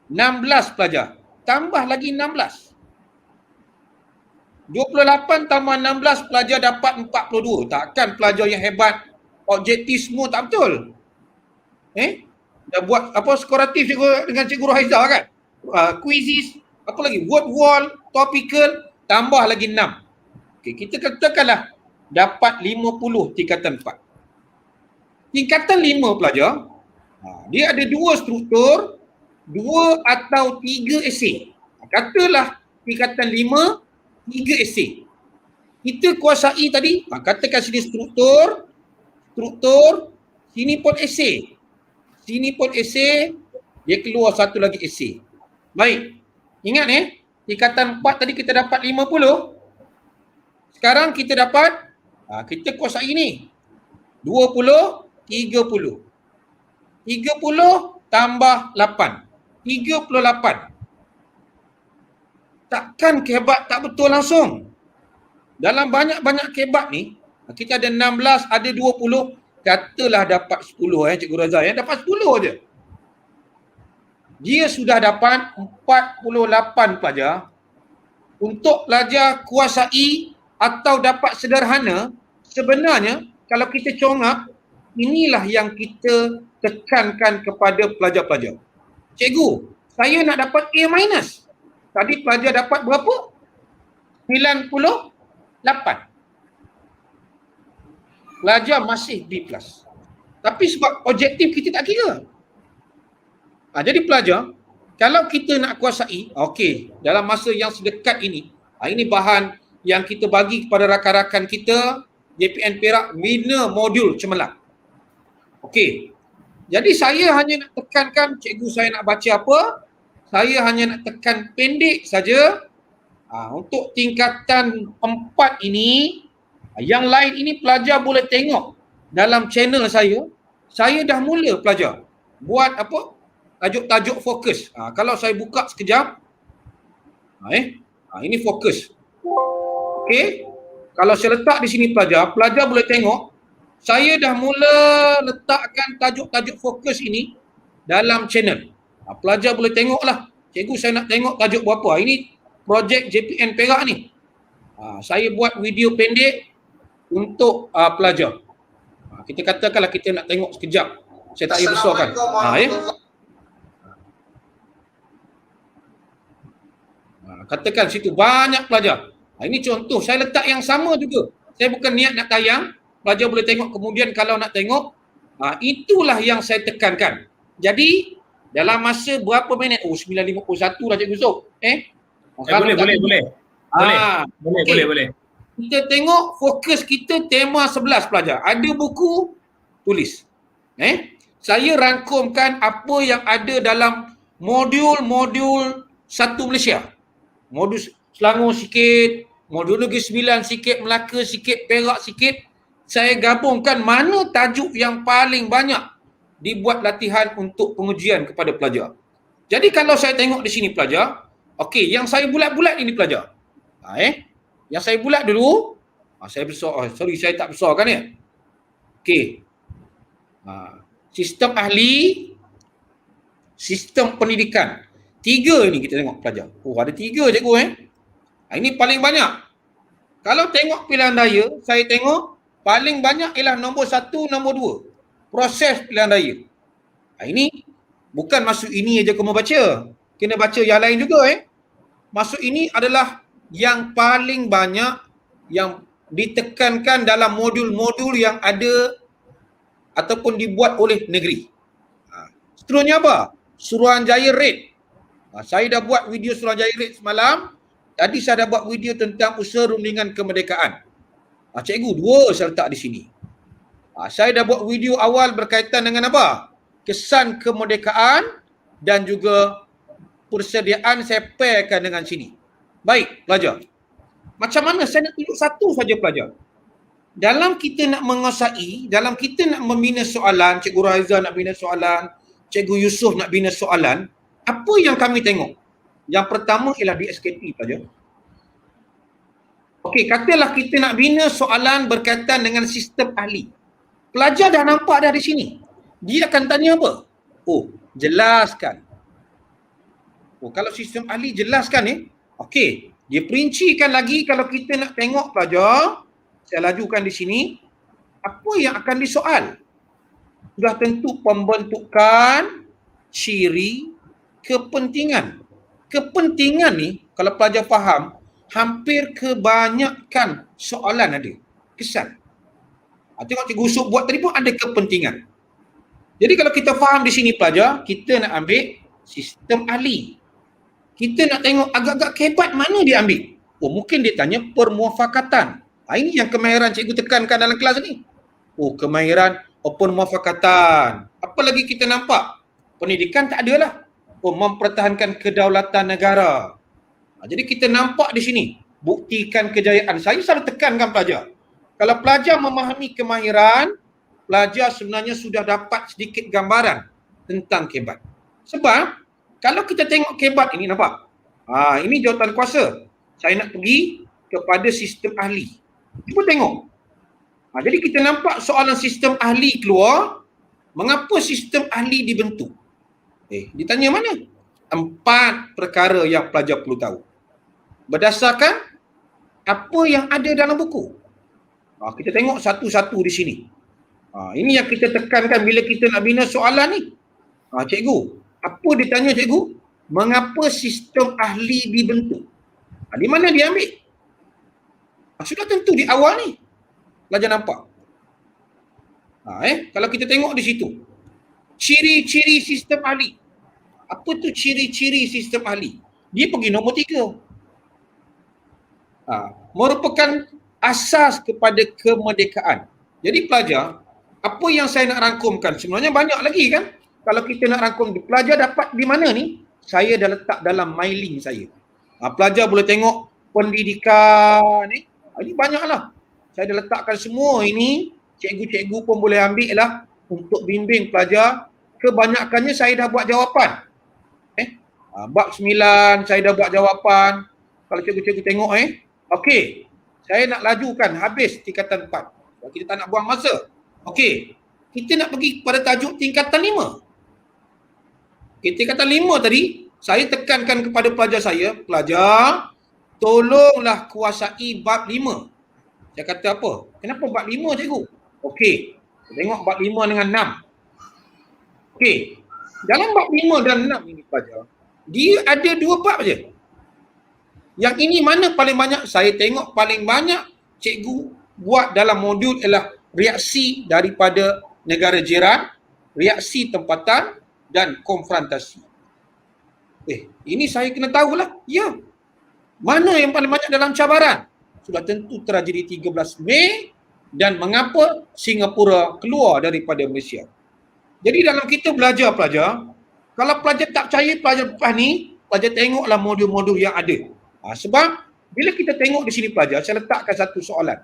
16 pelajar. Tambah lagi 16. 28 tambah 16 pelajar dapat 42. Takkan pelajar yang hebat, objektif semua tak betul. Dah buat apa skoratif dengan Cikgu Rohaizah kan? Quizzes, apa lagi? Word wall, topical, tambah lagi 6. Okey, kita katakanlah dapat 50 tingkatan 4. Tingkatan 5 pelajar, dia ada 2 struktur, 2 atau 3 esei. Katalah tingkatan 5, 3 esei. Kita kuasai tadi, katakan sini struktur, sini pun esei. Sini pun esei, dia keluar satu lagi esei. Baik, ingat tingkatan 4 tadi kita dapat 50. Sekarang kita dapat, kita kuasai ni, 20, 30. 30 tambah 8. 38. Takkan kebat tak betul langsung. Dalam banyak-banyak kebat ni, kita ada 16, ada 20, katalah dapat 10 Cikgu Razak dapat 10 je. Dia sudah dapat 48 pelajar. Untuk pelajar kuasai atau dapat sederhana, sebenarnya kalau kita congak, inilah yang kita tekankan kepada pelajar-pelajar. Cikgu, saya nak dapat A-. Tadi pelajar dapat berapa? 98. Pelajar masih B+. Tapi sebab objektif kita tak kira. Jadi pelajar, kalau kita nak kuasai, okey, dalam masa yang sedekat ini, ini bahan yang kita bagi kepada rakan-rakan kita, JPN Perak, bina modul cemerlang. Okey, Jadi saya hanya nak tekankan, cikgu saya nak baca apa, saya hanya nak tekan pendek saja. Untuk tingkatan 4 ini, yang lain ini pelajar boleh tengok dalam channel saya dah mula pelajar buat apa? Tajuk-tajuk fokus. Kalau saya buka sekejap, ini fokus. Okey. Kalau saya letak di sini pelajar boleh tengok saya dah mula letakkan tajuk-tajuk fokus ini dalam channel. Pelajar boleh tengoklah. Cikgu saya nak tengok tajuk berapa. Ini projek JPN Perak ni. Saya buat video pendek untuk pelajar. Kita katakanlah kita nak tengok sekejap. Saya tak payah besarkan. Katakan situ banyak pelajar. Ini contoh, saya letak yang sama juga. Saya bukan niat nak tayang, pelajar boleh tengok kemudian kalau nak tengok, itulah yang saya tekankan. Jadi, dalam masa berapa minit? 9.51 lah Cikgu Sob. Boleh. Kita tengok fokus kita tema 11 pelajar. Ada buku, tulis. Saya rangkumkan apa yang ada dalam modul 1 Malaysia. Modul Selangor sikit, modul Negeri Sembilan sikit, Melaka sikit, Perak sikit. Saya gabungkan mana tajuk yang paling banyak dibuat latihan untuk pengujian kepada pelajar. Jadi kalau saya tengok di sini pelajar, okey, yang saya bulat-bulat ini pelajar. Yang saya bulat dulu, saya besar. Sorry, saya tak besarkan ya. Okey. Sistem ahli, sistem pendidikan. 3 ni kita tengok pelajar. Ada 3 cikgu Ini paling banyak. Kalau tengok pilihan daya, saya tengok paling banyak ialah nombor 1, nombor 2. Proses pilihan daya. Ini bukan masuk ini aja kamu baca. Kena baca yang lain juga Masuk ini adalah yang paling banyak yang ditekankan dalam modul-modul yang ada ataupun dibuat oleh negeri. Seterusnya apa? Suruhanjaya Rate. Saya dah buat video Suruhanjaya Rate semalam. Tadi saya dah buat video tentang usaha rundingan kemerdekaan. Cikgu, 2 saya letak di sini. Saya dah buat video awal berkaitan dengan apa? Kesan kemerdekaan dan juga persediaan saya pairkan dengan sini. Baik, pelajar. Macam mana saya nak tunjuk satu saja pelajar? Dalam kita nak menguasai, dalam kita nak membina soalan, Cikgu Raizah nak bina soalan, Cikgu Yusof nak bina soalan, apa yang kami tengok? Yang pertama ialah DSKT pelajar. Okey, katalah kita nak bina soalan berkaitan dengan sistem ahli. Pelajar dah nampak dah di sini. Dia akan tanya apa? Jelaskan. Kalau sistem ahli jelaskan okey, dia perincikan lagi kalau kita nak tengok pelajar. Saya lajukan di sini. Apa yang akan disoal? Sudah tentu pembentukan, ciri, kepentingan. Kepentingan ni, kalau pelajar faham, hampir kebanyakan soalan ada. Kesan. Tengok Cikgu Yusuf buat tadi pun ada kepentingan. Jadi kalau kita faham di sini pelajar, kita nak ambil sistem ahli. Kita nak tengok agak-agak kebat mana dia ambil. Mungkin dia tanya permuafakatan. Ini yang kemahiran cikgu tekankan dalam kelas ni. Kemahiran permuafakatan. Apa lagi kita nampak? Pendidikan tak adalah. Mempertahankan kedaulatan negara. Jadi kita nampak di sini. Buktikan kejayaan. Saya selalu tekankan pelajar. Kalau pelajar memahami kemahiran, pelajar sebenarnya sudah dapat sedikit gambaran tentang kebat. Sebab, kalau kita tengok kebat ini, nampak? Ini jawatan kuasa. Saya nak pergi kepada sistem ahli. Cuba tengok. Jadi kita nampak soalan sistem ahli keluar. Mengapa sistem ahli dibentuk? Ditanya mana? 4 perkara yang pelajar perlu tahu. Berdasarkan apa yang ada dalam buku. Kita tengok satu-satu di sini. Ini yang kita tekankan bila kita nak bina soalan ni. Cikgu, apa ditanya cikgu? Mengapa sistem ahli dibentuk? Di mana dia ambil? Sudah tentu di awal ni. Pelajar nampak. Kalau kita tengok di situ. Ciri-ciri sistem ahli. Apa tu ciri-ciri sistem ahli? Dia pergi nombor 3. Merupakan asas kepada kemerdekaan. Jadi pelajar, apa yang saya nak rangkumkan? Sebenarnya banyak lagi kan. Kalau kita nak rangkum, pelajar dapat di mana ni? Saya dah letak dalam my link saya. Pelajar boleh tengok pendidikan ni. Ini banyaklah. Saya dah letakkan semua ini. Cikgu-cikgu pun boleh ambil lah untuk bimbing pelajar. Kebanyakannya saya dah buat jawapan. Bab 9 saya dah buat jawapan. Kalau cikgu-cikgu tengok okey. Saya nak lajukan habis tingkatan 4. Kita tak nak buang masa. Okey. Kita nak pergi kepada tajuk tingkatan 5. Tingkatan 5 tadi, saya tekankan kepada pelajar saya, pelajar, tolonglah kuasai bab 5. Saya kata apa? Kenapa bab 5 cikgu? Okey. Tengok bab 5 dengan 6. Okey. Dalam bab 5 dan 6 ini pelajar, dia ada 2 bab je. Yang ini mana paling banyak? Saya tengok paling banyak cikgu buat dalam modul ialah reaksi daripada negara jiran, reaksi tempatan dan konfrontasi. Ini saya kena tahulah. Ya. Mana yang paling banyak dalam cabaran? Sudah tentu tragedi 13 Mei dan mengapa Singapura keluar daripada Malaysia. Jadi dalam kita belajar pelajar, kalau pelajar tak percaya pelajar lepas ni, pelajar tengoklah modul-modul yang ada. Sebab bila kita tengok di sini pelajar, saya letakkan satu soalan.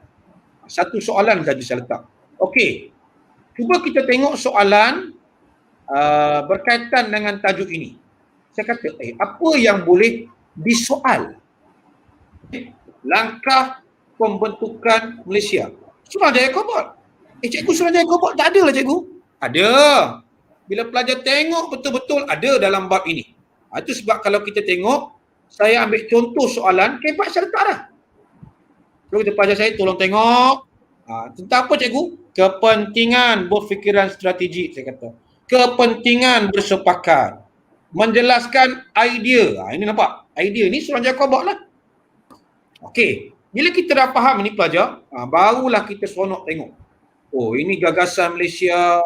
Satu soalan saja saya letak. Okey. Cuba kita tengok soalan berkaitan dengan tajuk ini. Saya kata, apa yang boleh disoal? Langkah pembentukan Malaysia. Suruhanjaya Kobot. Cikgu, Suruhanjaya Kobot tak ada lah cikgu. Ada. Bila pelajar tengok betul-betul ada dalam bab ini. Itu sebab kalau kita tengok, saya ambil contoh soalan, kebat saya letak dah. Lalu kita pelajar saya, tolong tengok. Tentang apa cikgu? Kepentingan berfikiran strategik, saya kata. Kepentingan bersepakat. Menjelaskan idea. Ini nampak? Idea ni Suruhanjaya Kobot lah. Okey. Bila kita dah faham ini pelajar, barulah kita seronok tengok. Oh, ini gagasan Malaysia.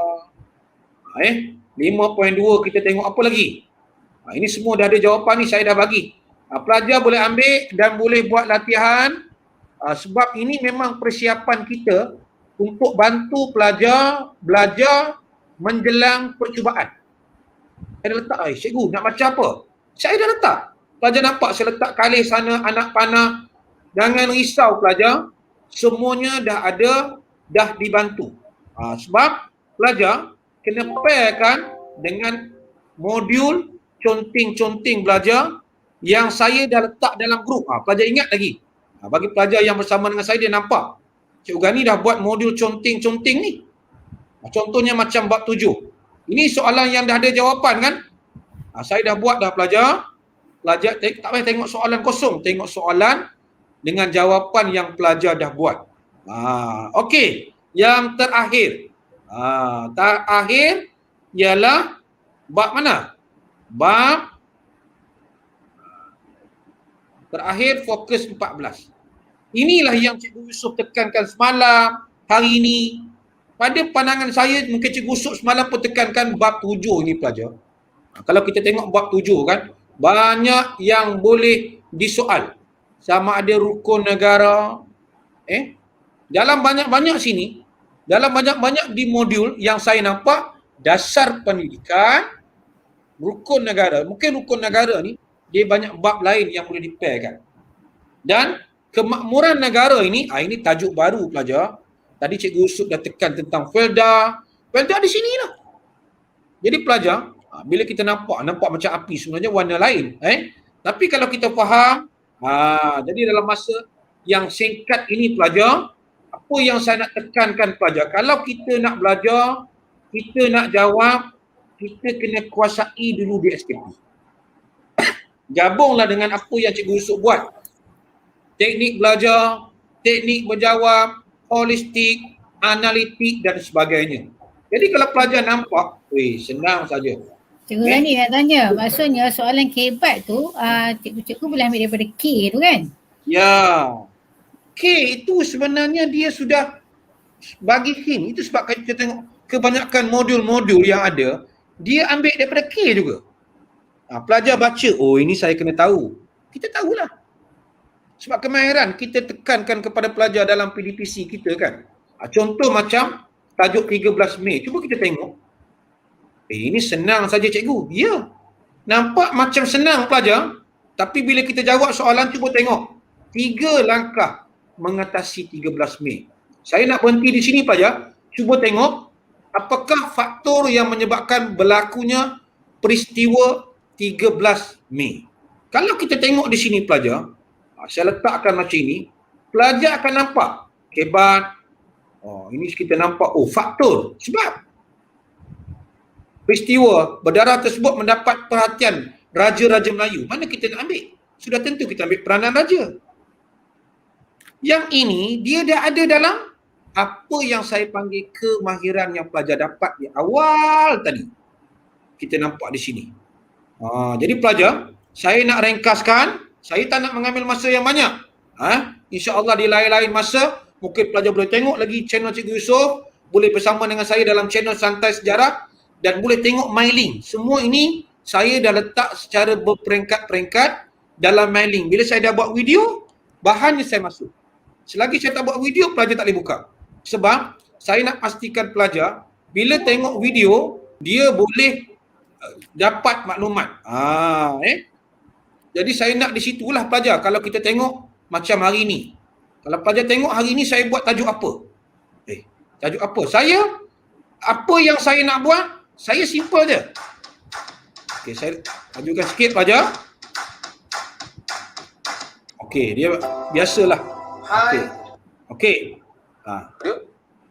5.2 kita tengok apa lagi? Ini semua dah ada jawapan ni, saya dah bagi. Pelajar boleh ambil dan boleh buat latihan. Sebab ini memang persiapan kita untuk bantu pelajar belajar menjelang percubaan. Saya dah letak, cikgu nak baca apa? Saya dah letak. Pelajar nampak saya letak kalis sana, anak panah. Jangan risau pelajar. Semuanya dah ada, dah dibantu. Sebab pelajar kena pairkan dengan modul conting-conting belajar yang saya dah letak dalam grup. Pelajar ingat lagi. Bagi pelajar yang bersama dengan saya, dia nampak. Cikgu Gani dah buat modul conting-conting ni. Contohnya macam bab 7. Ini soalan yang dah ada jawapan kan? Saya dah buat dah pelajar. Pelajar tak payah tengok soalan kosong. Tengok soalan dengan jawapan yang pelajar dah buat. Okey. Yang terakhir. Terakhir ialah bab mana? Bab terakhir fokus 14. Inilah yang Cikgu Yusof tekankan semalam, hari ini. Pada pandangan saya, mungkin Cikgu Yusof semalam pun tekankan bab 7 ni pelajar. Kalau kita tengok bab 7 kan, banyak yang boleh disoal. Sama ada rukun negara. Dalam banyak-banyak sini, dalam banyak-banyak di modul yang saya nampak, dasar pendidikan, rukun negara. Mungkin rukun negara ni, dia banyak bab lain yang boleh dipairkan. Dan kemakmuran negara ini, ini tajuk baru pelajar. Tadi Cikgu Yusuf dah tekan tentang Felda. Felda di sini lah. Jadi pelajar, bila kita nampak macam api, sebenarnya warna lain. Tapi kalau kita faham, jadi dalam masa yang singkat ini pelajar, apa yang saya nak tekankan pelajar, kalau kita nak belajar, kita nak jawab, kita kena kuasai dulu di SKP. Gabunglah dengan apa yang Cikgu Yusuf buat. Teknik belajar, teknik berjawab, holistik, analitik dan sebagainya. Jadi kalau pelajar nampak, senang saja. Cikgu Gani nak tanya, maksudnya soalan kebat tu, cikgu-cikgu boleh ambil daripada K tu kan? Ya. K itu sebenarnya dia sudah bagi hint. Itu sebab kita tengok kebanyakan modul-modul yang ada, dia ambil daripada K juga. Pelajar baca, ini saya kena tahu. Kita tahulah. Sebab kemahiran kita tekankan kepada pelajar dalam PDPC kita kan. Contoh macam tajuk 13 Mei. Cuba kita tengok. Ini senang saja cikgu. Ya. Nampak macam senang pelajar. Tapi bila kita jawab soalan, cuba tengok. 3 langkah mengatasi 13 Mei. Saya nak berhenti di sini pelajar. Cuba tengok apakah faktor yang menyebabkan berlakunya peristiwa 13 Mei. Kalau kita tengok di sini pelajar, saya letakkan macam ini, pelajar akan nampak kebat. Ini kita nampak faktor. Sebab peristiwa berdarah tersebut mendapat perhatian Raja-Raja Melayu. Mana kita nak ambil? Sudah tentu kita ambil peranan raja. Yang ini dia dah ada dalam apa yang saya panggil kemahiran yang pelajar dapat di awal tadi. Kita nampak di sini. Jadi pelajar, saya nak ringkaskan, saya tak nak mengambil masa yang banyak. InsyaAllah di lain-lain masa, mungkin pelajar boleh tengok lagi channel Cikgu Yusof, boleh bersama dengan saya dalam channel Santai Sejarah dan boleh tengok mailing. Semua ini saya dah letak secara berperingkat-peringkat dalam mailing. Bila saya dah buat video, bahannya saya masuk. Selagi saya tak buat video, pelajar tak boleh buka. Sebab saya nak pastikan pelajar, bila tengok video, dia boleh dapat maklumat. Jadi saya nak di situlah pelajar. Kalau kita tengok macam hari ni. Kalau pelajar tengok hari ni saya buat tajuk apa? Tajuk apa? Apa yang saya nak buat, saya simple je. Okey, saya majukan sikit pelajar. Okey, dia biasalah. Okey.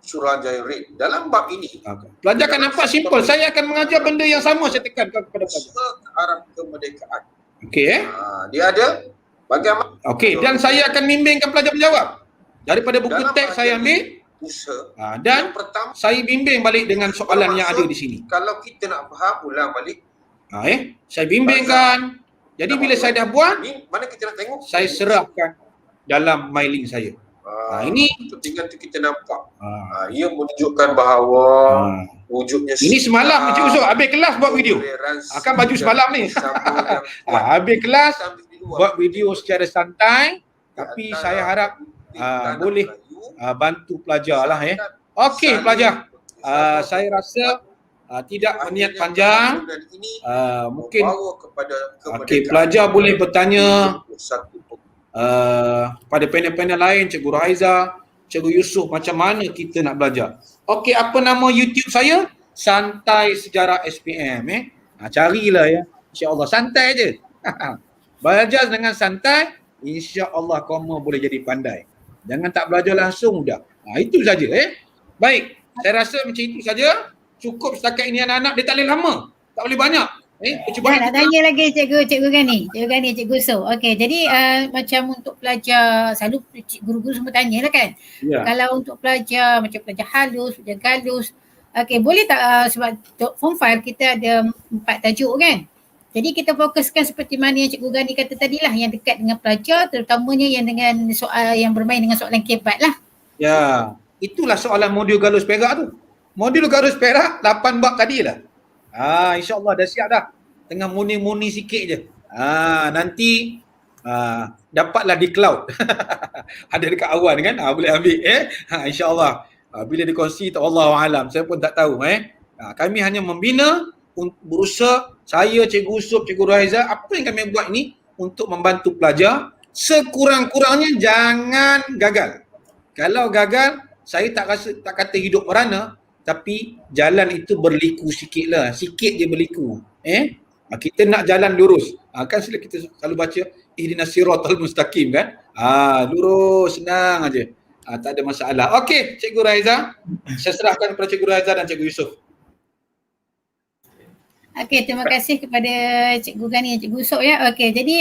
Suruhanjaya Red. Dalam bab ini, pelajar akan nampak simple. Saya akan mengajar benda yang sama saya tekankan kepada pelajar. Ke arah kemerdekaan. Okey Dia ada bagaimana. Okey, dan saya akan bimbingkan pelajar menjawab. Daripada buku Dalam teks saya ambil dan yang pertama, saya bimbing balik dengan soalan yang ada di sini. Kalau kita nak faham, ulang balik. Saya bimbingkan. Jadi bila saya dah buat, Ni mana kita nak tengok? saya serahkan dalam mailing saya. Ini tinggal tu kita nampak. Ia menunjukkan bahawa wujudnya ini semalam Encik Yusof habis kelas buat video. Akan baju semalam ni. Habis kelas buat video secara santai, tapi saya harap boleh bantu pelajar lah. Okey pelajar, saya rasa tidak berniat panjang. Mungkin pelajar boleh bertanya pada panel-panel lain, Cikgu Rahaiza, Cikgu Yusof, macam mana kita nak belajar. Okey, apa nama YouTube saya? Santai Sejarah SPM. Carilah ya. InsyaAllah santai je. Belajar dengan santai, insya-Allah kamu boleh jadi pandai. Jangan tak belajar langsung dah. Itu saja. Baik, saya rasa macam itu saja. Cukup setakat ini anak-anak, dia tak boleh lama. Tak boleh banyak. Nak tanya lagi Cikgu Gani, Cikgu Yusof. Okey, jadi macam untuk pelajar, selalu guru-guru semua tanya lah kan. Ya. Kalau untuk pelajar, macam pelajar halus, pelajar galus, okey, boleh tak sebab form 5 kita ada 4 tajuk kan. Jadi kita fokuskan seperti mana yang Cikgu Gani kata tadi lah, yang dekat dengan pelajar, terutamanya yang dengan soal yang bermain dengan soalan kebat lah. Ya, itulah soalan modul Galus Perak tu. Modul Galus Perak 8 bab tadi lah. InsyaAllah dah siap dah. Tengah muni-muni sikit je. Nanti dapatlah di cloud. Ada dekat awan kan? Boleh ambil InsyaAllah. Bila dikongsi tak Allahualam. Saya pun tak tahu. Kami hanya membina, berusaha, saya, Cikgu Yusof, Cikgu Rahaiza, apa yang kami buat ini untuk membantu pelajar. Sekurang-kurangnya jangan gagal. Kalau gagal, saya tak kata hidup merana, tapi jalan itu berliku sikit lah. Sikit je berliku. Kita nak jalan lurus. Kan kita selalu baca ihdinas siratal mustaqim kan. Lurus, senang aja. Tak ada masalah. Okey, Cikgu Rahaiza. Saya serahkan kepada Cikgu Rahaiza dan Cikgu Yusof. Okey, terima kasih kepada Cikgu Gani dan Cikgu Yusof ya. Okey, jadi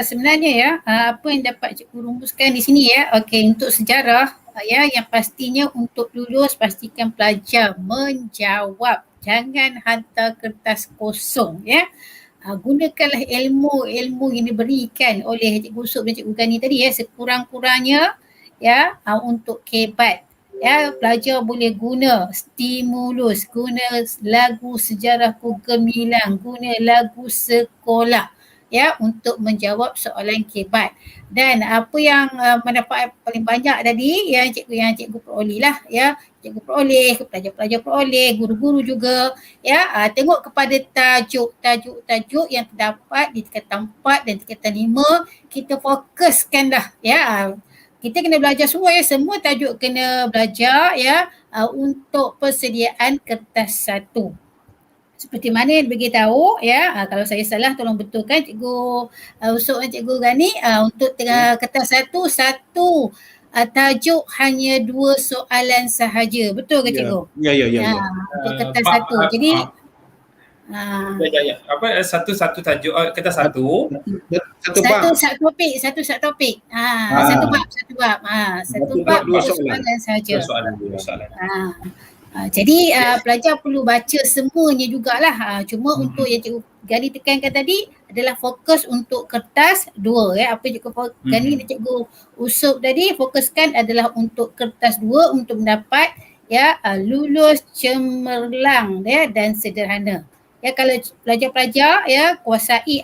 sebenarnya ya, apa yang dapat Cikgu rumuskan di sini ya. Okey, untuk sejarah ya, yang pastinya untuk lulus pastikan pelajar menjawab. Jangan hantar kertas kosong ya. Gunakanlah ilmu yang diberikan oleh Cikgu Yusof dan Cikgu Gani tadi ya, sekurang-kurangnya ya, untuk kebat. Ya, pelajar boleh guna stimulus, guna lagu sejarahku gemilang, guna lagu sekolah. ya untuk menjawab soalan KBAT. Dan apa yang manfaat paling banyak tadi yang cikgu peroleh lah ya, cikgu peroleh, pelajar-pelajar peroleh, guru-guru juga ya, tengok kepada tajuk yang terdapat di tingkatan 4 dan tingkatan 5, kita fokuskanlah ya. Kita kena belajar semua ya, semua tajuk kena belajar ya untuk persediaan kertas 1. Seperti mana yang beritahu ya, kalau saya salah tolong betulkan Cikgu Usop dan Cikgu Gani, untuk kertas 1 satu tajuk hanya 2 soalan sahaja. Betul ke Cikgu? Ya. Untuk kertas 1. Jadi satu tajuk kertas 1. Satu topik. Satu bab. Satu bab 2 soalan sahaja. Dua soalan. Jadi pelajar perlu baca semuanya jugalah. Cuma untuk yang Cikgu Gani tekankan tadi adalah fokus untuk kertas 2 ya. Apa Cikgu Gani dan Cikgu Usop tadi fokuskan adalah untuk kertas 2 untuk mendapat ya lulus cemerlang ya dan sederhana. Ya, kalau pelajar-pelajar ya kuasai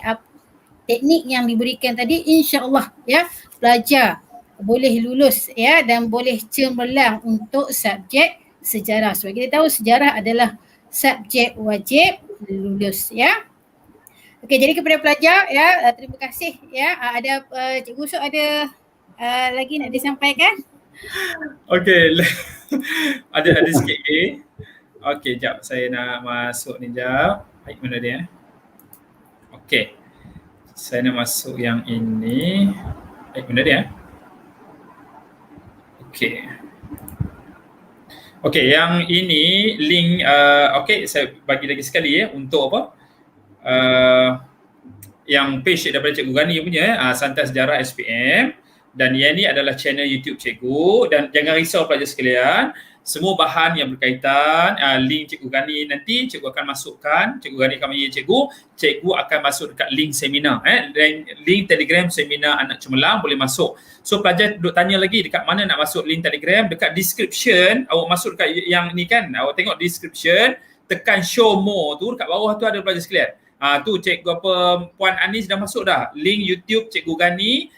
teknik yang diberikan tadi, insya-Allah ya pelajar boleh lulus ya dan boleh cemerlang untuk subjek sejarah. Sebab kita tahu sejarah adalah subjek wajib lulus ya. Okey, jadi kepada pelajar ya, terima kasih ya. Ada Cikgu Usop ada lagi nak disampaikan? Okey. ada sikit lagi. Okey, jap saya nak masuk ni jap. Baik, mana dia? Okey. Saya nak masuk yang ini. Baik, mana dia? Okey. Okey, yang ini link okey, saya bagi lagi sekali ya untuk apa? Yang page daripada Cikgu Gani punya Santai Sejarah SPM, dan yang ini adalah channel YouTube Cikgu. Dan jangan risau pelajar sekalian, semua bahan yang berkaitan link Cikgu Gani nanti Cikgu akan masukkan, Cikgu Gani akan bagi Cikgu akan masuk dekat link seminar link Telegram seminar anak cemerlang boleh masuk. So pelajar duk tanya lagi dekat mana nak masuk link Telegram, dekat description awak masuk dekat yang ni kan, awak tengok description, tekan show more tu, dekat bawah tu ada pelajar sekalian. Tu Cikgu Puan Anis dah masuk dah. Link YouTube Cikgu Gani,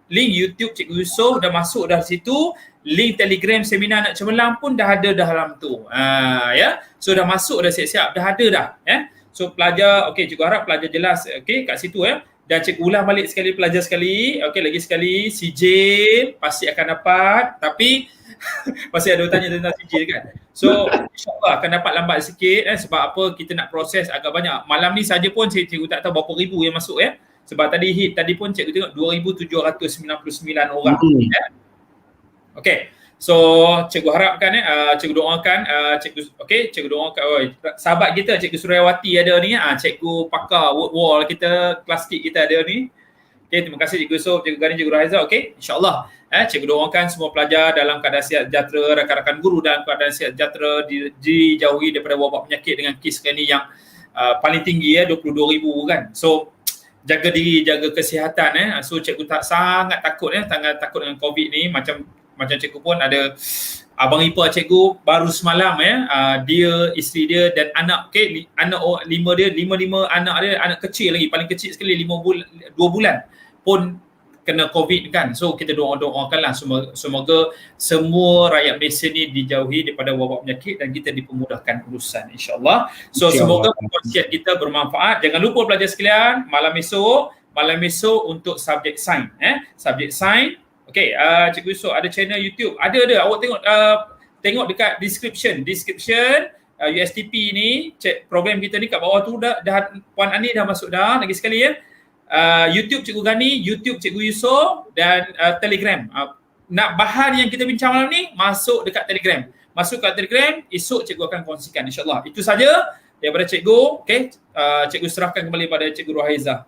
link YouTube Cikgu Usop dah masuk dah situ. Link Telegram seminar anak cemerlang pun dah ada dalam tu. Ya. So dah masuk dah, siap-siap dah ada dah ya. So pelajar, okey, Cikgu harap pelajar jelas okey kat situ ya. Dan Cikgu ulang balik sekali pelajar sekali. Okey, lagi sekali CJ pasti akan dapat, tapi pasti ada tanya tentang CJ kan. So insya-Allah akan dapat lambat sikit sebab apa, kita nak proses agak banyak. Malam ni saja pun Cikgu tak tahu berapa ribu yang masuk ya. Sebab tadi pun Cikgu tengok 2,799 orang ya. Okey. So Cikgu harapkan Cikgu doakan Cikgu doakan sahabat kita Cikgu Suryawati ada ni, Cikgu pakar word wall kita, kelas kit kita ada ni. Okey, terima kasih Cikgu Usop, Cikgu Gani, Cikgu Rahiza. Okey, insya-Allah Cikgu doakan semua pelajar dalam keadaan sihat sejahtera, rakan-rakan guru dalam keadaan sihat sejahtera, dijauhi daripada wabak penyakit dengan kes ni yang paling tinggi 22,000 kan. So jaga diri, jaga kesihatan So Cikgu tak sangat takut sangat takut dengan COVID ni. Macam Cikgu pun ada abang ipar Cikgu baru semalam dia, isteri dia dan anak anak 5 anak dia, anak kecil lagi, paling kecil sekali 2 bulan pun kena COVID kan. So kita doakanlah semoga semua rakyat Malaysia ni dijauhi daripada wabak penyakit dan kita dipermudahkan urusan, insya-Allah. So semoga perkongsian kita bermanfaat. Jangan lupa pelajar sekalian, malam esok untuk subjek sains subjek sains. Okey, Cikgu Usop ada channel YouTube. Ada. Awak tengok dekat description USTP ni, cek program kita ni kat bawah tu dah Puan Ani dah masuk dah. Lagi sekali YouTube Cikgu Gani, YouTube Cikgu Usop dan Telegram. Nak bahan yang kita bincang malam ni, masuk dekat Telegram. Masuk kat Telegram, esok Cikgu akan kongsikan, insya-Allah. Itu saja daripada Cikgu. Okey, Cikgu serahkan kembali pada Cikgu Rahiza.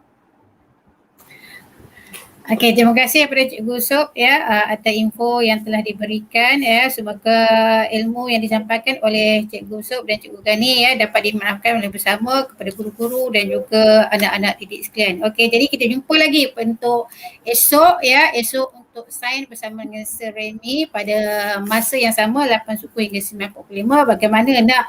Okey, terima kasih kepada Cikgu Usop atas info yang telah diberikan semoga ilmu yang disampaikan oleh Cikgu Usop dan Cikgu Gani dapat dimaafkan oleh bersama kepada guru-guru dan juga anak-anak didik sekalian. Okey, jadi kita jumpa lagi untuk esok esok untuk untuk sains bersama dengan Sir Remy pada masa yang sama 8 suku hingga 9.45 bagaimana nak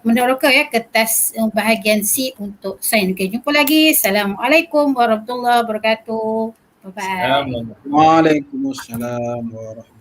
meneroka kertas bahagian C untuk sains. Okay, jumpa lagi. Assalamualaikum warahmatullahi wabarakatuh. Bye bye. Assalamualaikum. Waalaikumsalam warahmatullahi